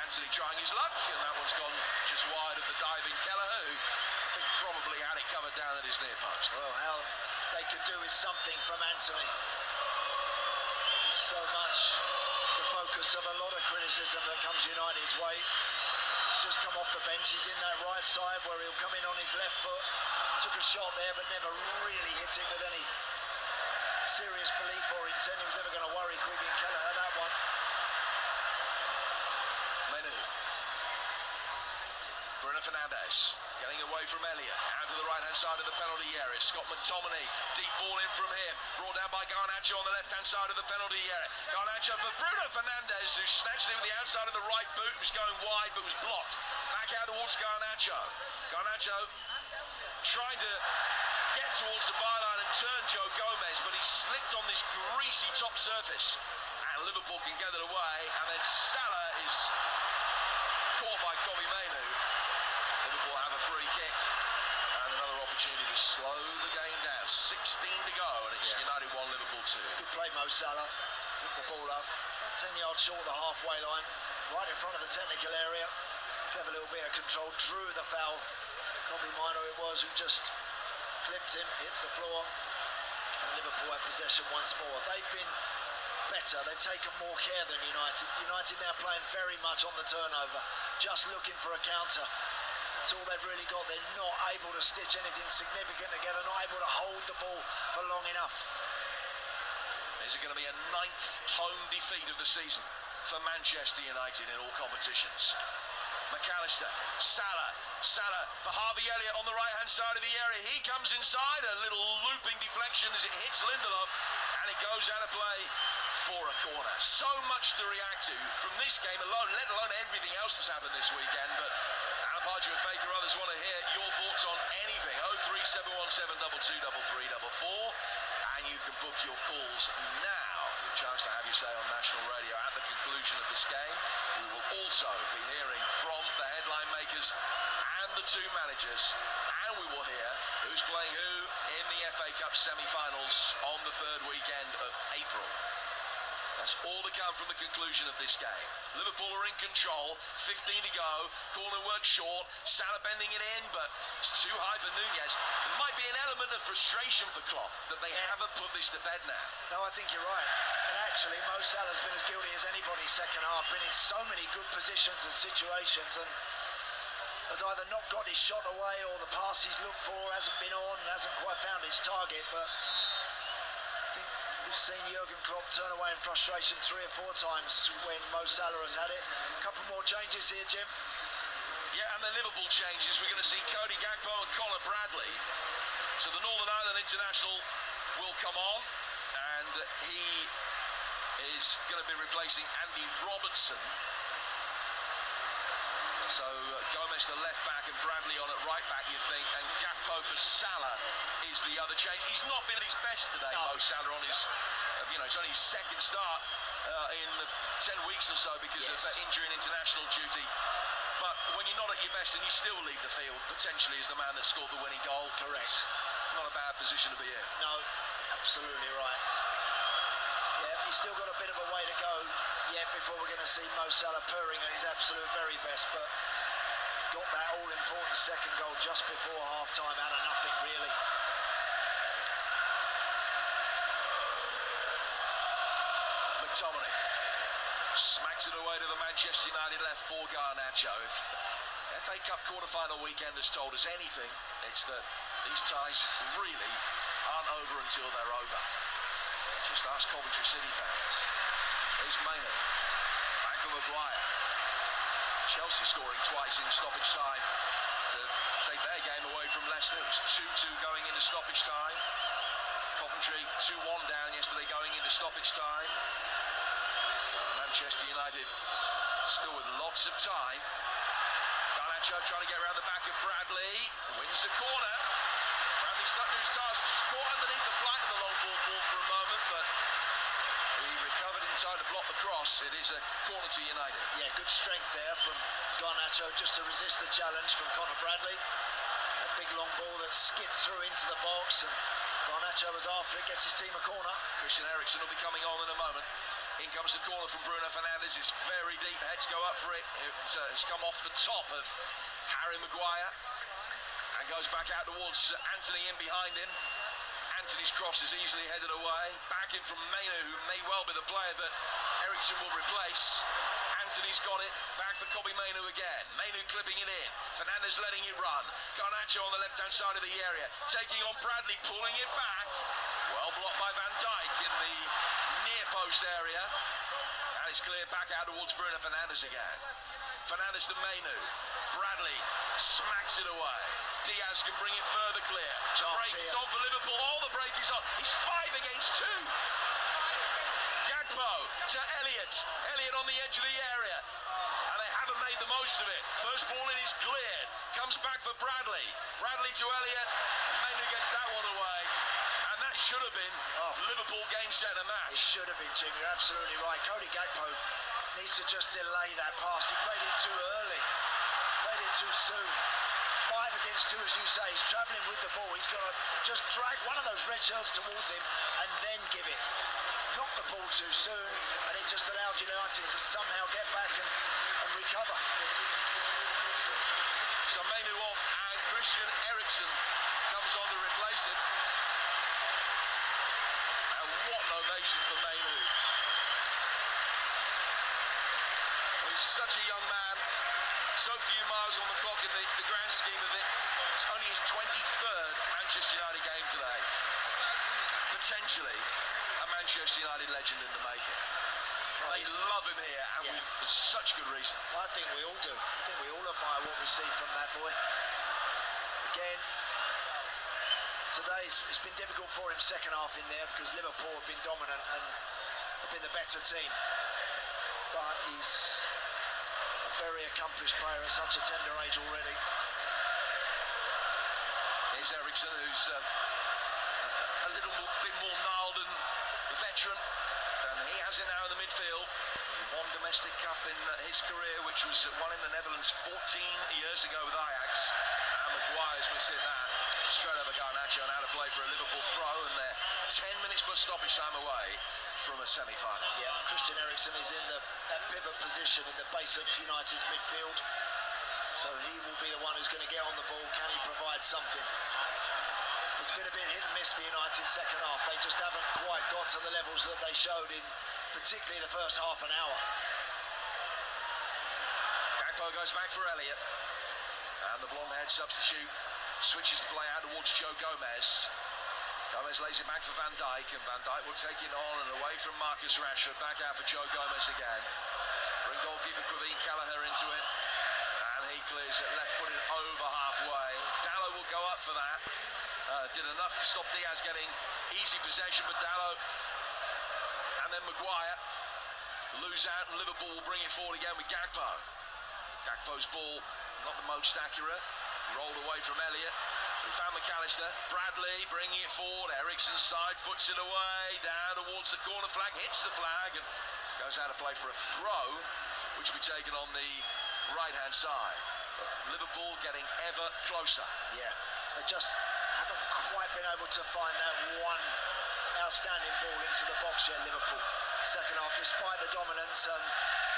Speaker 14: Anthony trying his luck, and that one's gone just wide of the diving Kelleher, who I think probably had it covered down at his near post.
Speaker 10: Well, how they could do is something from Anthony. He's so much the focus of a lot of criticism that comes United's way. He's just come off the bench. He's in that right side where he'll come in on his left foot. Took a shot there, but never really hit it with any serious belief or intent. He was never going to worry Quibian Kelleher that one.
Speaker 14: Mainu. Bruno Fernandes getting away from Elliott, out to the right-hand side of the penalty area. Scott McTominay, deep ball in from him, brought down by Garnacho on the left-hand side of the penalty area. Garnacho for Bruno Fernandes, who snatched it with the outside of the right boot, was going wide but was blocked. Back out towards Garnacho. Garnacho trying to get towards the byline and turn Joe Gomez, but he slipped on this greasy top surface, and Liverpool can get it away, and then Salah is caught by Kobbie Mainu. Liverpool have a free kick and another opportunity to slow the game down. 16 to go, and it's United 1, Liverpool 2.
Speaker 10: Good play, Mo Salah. Hit the ball up, 10 yards short of the halfway line, right in front of the technical area. Clever little bit of control, drew the foul. Kobbie Mainu it was, who just clipped him, hits the floor, and Liverpool have possession once more. They've been better, they've taken more care than United. United now playing very much on the turnover, just looking for a counter. That's all they've really got. They're not able to stitch anything significant together, not able to hold the ball for long enough.
Speaker 14: Is it going to be a 9th home defeat of the season for Manchester United in all competitions? McAllister, Salah for Harvey Elliott on the right-hand side of the area. He comes inside, a little looping deflection as it hits Lindelof, and it goes out of play for a corner. So much to react to from this game alone, let alone everything else that's happened this weekend. But Pardew and Faker, others want to hear your thoughts on anything. 03717 223344, and you can book your calls now. A chance to have you say on national radio at the conclusion of this game. We will also be hearing from the headline makers and the 2 managers, and we will hear who's playing who in the FA Cup semi-finals on the 3rd weekend of April. That's all to come from the conclusion of this game. Liverpool are in control, 15 to go, corner work short, Salah bending it in, but it's too high for Nunez. There might be an element of frustration for Klopp that they haven't put this to bed now.
Speaker 10: No, I think you're right. And actually, Mo Salah's been as guilty as anybody second half, been in so many good positions and situations, and has either not got his shot away or the pass he's looked for hasn't been on and hasn't quite found its target. But I think we've seen Jurgen Klopp turn away in frustration 3 or 4 times when Mo Salah has had it. A couple more changes here, Jim.
Speaker 14: Yeah, and the Liverpool changes. We're going to see Cody Gakpo and Conor Bradley. So the Northern Ireland international will come on, and he is going to be replacing Andy Robertson. So Gomez the left back and Bradley on at right back, you think, and Gakpo for Salah is the other change. He's not been at his best today, Mo Salah, on his, it's only his second start in 10 weeks or so because of injury and international duty. But when you're not at your best and you still leave the field, potentially as the man that scored the winning goal.
Speaker 10: Correct.
Speaker 14: Not a bad position to be in.
Speaker 10: No, absolutely right. Yeah, he's still got a bit of a way to go yet before we're going to see Mo Salah purring at his absolute very best, but got that all-important second goal just before half-time out of nothing, really.
Speaker 14: McTominay smacks it away to the Manchester United left for Garnacho. If FA Cup quarter-final weekend has told us anything, it's that these ties really aren't over until they're over. Just ask Coventry City fans. There's Maynard. Back of Maguire. Chelsea scoring twice in stoppage time to take their game away from Leicester. It was 2-2 going into stoppage time. Coventry 2-1 down yesterday going into stoppage time. Manchester United still with lots of time. Garnacho trying to get around the back of Bradley. Wins the corner. Bradley stuck to his task. Just caught underneath the flight of the long ball for a moment, but he recovered in time to block the cross. It is a corner to United.
Speaker 10: Yeah, good strength there from Garnacho just to resist the challenge from Conor Bradley. That big long ball that skipped through into the box, and Garnacho was after it, gets his team a corner.
Speaker 14: Christian Eriksen will be coming on in a moment. In comes the corner from Bruno Fernandes. It's very deep. Heads go up for it. It's come off the top of Harry Maguire and goes back out towards Anthony in behind him. Anthony's cross is easily headed away. Back in from Maynard, who may well be the player that Eriksen will replace. Anthony's got it. Back for Kobbie Mainoo again. Mainoo clipping it in. Fernandes letting it run. Garnacho on the left-hand side of the area. Taking on Bradley, pulling it back. Well blocked by Van Dijk in the near post area. And it's cleared back out towards Bruno Fernandes again. Fernandes to Mainoo. Bradley smacks it away. Diaz can bring it further clear. The break is on for Liverpool. All the break is on. He's 5 against 2. Gakpo to Elliott. Elliott on the edge of the area. And they haven't made the most of it. First ball in is cleared. Comes back for Bradley. Bradley to Elliott. And Mainoo gets that one away. And that should have been Liverpool game, set and match.
Speaker 10: It should have been, Jim. You're absolutely right. Cody Gakpo needs to just delay that pass. He played it too early. Played it too soon. 5 against 2, as you say. He's travelling with the ball. He's got to just drag one of those red shirts towards him and then give it. Knocked the ball too soon, and it just allowed United to somehow get back and recover.
Speaker 14: So Mainoo off, and Christian Eriksen comes on to replace him. And what an ovation for Mainoo. Well, he's such a young man. So few miles on the clock in the grand scheme of it. It's only his 23rd Manchester United game today. Potentially a Manchester United legend in the making. They love him here, and with such good reason.
Speaker 10: I think we all do. I think we all admire what we see from that boy. Again, today it's been difficult for him second half in there because Liverpool have been dominant and have been the better team. But he's a very accomplished player at such a tender age already.
Speaker 14: Here's Eriksen, who's a little bit more gnarled and veteran than he has it now in the midfield. One domestic cup in his career, which was won in the Netherlands 14 years ago with Ajax. And Maguire's missed it that. Straight over Garnacho and out of play for a Liverpool throw, and they're 10 minutes plus stoppage time away from a semi-final.
Speaker 10: Yeah, Christian Eriksen is in that pivot position in the base of United's midfield. So he will be the one who's going to get on the ball. Can he provide something? It's been a bit hit and miss for United second half. They just haven't quite got to the levels that they showed in particularly the first half an hour.
Speaker 14: Gakpo goes back for Elliott.
Speaker 5: And the blonde-haired substitute switches the play out towards Joe Gomez. Gomez lays it back for Van Dijk, and Van Dijk will take it on and away from Marcus Rashford. Back out for Joe Gomez again. Bring goalkeeper Quaveen Callagher into it. And he clears it left-footed over halfway. Dalot will go up for that. Did enough to stop Diaz getting easy possession, but Dalot and then Maguire lose out, and Liverpool will bring it forward again with Gakpo. Gakpo's ball, not the most accurate. Rolled away from Elliott. We found McAllister. Bradley bringing it forward. Eriksen's side, foots it away. Down towards the corner flag. Hits the flag and goes out of play for a throw, which will be taken on the right-hand side. But Liverpool getting ever closer.
Speaker 10: Yeah, they just haven't quite been able to find that one outstanding ball into the box yet, Liverpool. Second half, despite the dominance and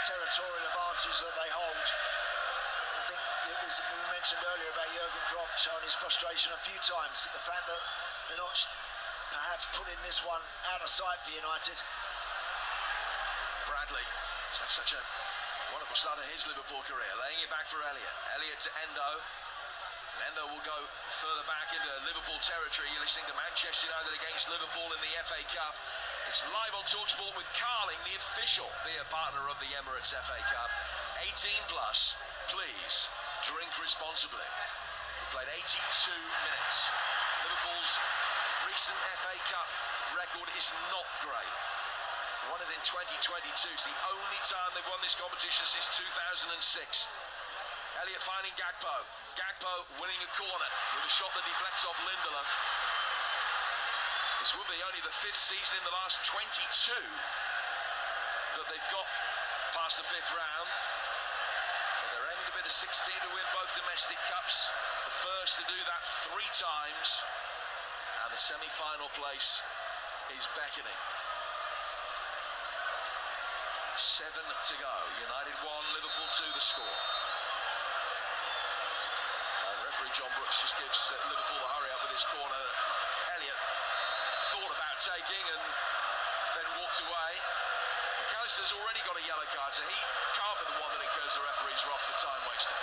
Speaker 10: territorial advantage that they hold. I think it was, we mentioned earlier about Jurgen Klopp showing his frustration a few times. The fact that they're not perhaps putting this one out of sight for United.
Speaker 5: Bradley, that's such a wonderful start of his Liverpool career. Laying it back for Elliott. Elliott to Endo. And Endo will go further back into Liverpool territory. You're listening to Manchester United against Liverpool in the FA Cup. It's live on TalkSport with Carling, the official beer partner of the Emirates FA Cup. 18 plus. Please drink responsibly. We played 82 minutes. Liverpool's recent FA Cup record is not great. Won it in 2022. It's the only time they've won this competition since 2006. Elliott finding Gakpo. Gakpo winning a corner with a shot that deflects off Lindelof. This will be only the 5th season in the last 22 that they've got past the 5th round. But they're aiming to be the 16th to win both domestic cups. The first to do that 3 times. And the semi-final place is beckoning. 7 to go. United 1, Liverpool 2 the score. Referee John Brooks just gives Liverpool the hurry up with this corner. Elliott thought about taking and then walked away. McAllister's already got a yellow card, so he can't be the one that incurs the referee's wrath for time wasting.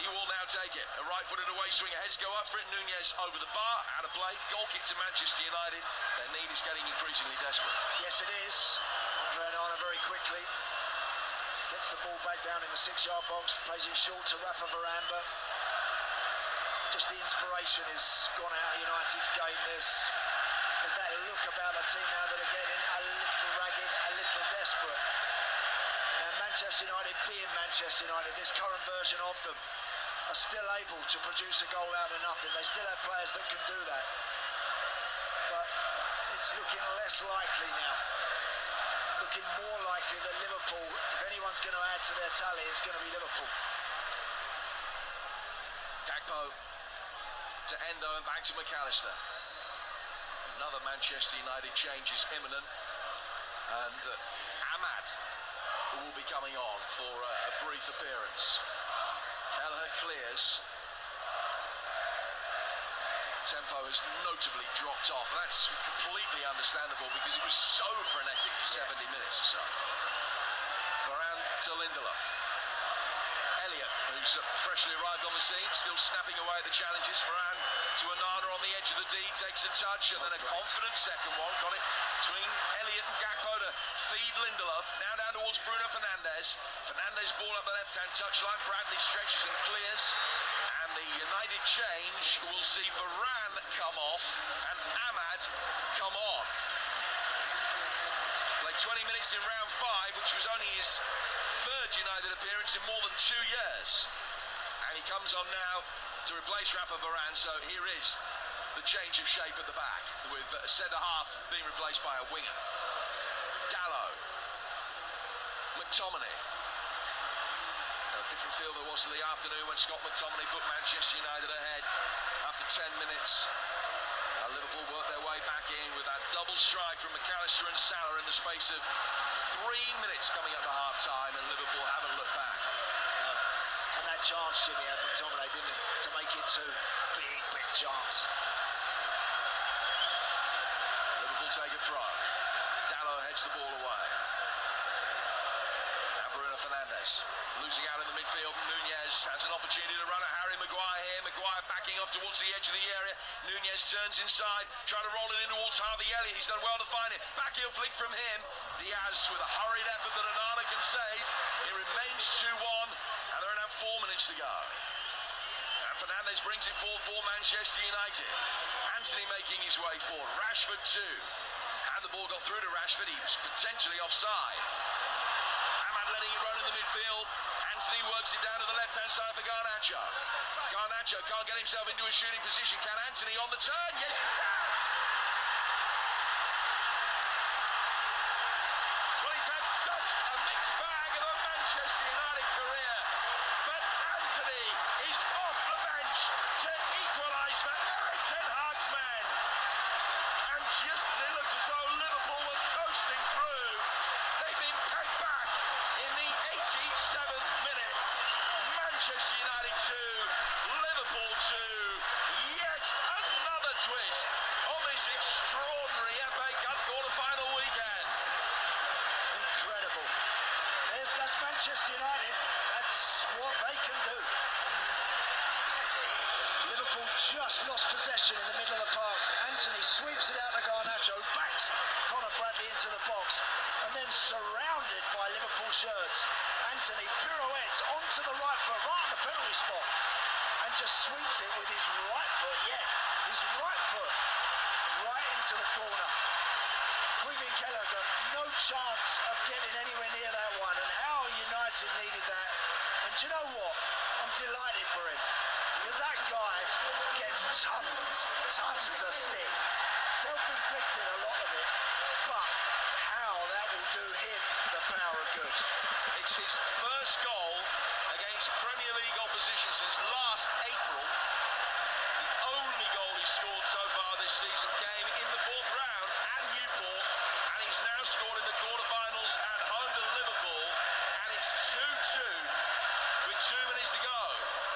Speaker 5: He will now take it. A right-footed away swinger. Heads go up for it. Nunez over the bar. Out of play. Goal kick to Manchester United. Their need is getting increasingly desperate.
Speaker 10: Yes, it is. Andre Onana very quickly gets the ball back down in the 6-yard box. Plays it short to Rafa Varane, but just the inspiration has gone out of United's game. There's that look about a team now that are getting a little ragged, a little desperate. And Manchester United, being Manchester United, this current version of them, are still able to produce a goal out of nothing. They still have players that can do that. But it's looking less likely now. Looking more likely that Liverpool, if anyone's going to add to their tally, it's going to be Liverpool.
Speaker 5: Gakpo to Endo and back to McAllister. Another Manchester United change is imminent. And Ahmad will be coming on for a brief appearance. Kelleher clears. Tempo has notably dropped off. That's completely understandable because it was so frenetic for 70 minutes or so. Varane to Lindelof. Elliott, who's freshly arrived on the scene, still snapping away at the challenges. Varane to Onana on the edge of the D, takes a touch, and then a confident second one. Got it between Elliott and Gakpo to feed Lindelof. Now down towards Bruno Fernandes. Fernandes ball up the left-hand touchline. Bradley stretches and clears. And the United change will see Varane come off and Ahmad come on. Played 20 minutes in round 5, which was only his 3rd United appearance in more than 2 years. And he comes on now to replace Rafa Varane, so here is the change of shape at the back, with a centre-half being replaced by a winger. Dalot. McTominay. A different feel there was to the afternoon when Scott McTominay put Manchester United ahead after 10 minutes. Now Liverpool work their way back in with that double strike from McAllister and Salah in the space of 3 minutes coming up to half-time, and Liverpool haven't looked back.
Speaker 10: No. And that chance Jimmy had McTominay, didn't he? To make it 2. Big chance. Liverpool take a throw. Dalot heads the ball away. Now Bruno
Speaker 14: Fernandes losing out in the midfield. Nunez has an opportunity to run at Harry Maguire here. Maguire backing off towards the edge of the area. Nunez turns inside, trying to roll it in towards Harvey Elliott. He's done well to find it. Backheel flick from him. Diaz with a hurried effort that Onana can save. It remains 2-1, and there are now 4 minutes to go. And Fernandes brings it forward for Manchester United. Anthony making his way forward. Rashford too. And the ball got through to Rashford. He was potentially offside. Ahmad letting it run in the midfield. Anthony works it down to the left-hand side for Garnacho. Garnacho can't get himself into a shooting position. Can Anthony on the turn? Yes. Well, he's had such a mixed bag of a Manchester United career. But Anthony is off the bench to equalise for Erik ten Hag's men. And just as it looked as though Liverpool were coasting through, they've been pegged back in the 87th minute. Manchester United 2, Liverpool 2. Yet another twist on this extraordinary FA Cup quarter-final weekend.
Speaker 10: Incredible. That's Manchester United. That's what they can do. Liverpool just lost possession in the middle of the park. Anthony sweeps it out to Garnacho, backs Conor Bradley into the box, and then surrounded by Liverpool shirts. Anthony pirouettes onto the right foot, right on the penalty spot, and just sweeps it with his right foot, his right foot, right into the corner. Queen Keller got no chance of getting anywhere near that one, and how United needed that. And do you know what? I'm delighted for him, because that guy gets tons of stick. Self-inflicted, a lot of it, but how that will do him the power of good.
Speaker 14: It's his first goal against Premier League opposition since last April. The only goal he's scored so far this season came in the 4th round at Newport, and he's now scored in the quarterfinals at home to Liverpool, and it's 2-2 with 2 minutes to go.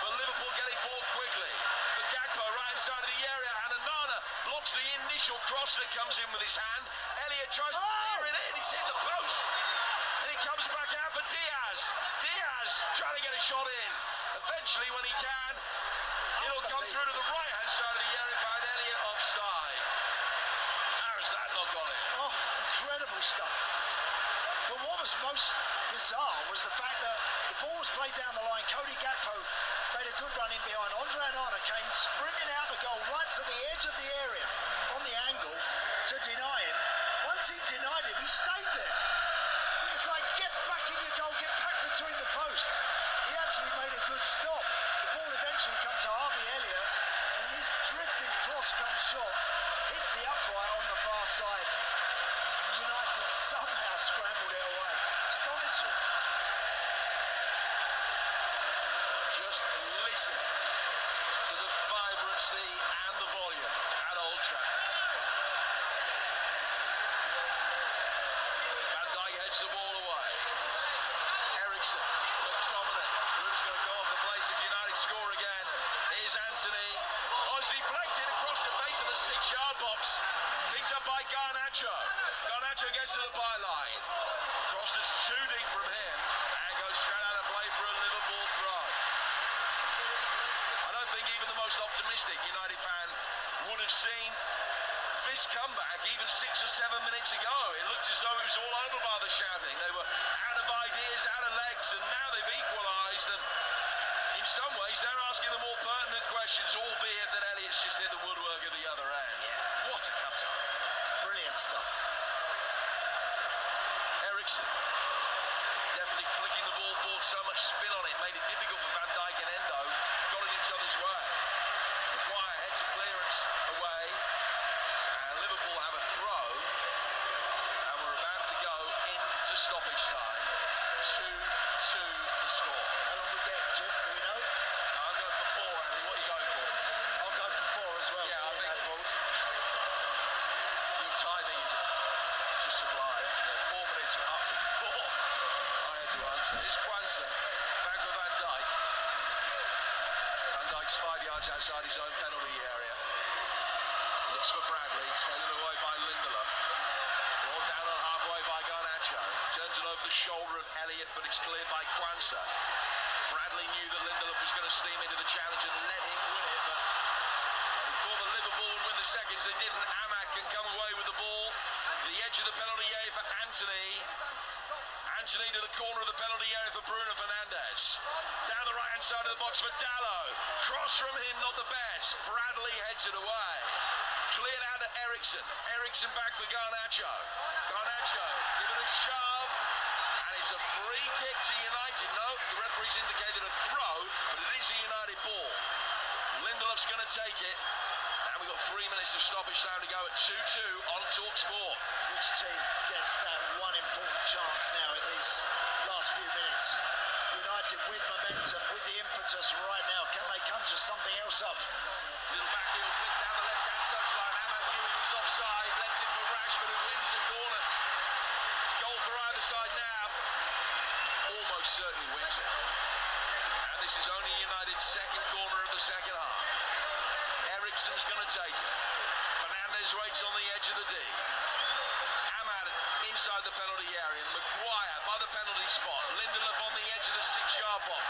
Speaker 14: But Liverpool getting forward quickly. The Gakpo right inside of the area, and Onana blocks the initial cross that comes in with his hand. Elliott tries to clear it in, he's hit the post, and it comes back out for Diaz. Diaz trying to get a shot in. Eventually, when he can, it'll come through to the right-hand side of the area, find Elliott offside. How has that not gone in?
Speaker 10: Oh, incredible stuff. But what was most bizarre was the fact that the ball was played down the line. Cody Gakpo made a good run in behind. Andre Onana came sprinting out the goal right to the edge of the area on the angle to deny him. Once he denied him, he stayed there. It was like, get back in your goal, get back between the posts. He actually made a good stop. The ball eventually comes to Harvey Elliott, and his drifting cross-come shot hits the upright on the far side. United somehow scrambled it away. Astonishing.
Speaker 14: Just listen to the vibrancy and the volume at Old Trafford. Van Dijk heads the ball away. Eriksen, McTominay. Rooney's going to go off the place if United score again. Here's Anthony. Oh, it's deflected across the face of the 6-yard box. Picked up by Garnacho. Garnacho gets to the byline. Crosses too deep from him and goes straight out of play for a Liverpool throw. I don't think even the most optimistic United fan would have seen this comeback even 6 or 7 minutes ago. It looked as though it was all over by the shouting. They were out of ideas, out of legs, and now they've equalised. And in some ways, they're asking the more pertinent questions, albeit that Elliott's just hit the woodwork at the other end.
Speaker 10: Yeah.
Speaker 14: What a cut-up.
Speaker 10: Brilliant stuff.
Speaker 14: Eriksen definitely flicking the ball forward, so much spin on it, made it difficult for Van Dijk and Endo, got in each other's way. Maguire heads a clearance away, and Liverpool have a throw, and we're about to go into stoppage time. 2-2 the score.
Speaker 10: How long we get, Jim? Do we know?
Speaker 14: No, I'm going for 4, Andy. What are you going for?
Speaker 10: I'll go for 4 as well.
Speaker 14: Yeah, I think
Speaker 10: balls.
Speaker 14: your timing is just sublime. 4 minutes up. 4. I had to answer. Here's Kwanzaa. Back for Van Dijk. Van Dijk's 5 yards outside his own penalty area. Looks for Bradley. It's headed away by Lindelof. Brought down on halfway by Garnacho. Turns it over the shoulder of Elliott, but it's cleared by Kwanzaa. Bradley knew that Lindelof was going to steam into the challenge and let him win it, but he thought that Liverpool would win the seconds. They didn't. Ahmad can come away with the ball. The edge of the penalty area for Anthony. Anthony to the corner of the penalty area for Bruno Fernandes. Down the right-hand side of the box for Dallo. Cross from him, not the best. Bradley heads it away. Cleared out to Ericsson. Ericsson back for Garnacho. Garnacho given a shove. And it's a free kick to United. No, the referee's indicated a throw, but it is a United ball. Lindelof's going to take it. And we've got 3 minutes of stoppage time to go at 2-2 on TalkSport.
Speaker 10: Which team gets that one important chance now in these last few minutes? United with momentum, with the impetus right now. Can they conjure something else up?
Speaker 14: Little backheel flick down the left-hand touchline. Ahmad knew he was offside. Left it for Rashford, who wins the corner. Goal for either side now. Almost certainly wins it. And this is only United's second corner of the second half. Ericsson's going to take it. Fernandes waits on the edge of the D. Ahmad inside the penalty area. Maguire by the penalty spot. Lindelof on the edge of the 6-yard box.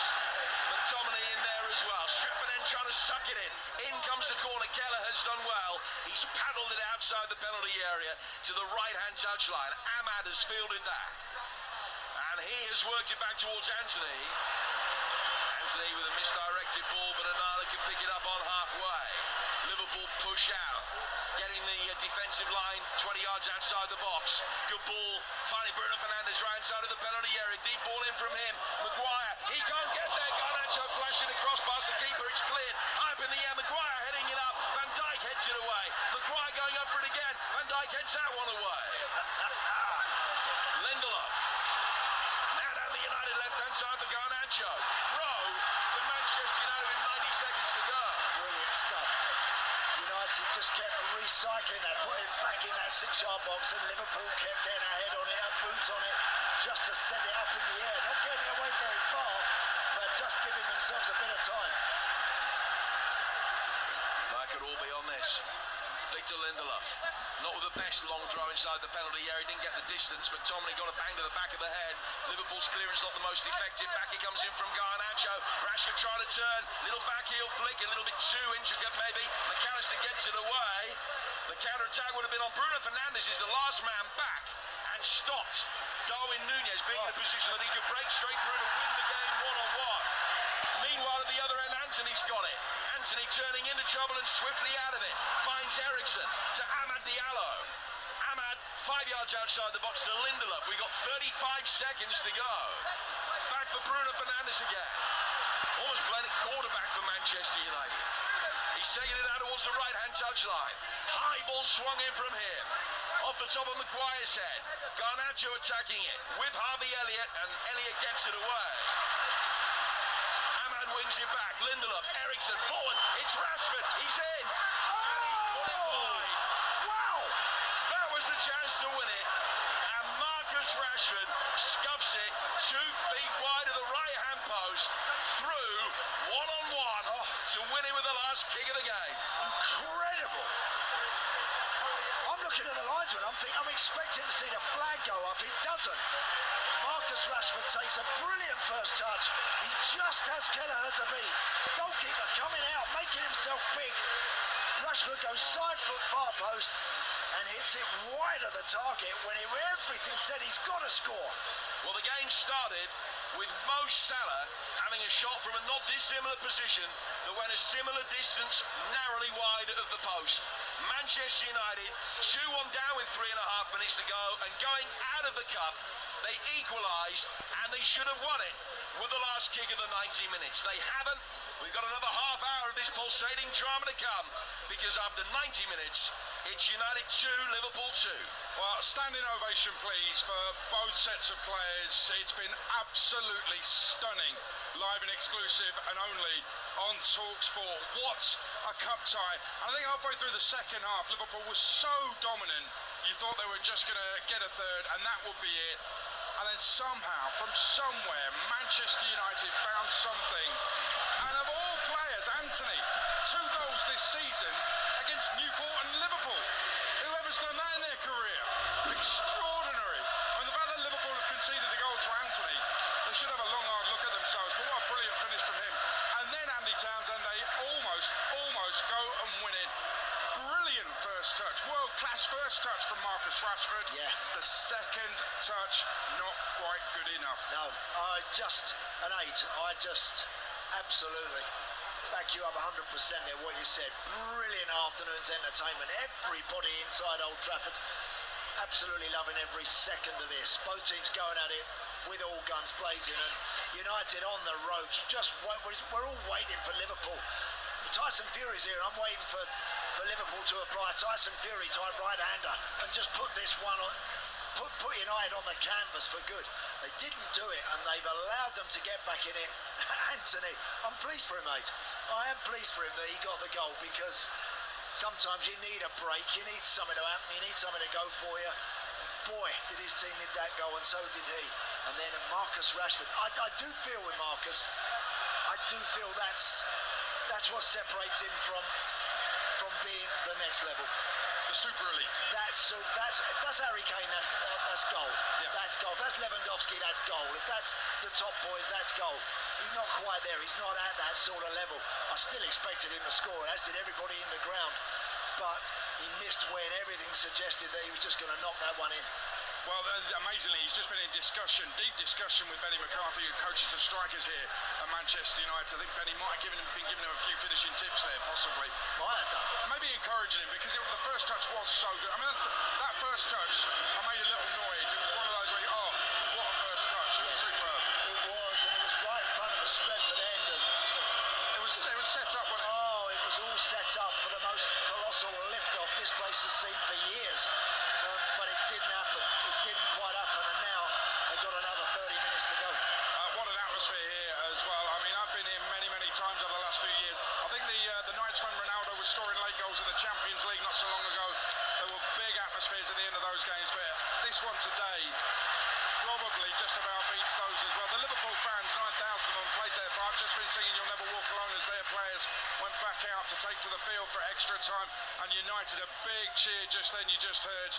Speaker 14: McTominay in there as well. Shepard trying to suck it in. In comes the corner. Keller has done well. He's paddled it outside the penalty area to the right-hand touchline. Ahmad has fielded that. And he has worked it back towards Anthony. Anthony with a misdirected ball, but Onana can pick it up on halfway. Liverpool push out, getting the defensive line 20 yards outside the box. Good ball, finding Bruno Fernandes right inside of the penalty area. Deep ball in from him. Maguire, he can't get there. Garnacho flashing across past the keeper. It's cleared. High up in the air. Maguire heading it up. Van Dijk heads it away. Maguire going up for it again. Van Dijk heads that one away. Lindelof. Now down the United left-hand side for Garnacho. Throw to Manchester United with 90 seconds to go.
Speaker 10: Brilliant stuff. United just kept recycling that, putting it back in that 6-yard box, and Liverpool kept getting a head on it, a boot on it, just to send it up in the air. Not getting it away very far, but just giving themselves a bit of time.
Speaker 14: That could all be on this. Victor Lindelof, not with the best long throw inside the penalty area, didn't get the distance, but Tomlin got a bang to the back of the head. Liverpool's clearance not the most effective. Back he comes in from Garnacho. Rashford trying to turn, little backheel flick, a little bit too intricate maybe. McAllister gets it away. The counter-attack would have been on Bruno Fernandes, is the last man back and stopped. Darwin Núñez being in a position that he could break straight through to win the game one-on-one. Meanwhile, at the other end, Anthony's got it. Anthony turning into trouble and swiftly out of it. Finds Ericsson to Amad Diallo. Amad 5 yards outside the box to Lindelof. We've got 35 seconds to go. Back for Bruno Fernandes again. Almost playing a quarterback for Manchester United. He's taking it out towards the right-hand touchline. High ball swung in from him. Off the top of Maguire's head. Garnacho attacking it with Harvey Elliott, and Elliott gets it away. Ahmad wings it back. Lindelof, Ericsson, forward. It's Rashford. He's in. And he's put it wide. Wow! That was the chance to win it. And Marcus Rashford scuffs it 2 feet wide of the right-hand post. Through one-on-one to win it with the last kick of the game.
Speaker 10: Incredible! I'm looking at the linesman, I'm expecting to see the flag go up. It doesn't. Marcus Rashford takes a brilliant first touch. He just has Kelleher to beat. Goalkeeper coming out, making himself big. Rashford goes side foot far post and hits it wide of the target when everything said he's got to score.
Speaker 14: Well, the game started with Mo Salah having a shot from a not dissimilar position that went a similar distance narrowly wide of the post. Manchester United 2-1 down with 3.5 minutes to go, and going out of the cup, they equalised and they should have won it with the last kick of the 90 minutes. They haven't. We've got another half hour of this pulsating drama to come, because after 90 minutes, it's United 2, Liverpool 2.
Speaker 2: Well, standing ovation, please, for both sets of players. It's been absolutely stunning, live and exclusive, and only on TalkSport. What a cup tie. I think halfway through the second half, Liverpool was so dominant, you thought they were just going to get a third, and that would be it. And then somehow, from somewhere, Manchester United found something. And of all players, Anthony, 2 goals this season against Newport and Liverpool. Whoever's done that in their career? Extraordinary. And the fact that Liverpool have conceded the goal to Anthony. They should have a long, hard look at themselves. But what a brilliant finish from him. And then Andy Townsend, they almost go and win it. Brilliant first touch, world-class first touch from Marcus Rashford.
Speaker 10: Yeah.
Speaker 2: The second touch, not quite good enough.
Speaker 10: No, an 8. I just absolutely back you up 100% there, what you said. Brilliant afternoon's entertainment. Everybody inside Old Trafford absolutely loving every second of this. Both teams going at it with all guns blazing, and United on the ropes. We're all waiting for Liverpool. Tyson Fury's here. I'm waiting for Liverpool to apply Tyson Fury type right-hander and just put this one on, put United on the canvas for good. They didn't do it, and they've allowed them to get back in it. Anthony, I'm pleased for him, mate. I am pleased for him that he got the goal, because sometimes you need a break, you need something to happen, you need something to go for you. Boy, did his team need that goal, and so did he. And then Marcus Rashford. I do feel with Marcus, I do feel that's what separates him from being the next level.
Speaker 2: The super elite.
Speaker 10: That's Harry Kane, that's goal.
Speaker 2: Yeah.
Speaker 10: That's goal. If that's Lewandowski, that's goal. If that's the top boys, that's goal. He's not quite there. He's not at that sort of level. I still expected him to score, as did everybody in the ground. But he missed when everything suggested that he was just going to knock that one in.
Speaker 2: Well, amazingly, he's just been in discussion, deep discussion with Benny McCarthy, who coaches the strikers here at Manchester United. I think Benny might have been giving him a few finishing tips there, possibly.
Speaker 10: Might have done.
Speaker 2: Maybe encouraging him, because the first touch was so good. I mean, that first touch, I made a little noise. It was one of those where, what a first touch. It was superb.
Speaker 10: It was, and it was right in front of the Stretford end. And
Speaker 2: it was set up, wasn't it?
Speaker 10: Oh, it was all set up for the most colossal lift-off this place has seen for years. But it didn't happen. It didn't quite happen, and now they've got another 30 minutes to go.
Speaker 2: What an atmosphere here as well. I mean, I've been here many, many times over the last few years. I think the nights when Ronaldo was scoring late goals in the Champions League not so long ago, there were big atmospheres at the end of those games, but this one today probably just about beats those as well. The Liverpool fans, 9,000 of them, played their part, just been singing You'll Never Walk Alone as their players went back out to take to the field for extra time, and United a big cheer just then, you just heard,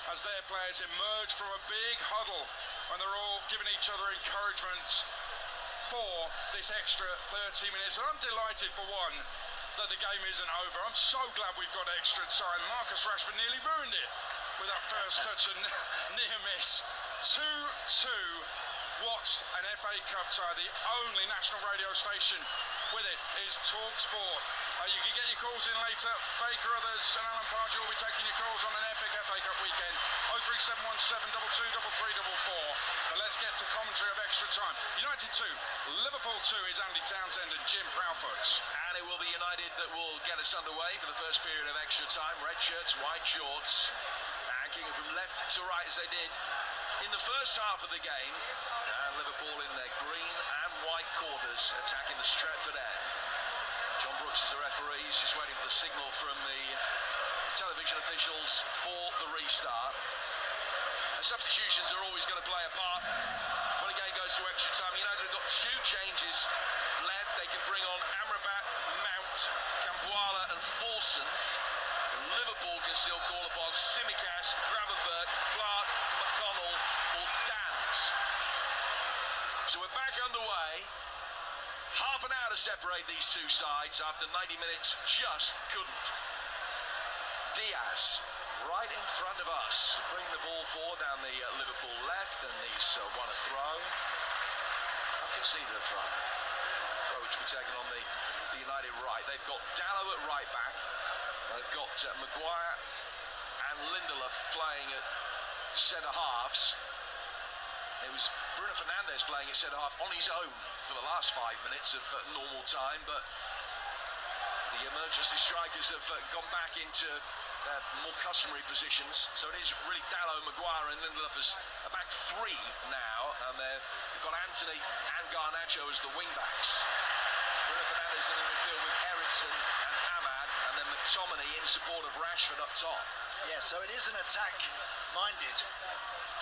Speaker 2: as their players emerged from a big huddle when they're all giving each other encouragement for this extra 30 minutes. And I'm delighted, for one, that the game isn't over. I'm so glad we've got extra time. Marcus Rashford nearly ruined it with that first touch and near miss. 2-2. What an FA Cup tie. The only national radio station with it is Talk Sport. You can get your calls in later. Baker, others, and Alan Pardew will be taking your calls on an epic FA Cup weekend. 03717 223344. But let's get to commentary of extra time. United 2, Liverpool 2 is Andy Townsend and Jim Proudfoot.
Speaker 14: And it will be United that will get us underway for the first period of extra time. Red shirts, white shorts, and kicking from left to right as they did in the first half of the game. And Liverpool in their green and white quarters attacking the Stretford end. John Brooks is the referee. He's just waiting for the signal from the television officials for the restart. Substitutions are always going to play a part when a game goes to extra time. United have got 2 changes left. They can bring on Amrabat, Mount, Campoala and Forson. And Liverpool can still call upon Tsimikas, Gravenberch, Clark, McConnell or Dams. So we're back underway. Half an hour to separate these two sides after 90 minutes just couldn't. Diaz right in front of us, bring the ball forward down the Liverpool left, and he's won a throw. Not conceded a throw. Throw which will be taken on the United right. They've got Dallow at right back. They've got Maguire and Lindelof playing at centre halves. It was Bruno Fernandes playing at centre half on his own for the last 5 minutes of normal time, but the emergency strikers have gone back into more customary positions. So it is really Dallow, Maguire and Lindelof as a back 3 now, and they've got Anthony and Garnacho as the wing-backs. Bruno Fernandes in the midfield with Eriksson and Ahmad, and then McTominay in support of Rashford up top.
Speaker 10: Yeah, so it is an attack-minded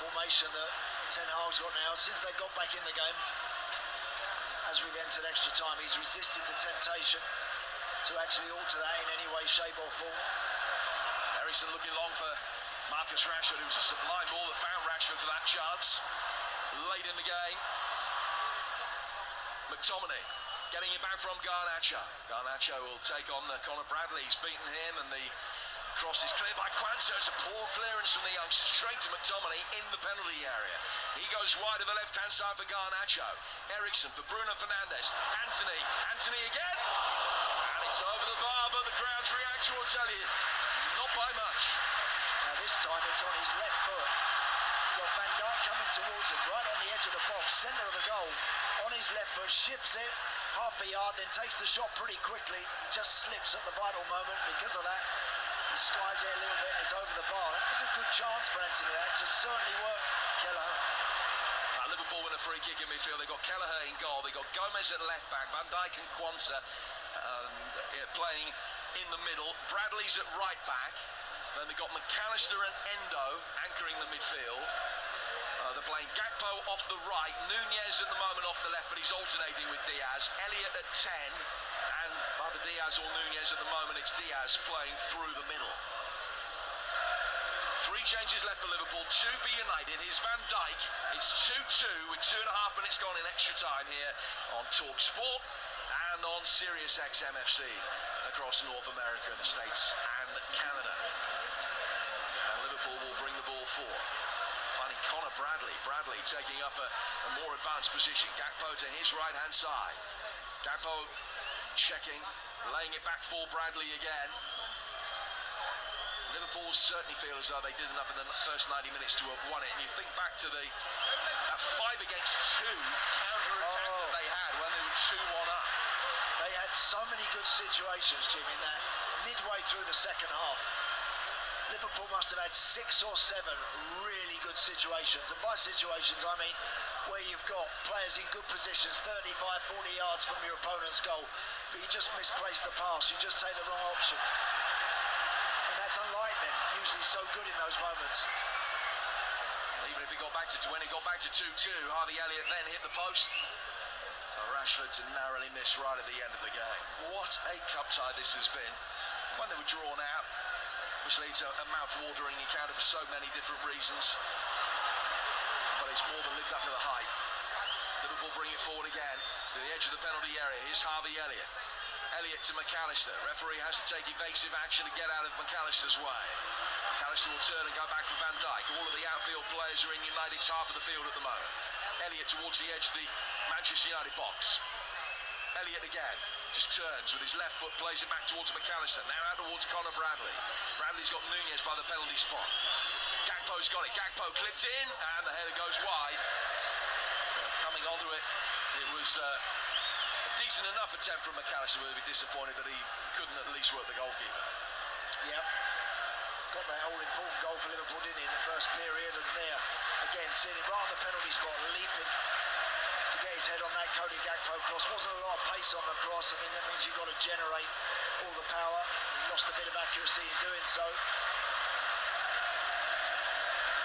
Speaker 10: formation that Ten Hag's got now. Since they got back in the game, as we've entered extra time, he's resisted the temptation to actually alter that in any way, shape or form.
Speaker 14: Eriksson looking long for Marcus Rashford. It was a sublime ball that found Rashford for that chance. late in the game. McTominay getting it back from Garnacho. Garnacho will take on Conor Bradley. He's beaten him, and the cross is cleared by Quansah. It's a poor clearance from the youngster straight to McTominay in the penalty area. He goes wide to the left-hand side for Garnacho. Ericsson for Bruno Fernandes. Anthony again. And it's over the bar, but the crowd's reaction will tell you, not by much.
Speaker 10: Now this time it's on his left foot. He's got Van Dijk coming towards him, right on the edge of the box, centre of the goal. On his left foot, ships it half a yard, then takes the shot pretty quickly. He just slips at the vital moment. Because of that, he skies it a little bit and it's over the bar. That was a good chance for Anthony. That just certainly worked. Kelleher.
Speaker 14: Liverpool win a free kick in midfield. They've got Kelleher in goal. They've got Gomez at left back. Van Dijk and Quansah playing in the middle. Bradley's at right back. Then they've got McAllister and Endo anchoring the midfield. They're playing Gakpo off the right, Nunez at the moment off the left, but he's alternating with Diaz. Elliott at 10, and either Diaz or Nunez at the moment, it's Diaz playing through the middle. 3 changes left for Liverpool, 2 for United. Here's Van Dijk. It's 2-2 with 2.5 minutes gone in extra time here on Talk Sport and on Sirius XM FC across North America, the States and Canada. And Liverpool will bring the ball forward. Finding Conor Bradley taking up a more advanced position. Gakpo to his right-hand side. Gakpo checking, laying it back for Bradley again. Liverpool certainly feel as though they did enough in the first 90 minutes to have won it. And you think back to that 5 against 2 counter-attack that they had when they were 2-1 up.
Speaker 10: They had so many good situations, Jim, in that midway through the second half. Liverpool must have had 6 or 7 really good situations. And by situations, I mean where you've got players in good positions, 35, 40 yards from your opponent's goal, but you just misplace the pass, you just take the wrong option. And that's unlike them, usually so good in those moments.
Speaker 14: Even if it got back to 2-2, Harvey Elliott then hit the post. So Rashford to narrowly miss right at the end of the game. What a cup tie this has been. When they were drawn out, obviously it's a mouth-watering encounter for so many different reasons, but it's more than lived up to the hype. Liverpool bring it forward again to the edge of the penalty area. Here's Harvey Elliott. Elliott to McAllister. Referee has to take evasive action to get out of McAllister's way. McAllister will turn and go back for Van Dijk. All of the outfield players are in United's half of the field at the moment. Elliott towards the edge of the Manchester United box. Elliott again, just turns with his left foot, plays it back towards McAllister, now out towards Conor Bradley. Bradley's got Nunez by the penalty spot. Gakpo's got it, Gakpo clipped in, and the header goes wide. Coming onto it, it was a decent enough attempt from McAllister. We'll be disappointed that he couldn't at least work the goalkeeper.
Speaker 10: Yep. Got that all-important goal for Liverpool, didn't he, in the first period, and there, again, seeing him right on the penalty spot, leaping to get his head on that Cody Gakpo cross. Wasn't a lot of pace on the cross. I mean, that means you've got to generate all the power. He lost a bit of accuracy in doing so.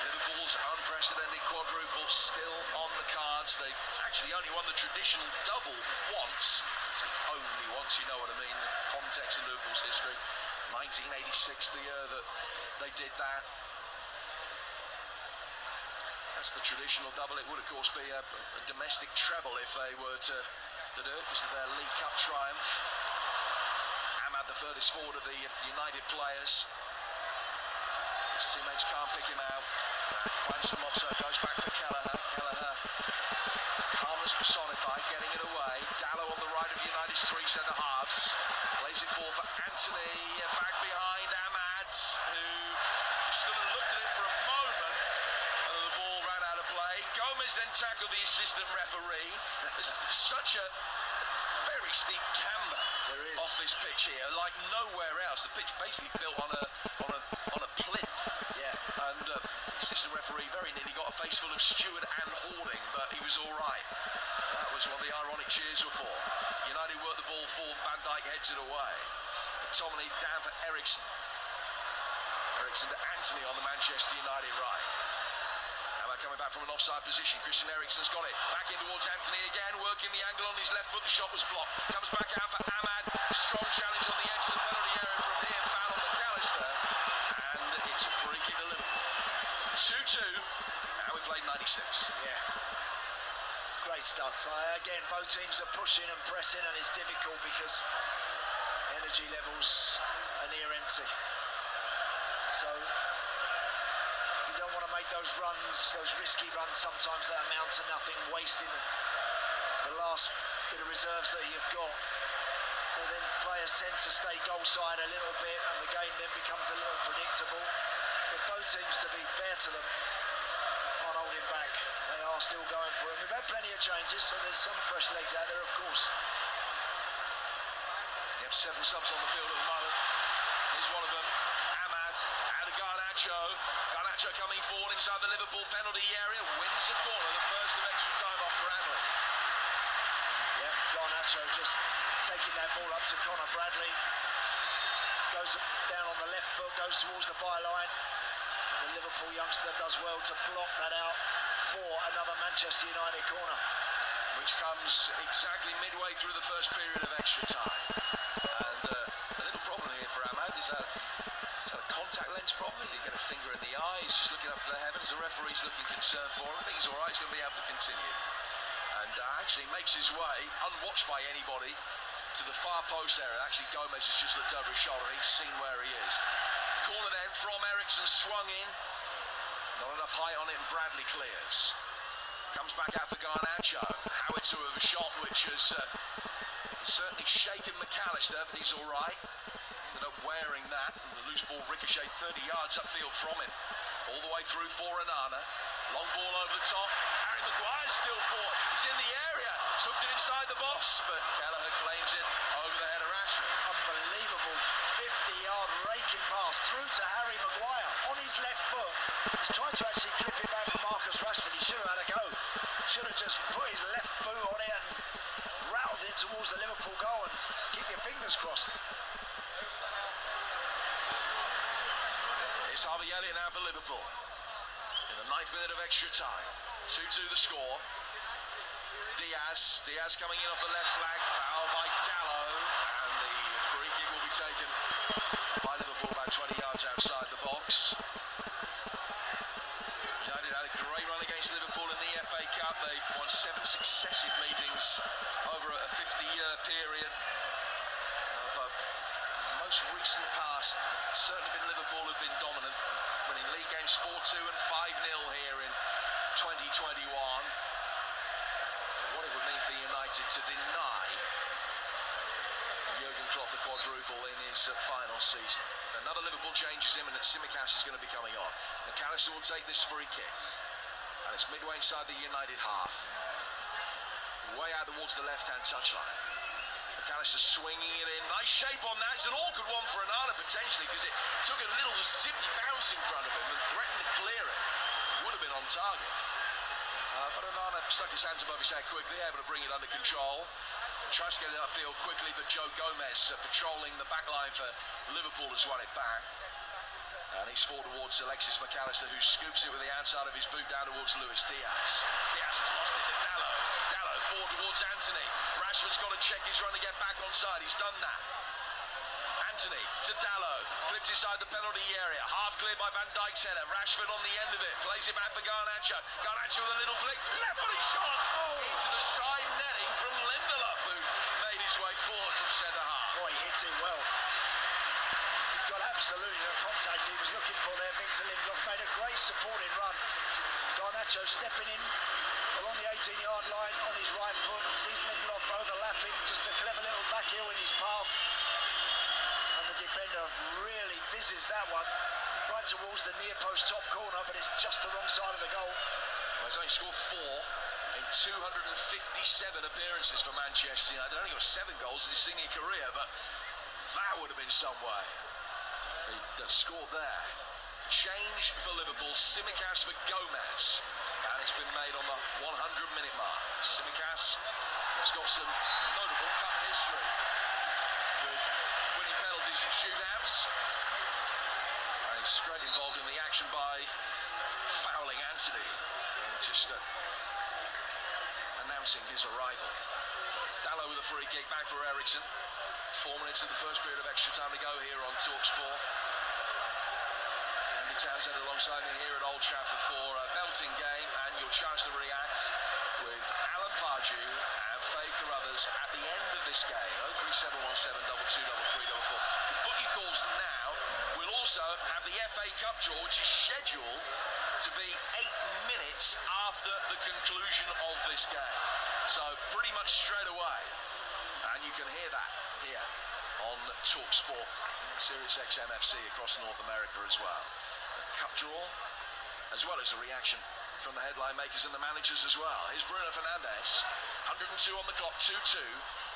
Speaker 14: Liverpool's unprecedented quadruple still on the cards. They've actually only won the traditional double once. So only once, you know what I mean, the context of Liverpool's history. 1986, the year that they did that. That's the traditional double. It would, of course, be a domestic treble if they were to do it because of their League Cup triumph. Ahmad, the furthest forward of the United players. His teammates can't pick him out. Quansah mops up, goes back for Kelleher. Kelleher, calmness personified, getting it away. Dallow on the right of United's 3 centre-halves. Plays it forward for Anthony, back behind Ahmad, who just sort of looked at it for a moment. The ball ran out of play. Gomez then tackled the assistant referee. There's such a very steep camber off this pitch here, like nowhere else. The pitch basically built on a plinth.
Speaker 10: Yeah.
Speaker 14: And assistant referee very nearly got a face full of Stewart and Hoarding, but he was all right. That was what the ironic cheers were for. United work the ball forward. Van Dijk heads it away. McTominay down for Ericsson. Ericsson to Anthony on the Manchester United right. Coming back from an offside position. Christian Eriksen's got it. Back in towards Anthony again, working the angle on his left foot. The shot was blocked. Comes back out for Ahmad. Strong challenge on the edge of the penalty area from here. Foul on McAllister. And it's a free kick to Liverpool. 2-2. Now we played 90
Speaker 2: says.
Speaker 10: Yeah. Great stuff. Again, both teams are pushing and pressing, and it's difficult because energy levels are near empty. So you don't want to make those runs, those risky runs sometimes that amount to nothing, wasting the last bit of reserves that you've got. So then players tend to stay goal side a little bit, and the game then becomes a little predictable. But both teams, to be fair to them, aren't holding back. They are still going for it. We've had plenty of changes, so there's some fresh legs out there, of course.
Speaker 14: You have 7 subs on the field at the moment. Here's one of them, Ahmad and Garnacho. Garnacho coming forward inside the Liverpool penalty area, wins a corner, the first of extra time off Bradley.
Speaker 10: Yeah, Garnacho just taking that ball up to Conor Bradley. Goes down on the left foot, goes towards the byline. And the Liverpool youngster does well to block that out for another Manchester United corner.
Speaker 14: Which comes exactly midway through the first period of extra time. And a little problem here for Ahmad is that a contact lens problem. He get a finger in the eye, he's just looking up to the heavens. The referee's looking concerned for him. I think he's all right, he's going to be able to continue. And actually makes his way, unwatched by anybody, to the far post area. Actually, Gomez has just looked over his shoulder and he's seen where he is. Corner then from Ericsson, swung in. Not enough height on it, and Bradley clears. Comes back out for Garnacho. Howitzer with a shot which has certainly shaken McAllister, but he's all right. Ended up wearing that, and the loose ball ricocheted 30 yards upfield from him. All the way through for Onana. Long ball over the top. Harry Maguire's still forward. He's in the area. Hooked it inside the box, but Kelleher claims it over the head of Rashford.
Speaker 10: Unbelievable 50-yard raking pass through to Harry Maguire on his left foot. He's tried to actually clip it back from Marcus Rashford. He should have had a go. Should have just put his left boot on it and rattled it towards the Liverpool goal, and keep your fingers crossed.
Speaker 14: It's Harvey Elliott now for Liverpool. In the 9th minute of extra time. 2-2 the score. Diaz coming in off the left flag. Foul by Dalot. And the free kick will be taken by Liverpool about 20 yards outside the box. United had a great run against Liverpool in the FA Cup. They won 7 successive meetings over a 50-year period. But most recent past, it's certainly been Liverpool who've been dominant, winning league games 4-2 and 5-0 here in 2021. What it would mean for United to deny Jurgen Klopp the quadruple in his final season. Another Liverpool change is imminent. Tsimikas is going to be coming on. McAllister will take this free kick, and it's midway inside the United half, way out towards the left-hand touchline. McAllister swinging it in. Nice shape on that. It's an awkward one for Onana potentially, because it took a little zippy bounce in front of him and threatened to clear it. Would have been on target. But Onana stuck his hands above his head quickly, able to bring it under control. Tries to get it upfield quickly, but Joe Gomez patrolling the back line for Liverpool has won it back. And he's forward towards Alexis McAllister, who scoops it with the outside of his boot down towards Luis Diaz. Diaz has lost it to Dalot. Dalot forward towards Anthony. Rashford's got to check his run to get back onside. He's done that. Anthony to Dalot. Flips inside the penalty area. Half cleared by Van Dijk's header. Rashford on the end of it. Plays it back for Garnacho. Garnacho with a little flick. Left footed shot into the side netting from Lindelof, who made his way forward from centre half.
Speaker 10: Boy, he hits it well. He's got absolutely the contact he was looking for there. Victor Lindelof made a great supporting run. Garnacho stepping in along the 18-yard line on his right foot. Sees Lindelof overlapping. Just a clever little back heel in his path. And the defender really fizzes that one right towards the near post top corner, but it's just the wrong side of the goal.
Speaker 14: Well, he's only scored 4 in 257 appearances for Manchester United. Only got 7 goals in his senior career, but that would have been some way. He scored there. Change for Liverpool. Tsimikas for Gomez. And it's been made on the 100-minute mark. Tsimikas has got some notable cup history with winning penalties in shootouts. And he's straight involved in the action by fouling Anthony. And just announcing his arrival. Dalot with a free kick back for Ericsson. 4 minutes of the first period of extra time to go here on TalkSport. And
Speaker 2: Townsend alongside me here at Old Trafford for a belting game, and your chance to react with Alan Pardew and Faye Carruthers at the end of this game. 03717 223344. The bookie calls now. We'll also have the FA Cup draw, which is scheduled to be 8 minutes after the conclusion of this game. So pretty much straight away. And you can hear that here on TalkSport, Sirius XM FC across North America as well. The cup draw, as well as a reaction from the headline makers and the managers as well. Here's Bruno Fernandes, 102 on the clock, 2-2.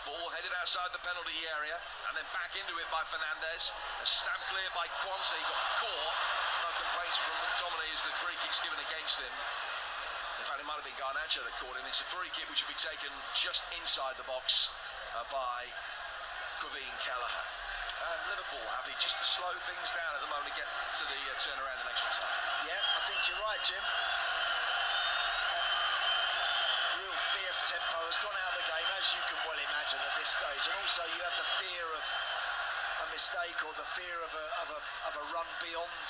Speaker 2: Ball headed outside the penalty area, and then back into it by Fernandes. A stamp clear by Kwanzaa, he got caught. No complaints from McTominay as the free kick's given against him. In fact, it might have been Garnacho that caught him. It's a free kick which will be taken just inside the box by Kevin Kelleher. Liverpool happy just to slow things down at the moment to get to the turnaround in extra time.
Speaker 10: Yeah, I think you're right, Jim. Real fierce tempo has gone out of the game, as you can well imagine at this stage. And also you have the fear of a mistake or the fear of a run beyond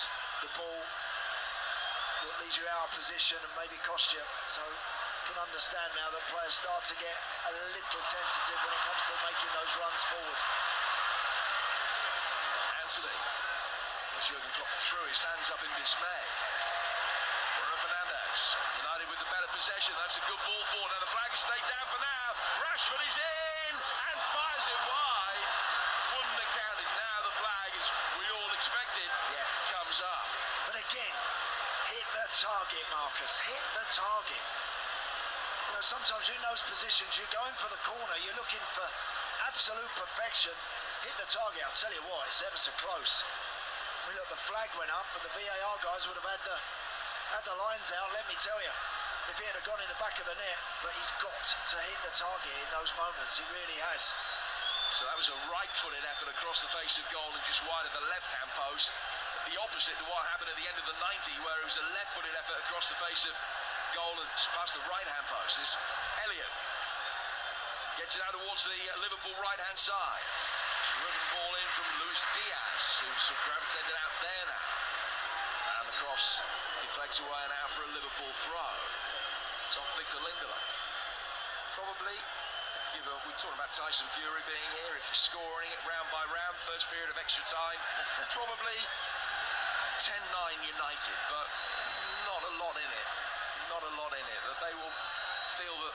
Speaker 10: the ball that leaves you out of position and maybe cost you. So you can understand now that players start to get a little tentative when it comes to making those runs forward.
Speaker 2: Anthony, as Jurgen Klopp threw his hands up in dismay. Bruno Fernandes, United with the better possession. That's a good ball forward. Now the flag is stayed down for now. Rashford is in and fires it wide. Wouldn't have counted. Now the flag, as we all expected, comes up.
Speaker 10: But again, hit the target, Marcus. Hit the target. You know, sometimes in those positions, you're going for the corner. You're looking for absolute perfection. Hit the target. I'll tell you what, it's ever so close. I mean, look, the flag went up, but the VAR guys would have had the lines out, let me tell you. If he had gone in the back of the net, but he's got to hit the target in those moments. He really has.
Speaker 2: So that was a right-footed effort across the face of goal and just wide of the left-hand post. The opposite to what happened at the end of the 90, where it was a left-footed effort across the face of goal and past the right-hand post. Is Elliott gets it out towards the Liverpool right-hand side. Driven ball in from Luis Diaz, who's gravitated out there now. And the cross deflects away and out for a Liverpool throw. It's off Victor Lindelof. Probably, we're talking about Tyson Fury being here. If you're scoring it round by round, first period of extra time, probably 10-9 United, but not a lot in it. Not a lot in it. That they will feel that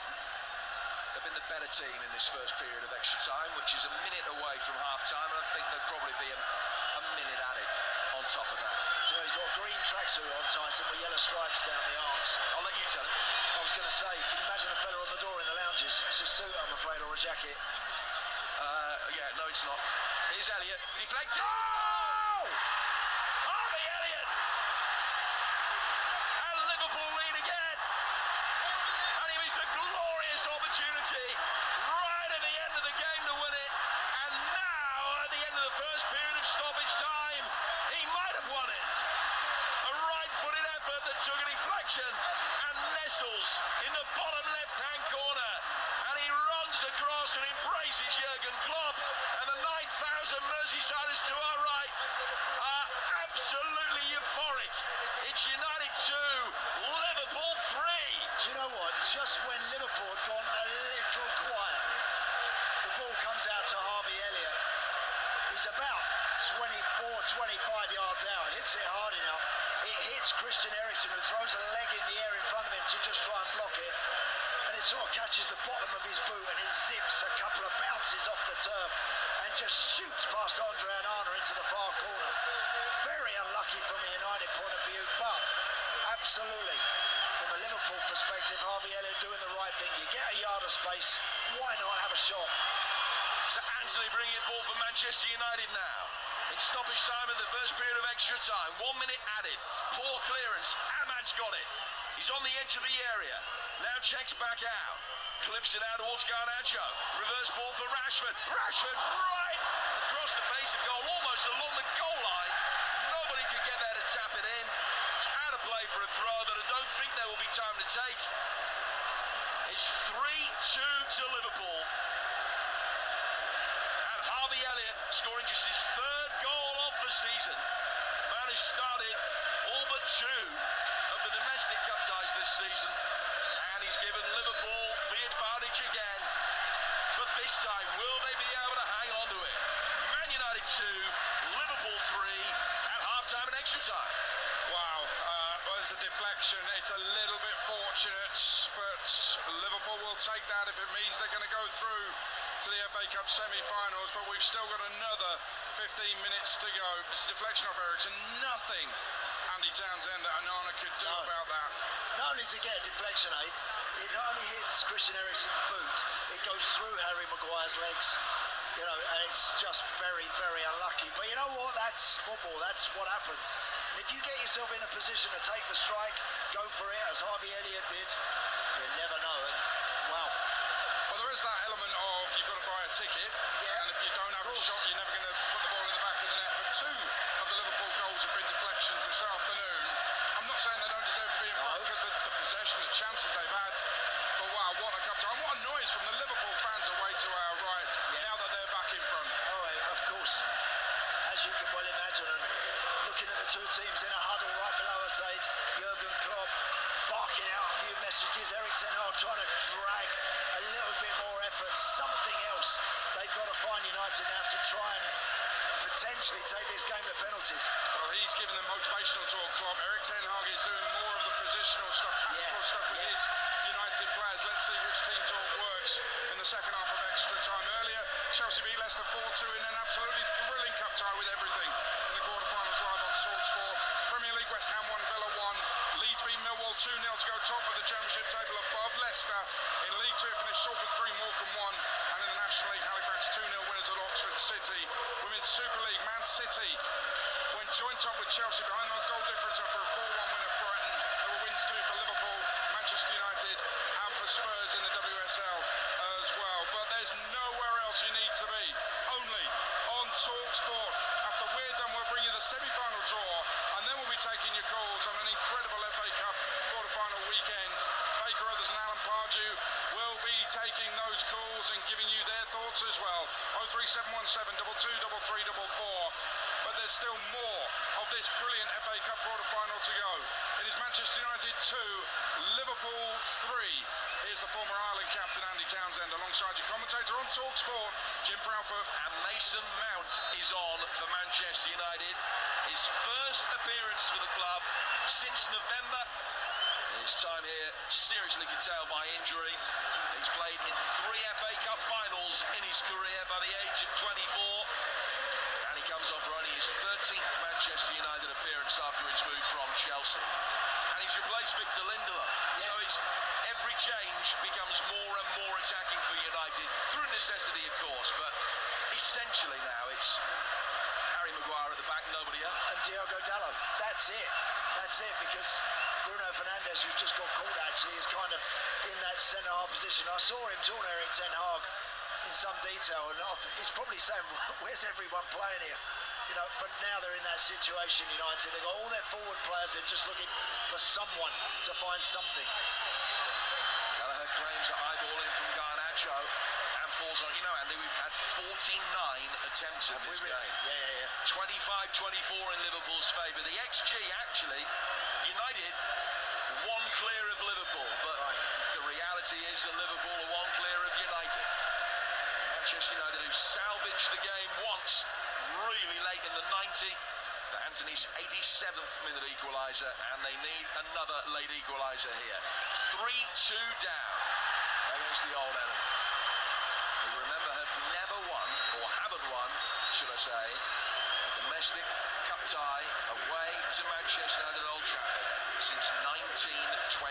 Speaker 2: they've been the better team in this first period of extra time, which is a minute away from half-time, and I think there'll probably be a minute added on top of that.
Speaker 10: So he's got a green tracksuit on, Tyson, with yellow stripes down the arms.
Speaker 2: I'll let you tell him.
Speaker 10: I was going to say, can you imagine a fella on the door in the lounges? It's a suit, I'm afraid, or a jacket.
Speaker 2: Yeah, no, it's not. Here's Elliott, deflected. Oh! Harvey Elliott! And Liverpool lead again. And he missed a glorious opportunity right at the end of the game to win it. And now, at the end of the first period of stoppage time, he might have won it. A right-footed effort that took a deflection and nestles in the bottom left-hand corner. And he runs across and embraces Jurgen Klopp. And the 9,000 Merseysiders to our right are absolutely euphoric. It's United 2, Liverpool 3.
Speaker 10: Do you know what? Just when Liverpool had gone a little quiet, the ball comes out to Harvey Elliott. He's about 24, 25 yards out. Hits it hard enough. It hits Christian Eriksen, who throws a leg in the air in front of him to just try and block it. And it sort of catches the bottom of his boot and it zips a couple of bounces off the turf and just shoots past Andre Onana into the far corner. Very unlucky from a United point of view, but absolutely, from a Liverpool perspective, Harvey Elliott doing the right thing. You get a yard of space, why not have a shot?
Speaker 2: So Anthony bringing it forward for Manchester United now. It's stoppage time in the first period of extra time. 1 minute added. Poor clearance. Ahmad's got it. He's on the edge of the area. Now checks back out. Clips it out towards Garnacho. Reverse ball for Rashford. Rashford right across the face of goal, almost along the goal line. Nobody could get there to tap it in. It's out of play for a throw that I don't think there will be time to take. It's 3-2 to Liverpool. And Harvey Elliott scoring just his third goal of the season. Man
Speaker 14: countdown has started. All but two of the domestic cup ties this season. And he's given Liverpool the advantage again. But this time, will they be able to hang on to it? Man United 2, Liverpool 3, at half-time and extra time.
Speaker 2: Wow, was a deflection. It's a little bit fortunate, but Liverpool will take that if it means they're going to go through to the FA Cup semi-finals. But we've still got another 15 minutes to go. It's a deflection off Eriksen. Nothing Andy Townsend that Onana could do about that.
Speaker 10: Not only to get a deflection, it not only hits Christian Eriksen's boot, it goes through Harry Maguire's legs. You know, and it's just very, very unlucky. But you know what? That's football. That's what happens. And if you get yourself in a position to take the strike, go for it, as Harvey Elliott did, you never know. And wow.
Speaker 2: Well, there is that element of you've got to buy a ticket, and if you don't have a shot, you're never going to put the ball in the back of the net. But two of the Liverpool goals have been deflections this afternoon. I'm not saying they don't deserve to be in front because of the possession, the chances they've had. But wow, what a cup time. What a noise from the Liverpool fans away to our right, now that they're back in front.
Speaker 10: Oh, of course. As you can well imagine, and looking at the two teams in a huddle right below us, Jurgen Klopp barking out a few messages, Erik ten Hag trying to drag a little bit more effort, something else they've got to find United now to try and potentially take this game to penalties.
Speaker 2: Well, he's giving them motivational talk, Klopp. Erik ten Hag is doing more of the positional stuff, tactical stuff with his United players. Let's see which team talk works in the second half of extra time. Earlier, Chelsea beat Leicester 4-2 in an absolutely thrilling cup tie with everything in the quarterfinals live on Talksport. Premier League, West Ham 1, Villa 1. Leeds beat Millwall 2-0 to go top of the Championship table above Leicester. In League 2, it finished Salford 3, Morecambe 1. And in the National League, Halifax 2-0 winners at Oxford City. Women's Super League, Man City went joint top with Chelsea behind on goal difference after a 4-1 win at Brighton. There were wins too for Liverpool, Manchester United and for Spurs in the WSL as well. But there's nowhere else you need to be. Only on Talksport. After we're done, we'll bring you the semi-final draw, and then we'll be taking your calls on an incredible FA Cup quarter-final weekend. Baker Others and Alan Pardew will be taking those calls and giving you their thoughts as well. 03717 223344. But there's still more of this brilliant FA Cup quarter-final to go. It is Manchester United 2, Liverpool 3. Here's the former Ireland captain Andy Townsend alongside your commentator on Talksport, Jim Proudfoot.
Speaker 14: And Mason Mount is on for Manchester United. His first appearance for the club since November. His time here seriously curtailed by injury. He's played in 3 FA Cup finals in his career by the age of 24. And he comes off running his 13th Manchester United appearance after his move from Chelsea. And he's replaced Victor Lindelof. So it's every change becomes more and more attacking for United, through necessity of course, but essentially now it's Harry Maguire at the back, nobody else.
Speaker 10: And Diogo Dalot, that's it. That's it, because Bruno Fernandes, who's just got called actually, is kind of in that centre-half position. I saw him talking to Erik ten Hag in some detail, and he's probably saying, where's everyone playing here? You know, but now they're in that situation, United. They've got all their forward players, they're just looking for someone to find something.
Speaker 14: Gallagher claims an eyeball in from Garnacho and falls on. You know, Andy, we've had 49 attempts in this game. 25-24 in Liverpool's favour. The XG, actually, United 1 clear of Liverpool, but the reality is that Liverpool are 1 clear of United. Manchester United, who salvaged the game once, really late in the 90. Anthony's 87th minute equaliser, and they need another late equaliser here. 3-2 down against the old enemy, who, remember, have never won, or haven't won, should I say, a domestic cup tie away to Manchester United at Old Trafford since 1921.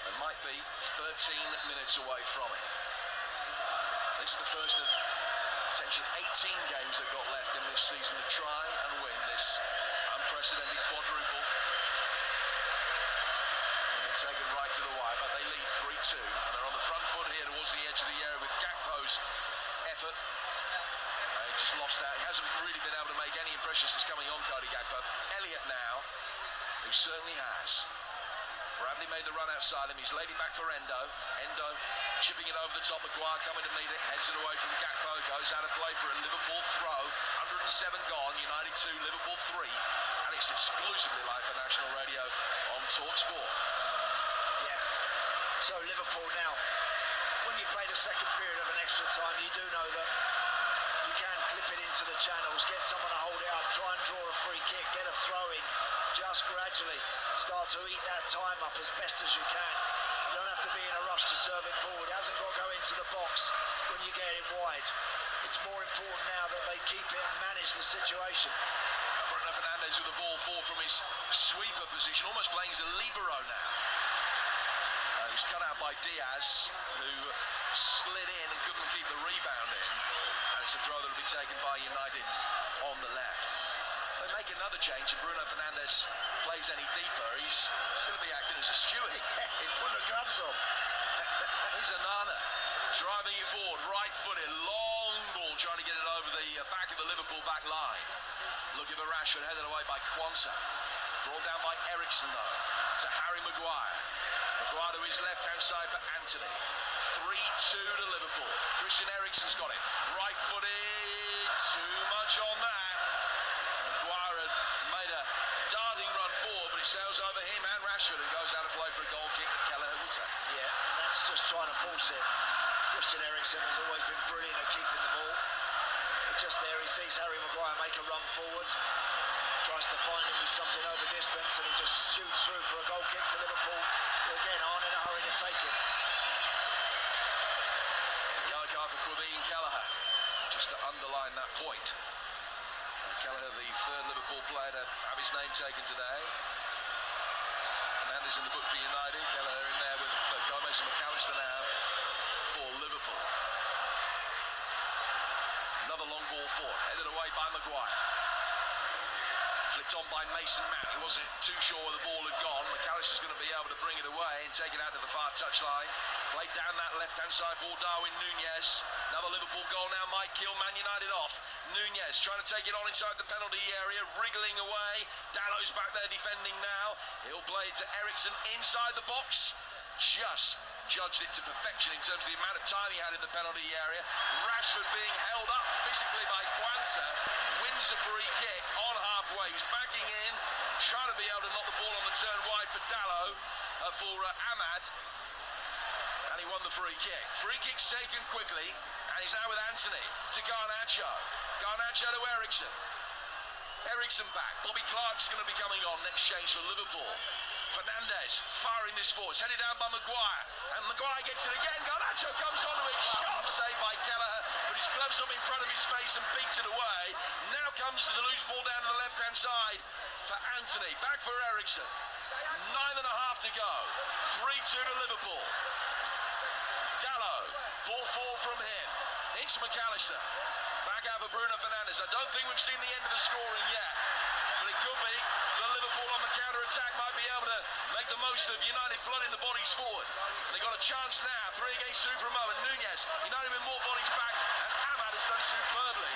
Speaker 14: They might be 13 minutes away from it. This is the first of potentially 18 games they've got left in this season to try and win this unprecedented quadruple. They've been taken right to the wire, but they lead 3-2, and they're on the front foot here towards the edge of the area with Gakpo's effort. He just lost that. He hasn't really been able to make any impressions since coming on, Cody Gakpo. Elliott now, who certainly has. Bradley made the run outside him. He's laid it back for Endo. Endo chipping it over the top. Maguire coming to meet it. Heads it away from Gakpo. Goes out of play for a Liverpool throw. 107 gone. United 2, Liverpool 3. And it's exclusively live for national radio on TalkSport.
Speaker 10: Yeah. So Liverpool now, when you play the second period of an extra time, you do know that you can clip it into the channels, get someone to hold it up, try and draw a free kick, get a throw in, just gradually start to eat that time up as best as you can. You don't have to be in a rush to serve it forward. It hasn't got to go into the box when you get it wide. It's more important now that they keep it and manage the situation.
Speaker 14: Bruno Fernandes with the ball forward from his sweeper position, almost playing as a libero now. He's cut out by Diaz, who slid in and couldn't keep the rebound in. And it's a throw that will be taken by United on the left. They make another change and Bruno Fernandes plays any deeper. He's going to be acting as a steward.
Speaker 10: He put the gloves on.
Speaker 14: Here's Anana driving it forward, right-footed, long ball, trying to get it over the back of the Liverpool back line. Looking for Rashford, headed away by Kwanzaa. Brought down by Ericsson, though, to Harry Maguire. Maguire to his left-hand side for Anthony. 3-2 to Liverpool. Christian Eriksen's got it. Right-footed, too much on that. Maguire had made a darting run forward, but he sails over him and Rashford, who goes out of play for a goal kick that Kelleher will take.
Speaker 10: Yeah, that's just trying to force it. Christian Eriksen has always been brilliant at keeping the ball. But just there, he sees Harry Maguire make a run forward. Tries to find him with something over distance, and he just shoots through for a goal kick to Liverpool, who again aren't in a hurry to take it.
Speaker 14: Yellow card for Quabine Kelleher, just to underline that point. Kelleher, the third Liverpool player to have his name taken today. Fernandes in the book for United. Kelleher in there with Gomez and McAllister now for Liverpool. Another long ball forward, headed away by Maguire. Flicked on by Mason Mount. He wasn't too sure where the ball had gone. McAllister's going to be able to bring it away and take it out to the far touchline. Played down that left-hand side for Darwin Nunez. Another Liverpool goal now might kill Man United off. Nunez trying to take it on inside the penalty area, wriggling away. Dallow's back there defending now. He'll play it to Ericsson inside the box. Just judged it to perfection in terms of the amount of time he had in the penalty area. Rashford being held up physically by Kwanzaa, wins a free kick on halfway. He's backing in, trying to be able to knock the ball on the turn wide for Dallow, for Ahmad, and he won the free kick. Free kick taken quickly, and he's now with Anthony to Garnacho. Garnacho to Ericsson. Ericsson back. Bobby Clark's going to be coming on next change for Liverpool. Fernandes firing this forward, headed down by Maguire, and Maguire gets it again. Garnacho comes onto it, sharp save by Kelleher, but his gloves up in front of his face and beats it away. Now comes the loose ball down to the left-hand side for Anthony, back for Ericsson. 9.5 to go, 3-2 to Liverpool. Dallow, ball forward from him, it's McAllister, back out for Bruno Fernandes. I don't think we've seen the end of the scoring yet, but it could be that Liverpool on the counter-attack might be able to make the most of United flooding the bodies forward. And they've got a chance now, 3 against 2 for a moment. Nunez, United with more bodies back, and Ahmad has done superbly.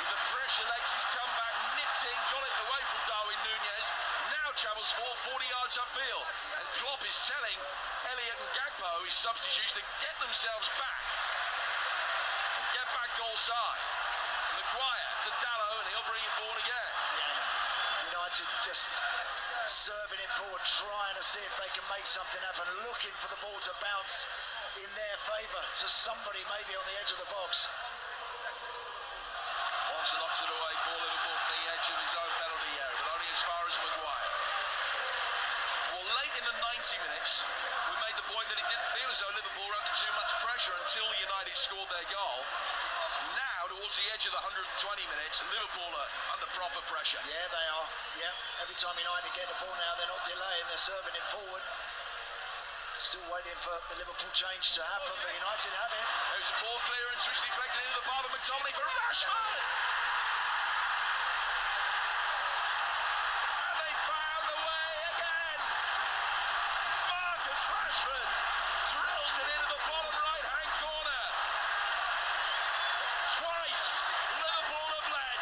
Speaker 14: With the pressure, makes his comeback, nipped in, got it away from Darwin Nunez, now travels forward 40 yards upfield. And Klopp is telling Elliott and Gakpo, his substitutes, to get themselves back and get back goal side. Maguire to Dallow, and he'll bring it forward again.
Speaker 10: United just serving it forward, trying to see if they can make something happen, looking for the ball to bounce in their favour to somebody maybe on the edge of the box.
Speaker 14: Wants to knock it away for Liverpool from the edge of his own penalty area, but only as far as Maguire. Well, late in the 90 minutes, we made the point that it didn't feel as though Liverpool were under too much pressure until United scored their goal. Now, towards the edge of the 120 minutes, Liverpool are under proper pressure.
Speaker 10: Yeah, they are. Yeah, every time United get the ball now, they're not delaying, they're serving it forward. Still waiting for the Liverpool change to happen, but United have it.
Speaker 14: There's a ball clearance which deflected into the path of McTominay for Rashford! And they found the way again! Marcus Rashford drills it into the bottom right-hand corner. Twice Liverpool have led.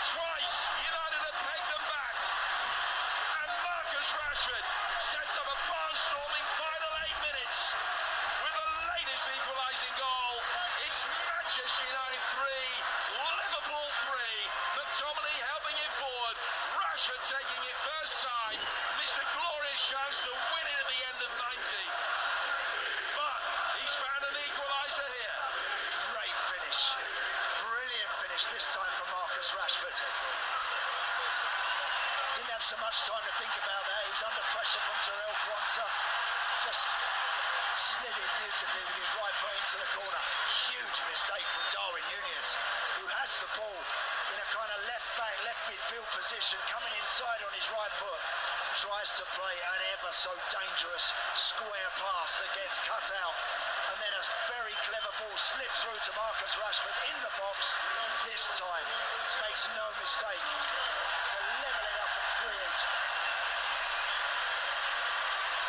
Speaker 14: Twice United have pegged them back. And Marcus Rashford sets up a barnstorming final 8 minutes with the latest equalising goal. It's Manchester United 3, Liverpool 3. McTominay helping it forward. Rashford taking it first time. Missed a glorious chance to win it at the end of 90. But he's found an equaliser here.
Speaker 10: Great finish. Brilliant finish this time for Marcus Rashford. Didn't have so much time to think about that. He was under pressure from Jarell Quansah. Just slid it beautifully with his right foot into the corner. Huge mistake from Darwin Núñez, who has the ball in a kind of left back, left midfield position, coming inside on his right foot. Tries to play an ever so dangerous square pass that gets cut out. And then a very clever ball slips through to Marcus Rashford in the box. This time, makes no mistake to level it up at 3 each.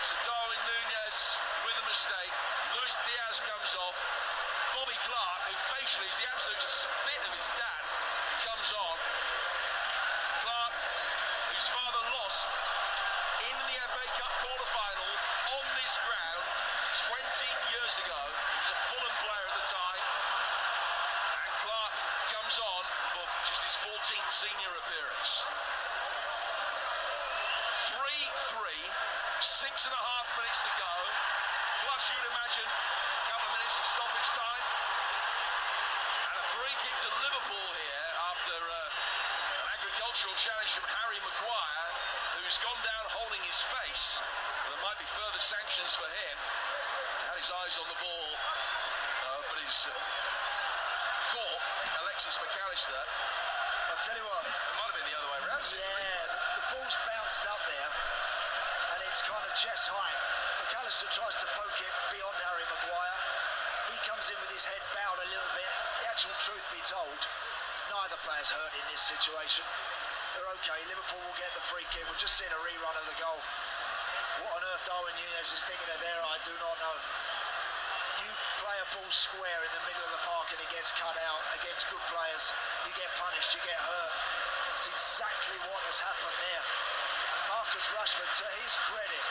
Speaker 14: So Darwin Núñez with a mistake. Luis Diaz comes off. Bobby Clark, who facially is the absolute spit of his dad, comes on. Clark, whose father lost in the FA Cup quarter-final on this ground 20 years ago. He was a Fulham player at the time. And Clark comes on for just his 14th senior appearance. 3-3, 6.5 minutes to go. Plus, you'd imagine, a couple of minutes of stoppage time. And a free kick to Liverpool here after an agricultural challenge from Harry Maguire, who's gone down holding his face. There might be further sanctions for him. He had his eyes on the ball, but he's caught Alexis McAllister.
Speaker 10: I'll tell you what.
Speaker 14: It might have been the other way around.
Speaker 10: Yeah, the ball's bounced up there, and it's kind of chest high. McAllister tries to poke it beyond Harry Maguire. He comes in with his head bowed a little bit. The actual truth be told, neither player's hurt in this situation. They're okay. Liverpool will get the free kick. We're just seeing a rerun of the goal. What on earth Darwin Núñez is thinking of there, I do not know. You play a ball square in the middle of the park and it gets cut out against good players. You get punished, you get hurt. That's exactly what has happened there. And Marcus Rashford, to his credit,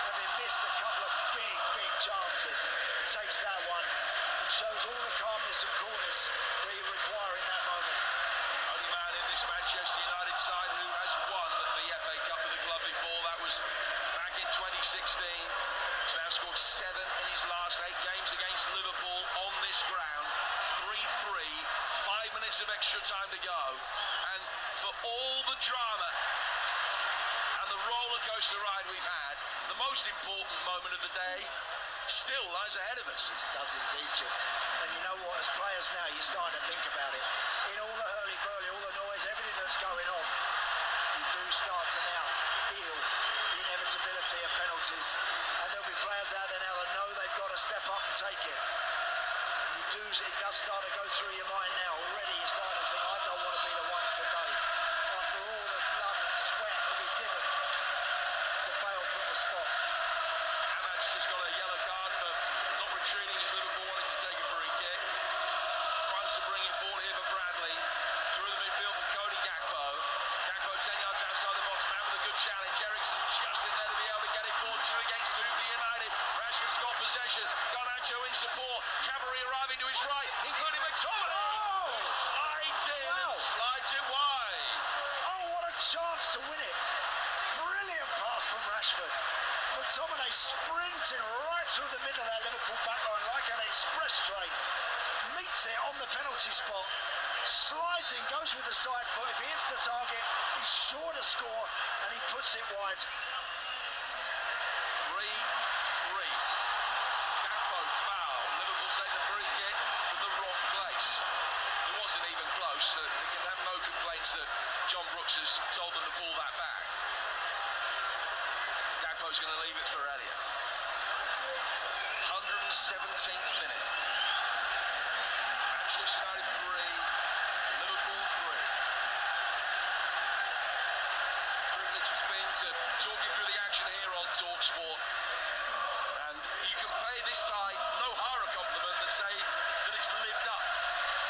Speaker 10: having missed a couple of big chances, takes that one and shows all the calmness and coolness that you require in that moment.
Speaker 14: Only man in this Manchester United side who has won the FA Cup with the club before. That was back in 2016. He's now scored 7 in his last 8 games against Liverpool on this ground. 3-3, 5 minutes of extra time to go. And for all the drama and the roller coaster ride we've had, the most important moment of the day still lies ahead of us.
Speaker 10: It does indeed, Jim. And you know what, as players now, you're starting to think about it. In all the hurly-burly, all the noise, everything that's going on, you do start to now feel the inevitability of penalties. And there'll be players out there now that know they've got to step up and take it. It does start to go through your mind now. Already you're starting to think, I don't want to be the one today. After all the blood and sweat that we've given to bail from the spot.
Speaker 14: Emirates just got a yellow card for not retreating as Liverpool wanted to take a free kick. Tries to bring it forward here for Bradley. Through the midfield for Cody Gakpo. Gakpo 10 yards outside the box. Man with a good challenge. Ericsson just in there to be able to get it forward. 2 against 2 for United. Rashford's got possession. Garnacho in support. Cavalry arriving to his right, including McTominay. Who slides in and slides it wide.
Speaker 10: Oh, what a chance to win it. Brilliant pass from Rashford. McTominay sprinting right through the middle of that Liverpool backline like an express train. Meets it on the penalty spot. Slides in, goes with the side foot. If he hits the target, he's sure to score, and he puts it wide.
Speaker 14: 3-3. Gakpo foul. Liverpool take the free kick from the wrong place. It wasn't even close. They can have no complaints that John Brooks has told them to pull that back. Gakpo's going to leave it for Elliott. 117th minute. Manchester United 3, Liverpool 3. Privilege has been to talk you through the action here on TalkSport. And you can pay this tie no higher a compliment than say that it's lived up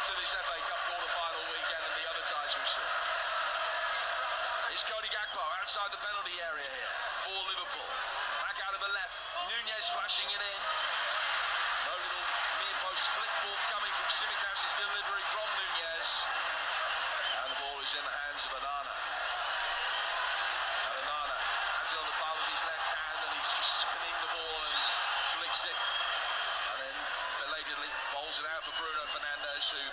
Speaker 14: to this FA Cup quarter-final weekend and the other ties we've seen. It's Cody Gakpo outside the penalty area here for Liverpool. Back out of the left. Nunez flashing it in. No little near post split forthcoming from Simicas' delivery from Nunez. And the ball is in the hands of Onana. And Onana has it on the palm of his left hand and he's just spinning the ball and flicks it. And then belatedly bowls it out for Bruno Fernandes, who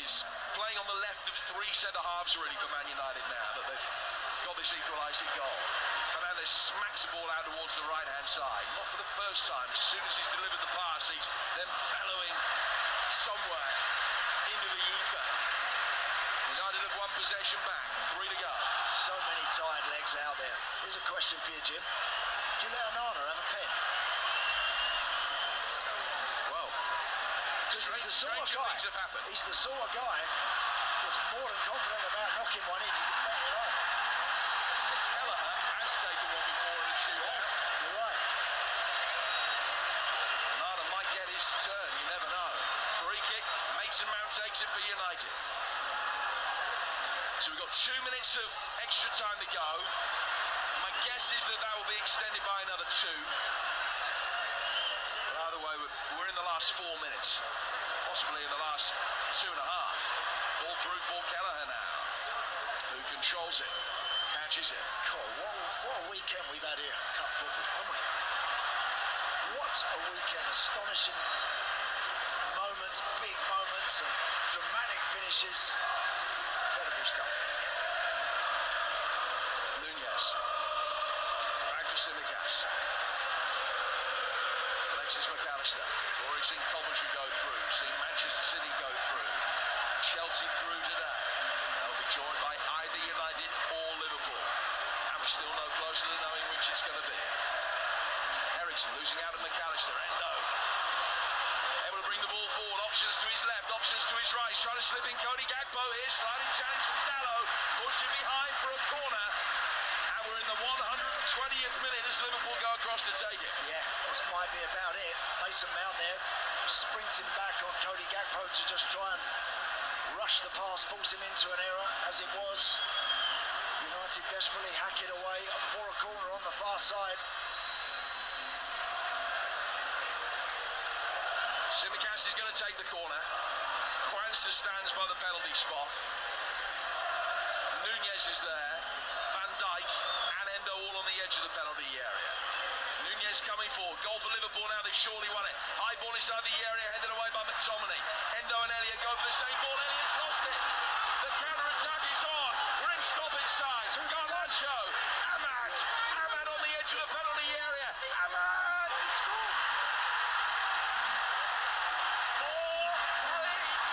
Speaker 14: is playing on the left of three centre-halves really for Man United now that they've got this equalising goal. Fernandes smacks the ball out towards the right-hand side. Not for the first time. As soon as he's delivered the pass, he's then bellowing somewhere into the ether. United have one possession back, 3 to go.
Speaker 10: So many tired legs out there. Here's a question for you, Jim. Do you let Onana have a pen?
Speaker 14: Well,
Speaker 10: because he's the sort of guy.
Speaker 14: Things have happened.
Speaker 10: He's the sort of guy that's more than confident about knocking one in. You can bet you're right.
Speaker 14: Kelleher has taken one before in a shootout.
Speaker 10: Yes, you're right.
Speaker 14: Onana might get his turn. You never know. Free kick. Mason Mount takes it for United. So we've got 2 minutes of extra time to go. My guess is that will be extended by another 2. But either way, we're in the last 4 minutes. Possibly in the last 2.5. Ball through for Kelleher now. Who controls it. Catches it.
Speaker 10: God, what a weekend we've had here in Cup football. Oh my. What a weekend. Astonishing moments, big moments, and dramatic finishes. Incredible stuff.
Speaker 14: Nunez. Back for Simicas. Alexis McAllister. Already seen Coventry go through. Seen Manchester City go through. Chelsea through today. They'll be joined by either United or Liverpool. And we're still no closer to knowing which it's going to be. Eriksen losing out of McAllister. Endo. Able to bring the ball forward. Options to his left. Options to his right. He's trying to slip in Cody Gakpo here. Sliding challenge from Dallo. Puts him behind for a corner. And we're in the 120th minute as Liverpool go across to take it.
Speaker 10: Yeah, this might be about it. Mason Mount there sprinting back on Cody Gakpo to just try and rush the pass, force him into an error as it was. United desperately hack it away for a corner on the far side.
Speaker 14: Simicas is going to take the corner. Kwanzaa stands by the penalty spot. Nunez is there. Van Dijk and Endo all on the edge of the penalty area. Nunez coming forward. Goal for Liverpool now. They've surely won it. High ball inside the area, headed away by McTominay. Endo and Elliott go for the same ball. Elliott's lost it. The counter-attack is on. We're in stoppage time. Garnacho. Ahmad on the edge of the penalty area. Ahmad! He scored! 4-3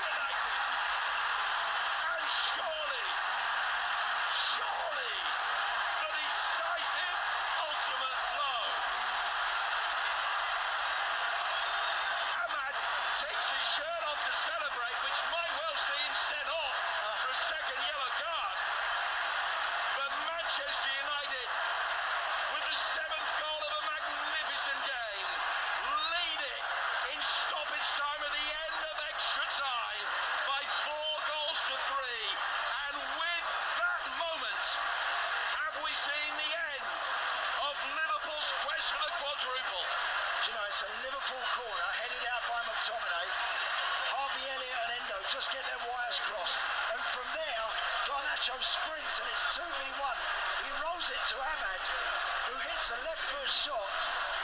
Speaker 14: United. And surely, the decisive ultimate blow. Ahmad takes his shirt off to celebrate, which might well see him sent off for a second yellow card. But Manchester United, with the 7th goal of a magnificent game, lead it in stoppage time at the end of extra time by 4 goals to 3. And with that moment, have we seen the end of Liverpool's quest for the quadruple?
Speaker 10: Do you know, it's a Liverpool corner headed out by McTominay. Harvey Elliott and Endo just get their wires crossed. And from there, Garnacho sprints and it's 2v1. He rolls it to Ahmad, who hits a left foot shot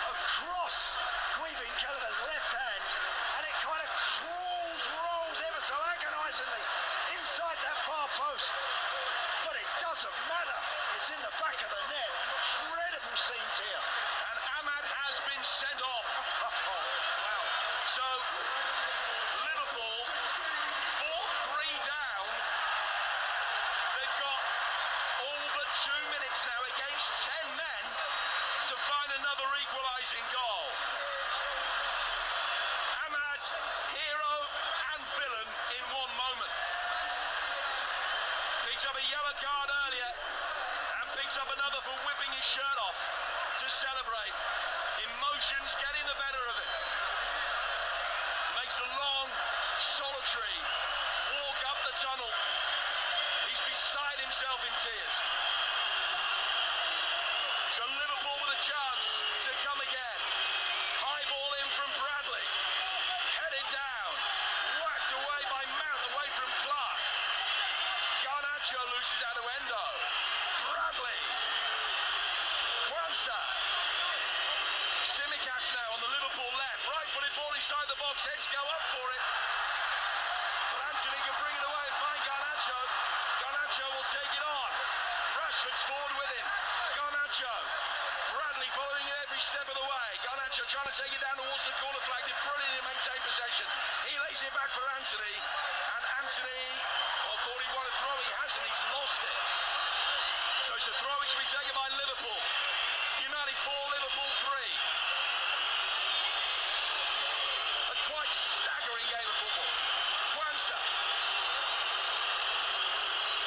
Speaker 10: across Queevin Kelleher's left hand. And it kind of rolls ever so agonisingly inside that far post. But it doesn't matter. It's in the back of the net. Incredible scenes here.
Speaker 14: And Ahmad has been sent off.
Speaker 10: Wow.
Speaker 14: So, Liverpool, 4-3 down. They've got all but 2 minutes now against 10 men to find another equalising goal. Ahmad, hero and villain in one moment. Picks up a yellow card earlier and picks up another for whipping his shirt off to celebrate. Emotions getting the better of him. Makes a long, solitary walk up the tunnel. He's beside himself in tears. So Liverpool with a chance to come again. High ball in from Bradley. Headed down. Whacked away by Mount, away from Clark. Garnacho loses out to Endo. Bradley. Kwanzaa. Tsimikas now on the Liverpool left. Right-footed ball inside the box. Heads go up for it. But Anthony can bring it away and find Garnacho. Garnacho will take it on. Rashford's forward with him. Garnacho. Bradley following it every step of the way. Garnacho trying to take it down towards the corner flag. Did brilliant to maintain possession. He lays it back for Anthony. And Anthony, thought he wanted a throw. He hasn't. He's lost it. So it's a throw which will be taken by Liverpool. United 4, Liverpool 3. A quite staggering game of football. Kwanzaa.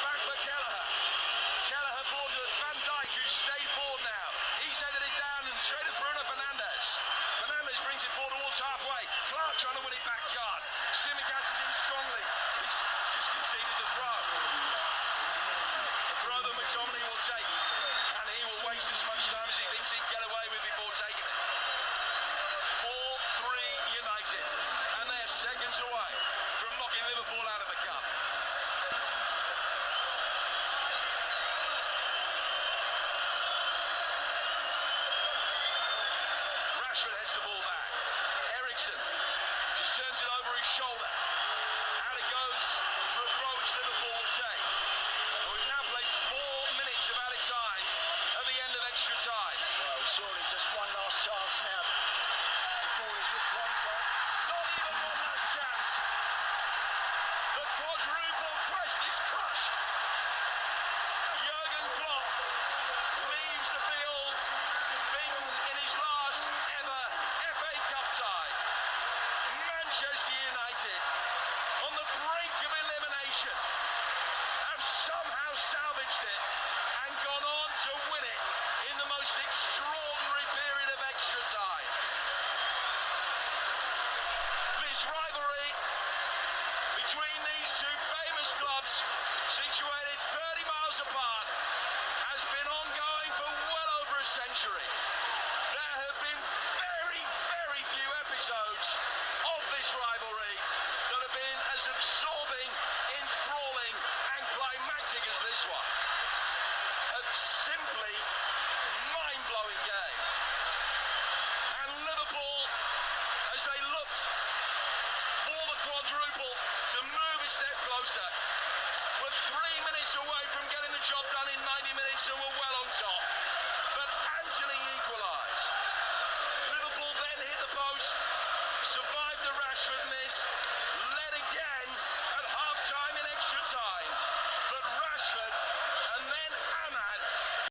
Speaker 14: Back for Kelleher. Kelleher forward to Van Dijk, who's stayed forward now. He's headed it down and straight at Bruno Fernandes. Fernandes brings it forward towards halfway. Clark trying to win it back, can't. Tsimikas is in strongly. He's just conceded the throw. The throw that McTominay will take. And he will waste as much time as he thinks he can get away with before taking it. 4-3 United. And they're seconds away from knocking Liverpool out of the cup. Rashford heads the ball back. Eriksen just turns it over his shoulder. Out it goes for a throw which Liverpool will take. And we've now played 4 minutes of added time at the end of extra time.
Speaker 10: Well, surely just one last chance now. The ball is with Kwanzaa.
Speaker 14: Not even one last chance. The quadruple quest is crushed. Jurgen Klopp leaves the field beaten in his last ever FA Cup tie. Manchester United on the brink of elimination have somehow salvaged it and gone on to win it in the most extraordinary period of extra time. This rivalry between these two famous clubs, situated 30 miles apart, has been ongoing for well over a century. There have been very, very few episodes of this rivalry that have been as absorbing, enthralling and climactic as this one. A simply mind-blowing game. And Liverpool, as they looked for the quadruple to move a step closer, were 3 minutes away from getting the job done in 90 minutes and were well on top. But Anthony equalised. Liverpool then hit the post, survived the Rashford miss, led again at half-time in extra time.